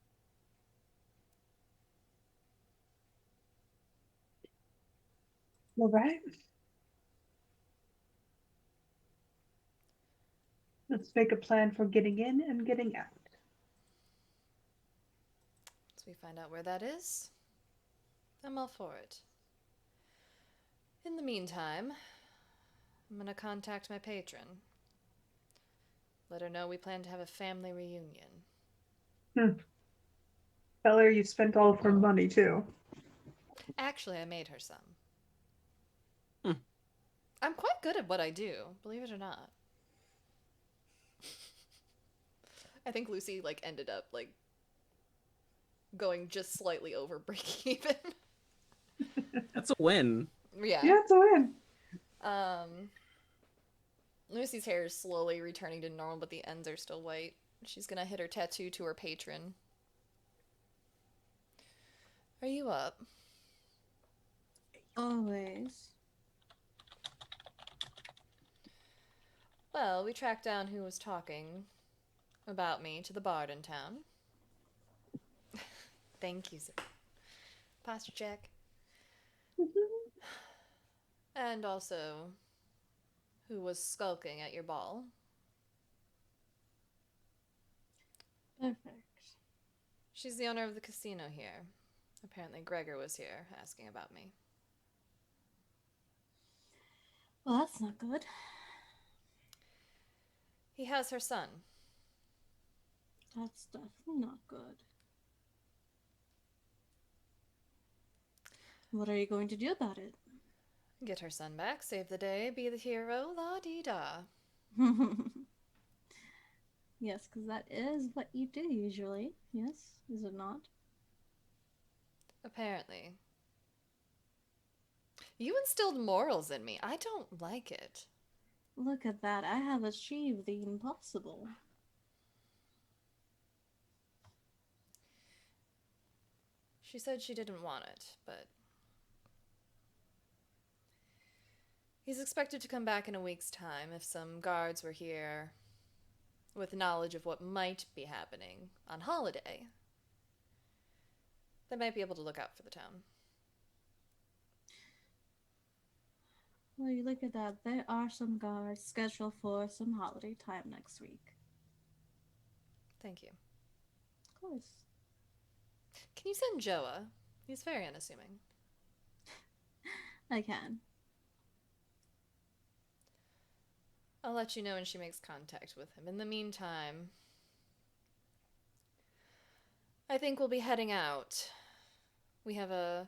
All right. Let's make a plan for getting in and getting out. Once we find out where that is, I'm all for it. In the meantime, I'm gonna contact my patron. Let her know we plan to have a family reunion. Tell her you spent all of her money too. Actually, I made her some. Hmm. I'm quite good at what I do, believe it or not. I think Lucy ended up going just slightly over breaking even. That's a win. Yeah. Yeah, it's a win. Lucy's hair is slowly returning to normal, but the ends are still white. She's gonna hit her tattoo to her patron. Are you up? Always. Well, we tracked down who was talking about me to the bard in town. Thank you, sir. Posture check. And also, who was skulking at your ball. Perfect. She's the owner of the casino here. Apparently Gregor was here asking about me. Well, that's not good. He has her son. That's definitely not good. What are you going to do about it? Get her son back, save the day, be the hero, la-dee-da. Yes, because that is what you do usually. Yes, is it not? Apparently. You instilled morals in me. I don't like it. Look at that. I have achieved the impossible. She said she didn't want it, but... He's expected to come back in a week's time if some guards were here with knowledge of what might be happening on holiday. They might be able to look out for the town. Well, you look at that. There are some guards scheduled for some holiday time next week. Thank you. Of course. Can Can you send Joa? He's very unassuming. I can. I'll let you know when she makes contact with him. In the meantime, I think we'll be heading out. We have a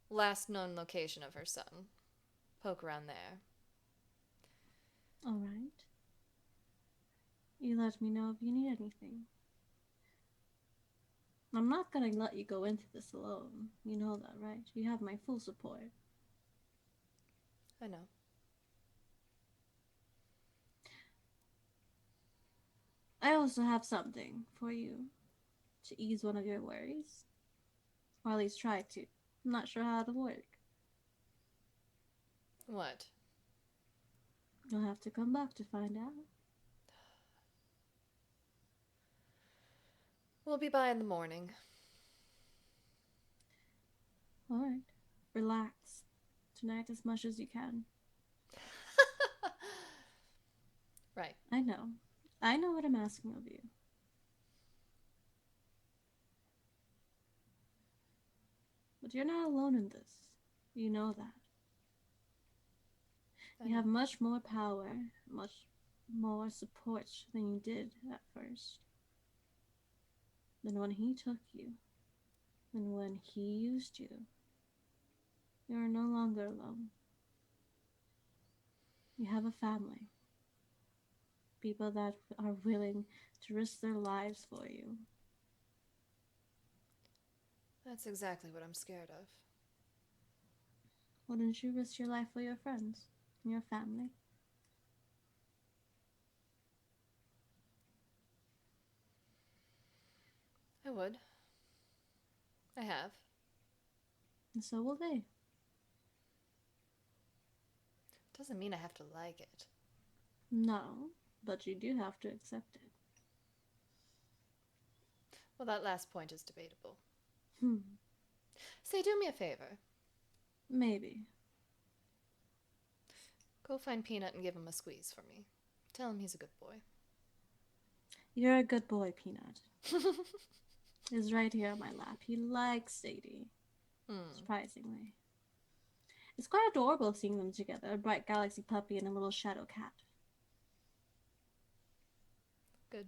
last known location of her son. Poke around there. All right. You let me know if you need anything. I'm not gonna let you go into this alone. You know that, right? You have my full support. I know. I also have something for you to ease one of your worries. Or at least try to. I'm not sure how it'll work. What? You'll have to come back to find out. We'll be by in the morning. Alright. Relax. Tonight as much as you can. Right. I know. I know what I'm asking of you. But you're not alone in this. You know that. I You have know. much more power, much more support than you did at first. Than when he took you. Than when he used you. You are no longer alone. You have a family. People that are willing to risk their lives for you. That's exactly what I'm scared of. Wouldn't you risk your life for your friends and your family? I would. I have. And so will they. Doesn't mean I have to like it. No, but you do have to accept it. Well, that last point is debatable. Hmm. Say, do me a favor. Maybe. Go find Peanut and give him a squeeze for me. Tell him he's a good boy. You're a good boy, Peanut. He's right here on my lap. He likes Sadie. Surprisingly. It's quite adorable seeing them together. A bright galaxy puppy and a little shadow cat. Good.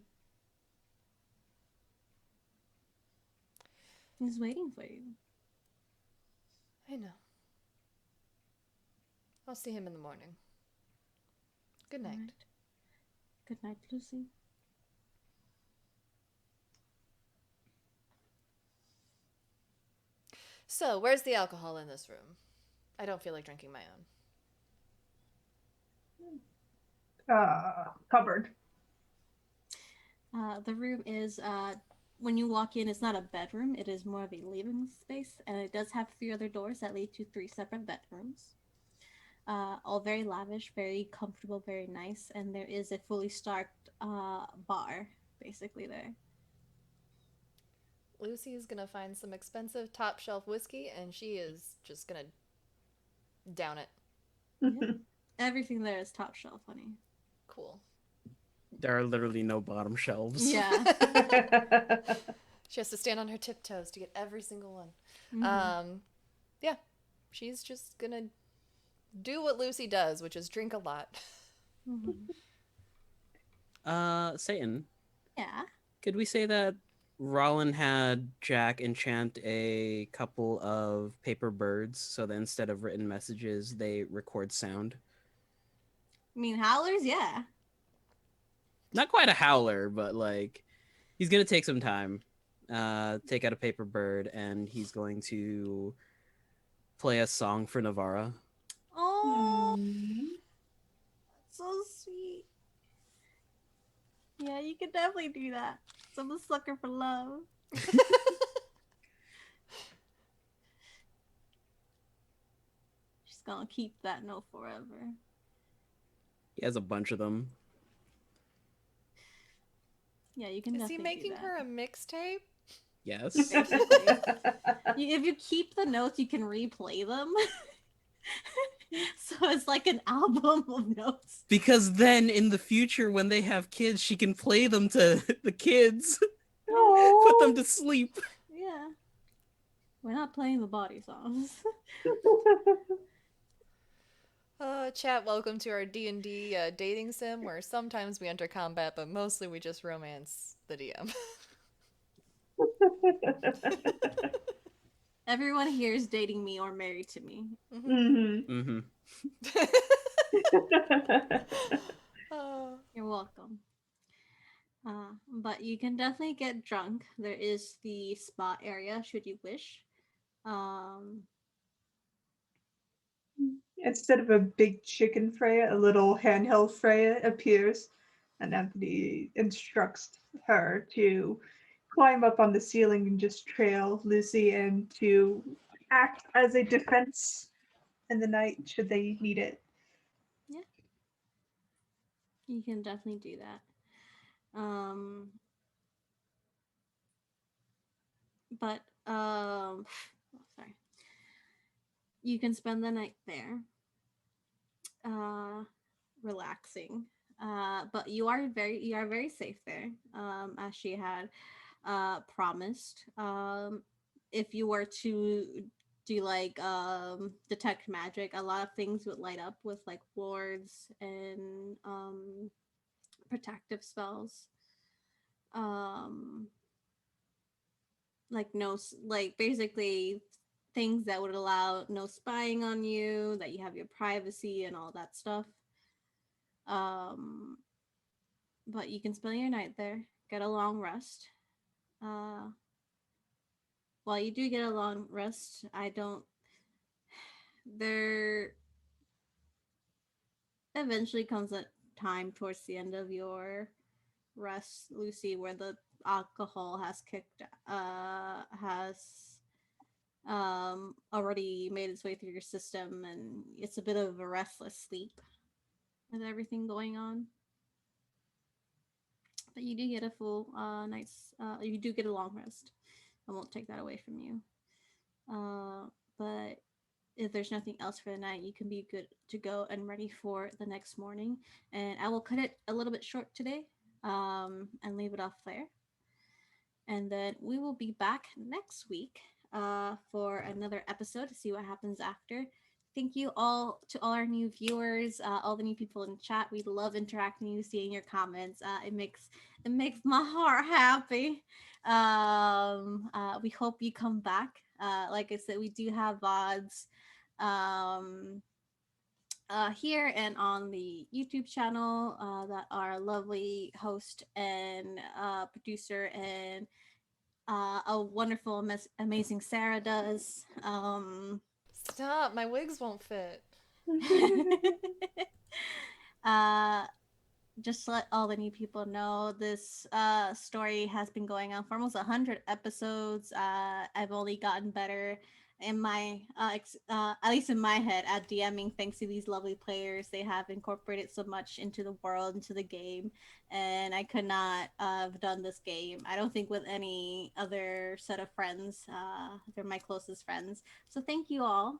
He's waiting for you. I know. I'll see him in the morning. Good night. All right. Good night, Lucy. So, where's the alcohol in this room? I don't feel like drinking my own. Covered. The room is, when you walk in, it's not a bedroom. It is more of a living space. And it does have 3 other doors that lead to 3 separate bedrooms. All very lavish, very comfortable, very nice. And there is a fully stocked bar, basically, there. Lucy's gonna find some expensive top shelf whiskey and she is just gonna down it. Yeah. Everything there is top shelf, honey. Cool. There are literally no bottom shelves. Yeah. She has to stand on her tiptoes to get every single one. Mhm. Yeah. She's just gonna do what Lucy does, which is drink a lot. Mhm. Satan, Yeah. could we say that Rollin had Jack enchant a couple of paper birds so that instead of written messages, they record sound? I mean, howlers, yeah. Not quite a howler, but like he's gonna take some time, take out a paper bird, and he's going to play a song for Navara. Oh, so sweet. Yeah, you could definitely do that. So I'm a sucker for love. She's gonna keep that note forever. He has a bunch of them. Yeah, you can Is he definitely making do that. her a mixtape? Yes. Basically. If you keep the notes, you can replay them. So it's like an album of notes. Because then in the future, when they have kids, she can play them to the kids, put them to sleep. Yeah. We're not playing the body songs. Chat, welcome to our D&D dating sim, where sometimes we enter combat, but mostly we just romance the DM. Everyone here is dating me or married to me. Mhm. Mm-hmm. Oh. You're welcome. But you can definitely get drunk. There is the spa area, should you wish. Um, Instead of a big chicken Freya, a little handheld Freya appears, and Anthony instructs her to climb up on the ceiling and just trail Lucy and to act as a defense in the night should they need it. yeah, you can definitely do that. But sorry, you can spend the night there, relaxing. But you are very safe there, as she had promised. If you were to do like detect magic, a lot of things would light up with like wards and protective spells. Um, like like basically things that would allow no spying on you, that you have your privacy and all that stuff. Um, but you can spend your night there, get a long rest. Uh, while you do get a long rest, I don't. There eventually comes a time towards the end of your rest, Lucy, where the alcohol has already made its way through your system, and it's a bit of a restless sleep with everything going on. But you do get a full night's. You do get a long rest. I won't take that away from you. But if there's nothing else for the night, you can be good to go and ready for the next morning. And I will cut it a little bit short today, and leave it off there. And then we will be back next week for another episode to see what happens after. Thank you all to all our new viewers, all the new people in chat. We love interacting with you, seeing your comments. It makes my heart happy. We hope you come back. Like I said, we do have VODs um, here and on the YouTube channel that our lovely host and producer and a wonderful, amazing Sarah does. Stop, my wigs won't fit. uh, just to let all the new people know, this story has been going on for almost 100 episodes. I've only gotten better in my at least in my head at DMing, thanks to these lovely players. They have incorporated so much into the world, into the game, and I could not have done this game, I don't think, with any other set of friends. They're my closest friends, so thank you all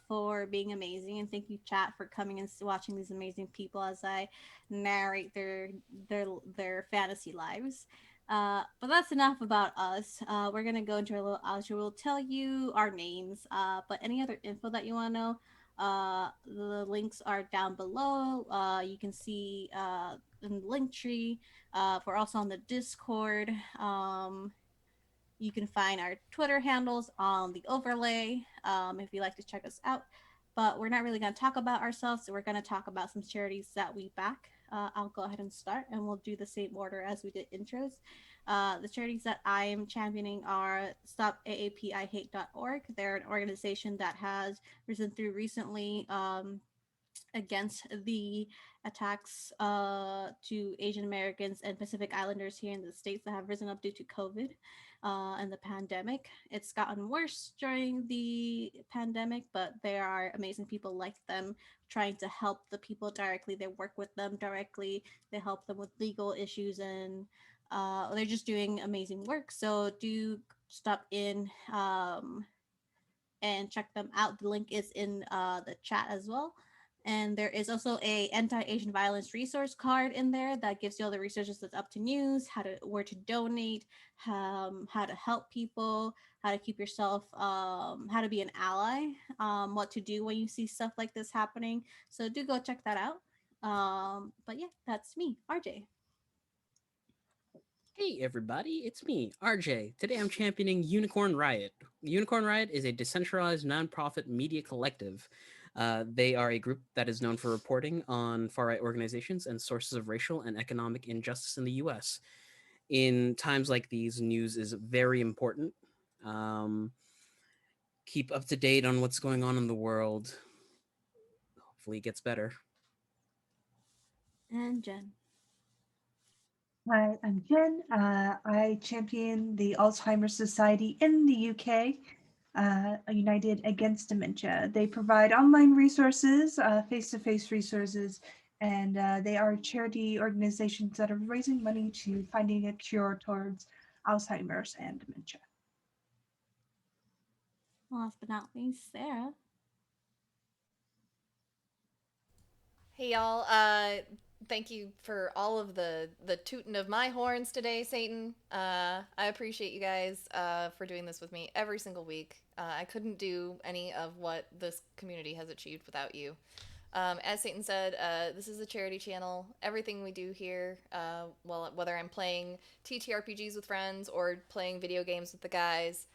for being amazing, and thank you chat for coming and watching these amazing people as I narrate their fantasy lives. But that's enough about us. We're gonna go into our little outro. We'll tell you our names. But any other info that you want to know, the links are down below. You can see in the link tree. We're also on the Discord. You can find our Twitter handles on the overlay if you'd like to check us out. But we're not really going to talk about ourselves, so we're going to talk about some charities that we back. I'll go ahead and start, and we'll do the same order as we did intros. The charities that I am championing are StopAAPIHate.org. They're an organization that has risen through recently against the attacks to Asian Americans and Pacific Islanders here in the States that have risen up due to COVID and the pandemic. It's gotten worse during the pandemic, but there are amazing people like them trying to help the people directly. They work with them directly, they help them with legal issues, and they're just doing amazing work. So do stop in and check them out. The link is in the chat as well. And there is also a anti-Asian violence resource card in there that gives you all the resources that's up to news, where to donate, how to help people, how to keep yourself, how to be an ally, what to do when you see stuff like this happening. So do go check that out. But yeah, that's me, RJ. Hey everybody, it's me, RJ. Today I'm championing Unicorn Riot. Unicorn Riot is a decentralized nonprofit media collective. They are a group that is known for reporting on far right organizations and sources of racial and economic injustice in the US. In times like these, news is very important. Um, Keep up to date on what's going on in the world. Hopefully, it gets better. And Jen. Hi, I'm Jen. I champion the Alzheimer's Society in the UK, United Against Dementia. They provide online resources, face-to-face resources, and they are charity organizations that are raising money to finding a cure towards Alzheimer's and dementia. Last but not least, Sarah. Hey y'all, thank you for all of the tooting of my horns today, Satan. I appreciate you guys for doing this with me every single week. I couldn't do any of what this community has achieved without you. As Satan said, this is a charity channel. Everything we do here, well, whether I'm playing TTRPGs with friends or playing video games with the guys,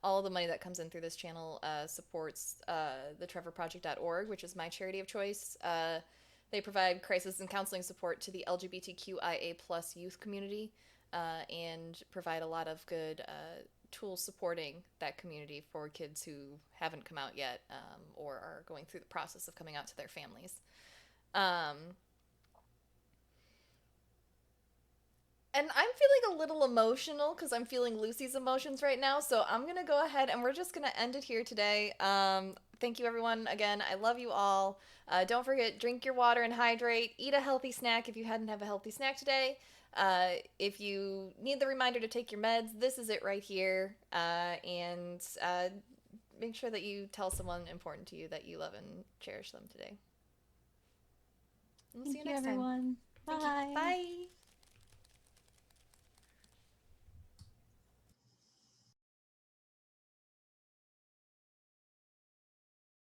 all the money that comes in through this channel supports the trevorproject.org, which is my charity of choice. They provide crisis and counseling support to the LGBTQIA+ youth community and provide a lot of good tools supporting that community for kids who haven't come out yet or are going through the process of coming out to their families. And I'm feeling a little emotional because I'm feeling Lucy's emotions right now. So I'm going to go ahead and we're just going to end it here today. Thank you, everyone. Again, I love you all. Don't forget, drink your water and hydrate. Eat a healthy snack if you hadn't have a healthy snack today. If you need the reminder to take your meds, this is it right here. And make sure that you tell someone important to you that you love and cherish them today. We'll see you next time. Everyone. Thank you. Bye. Bye.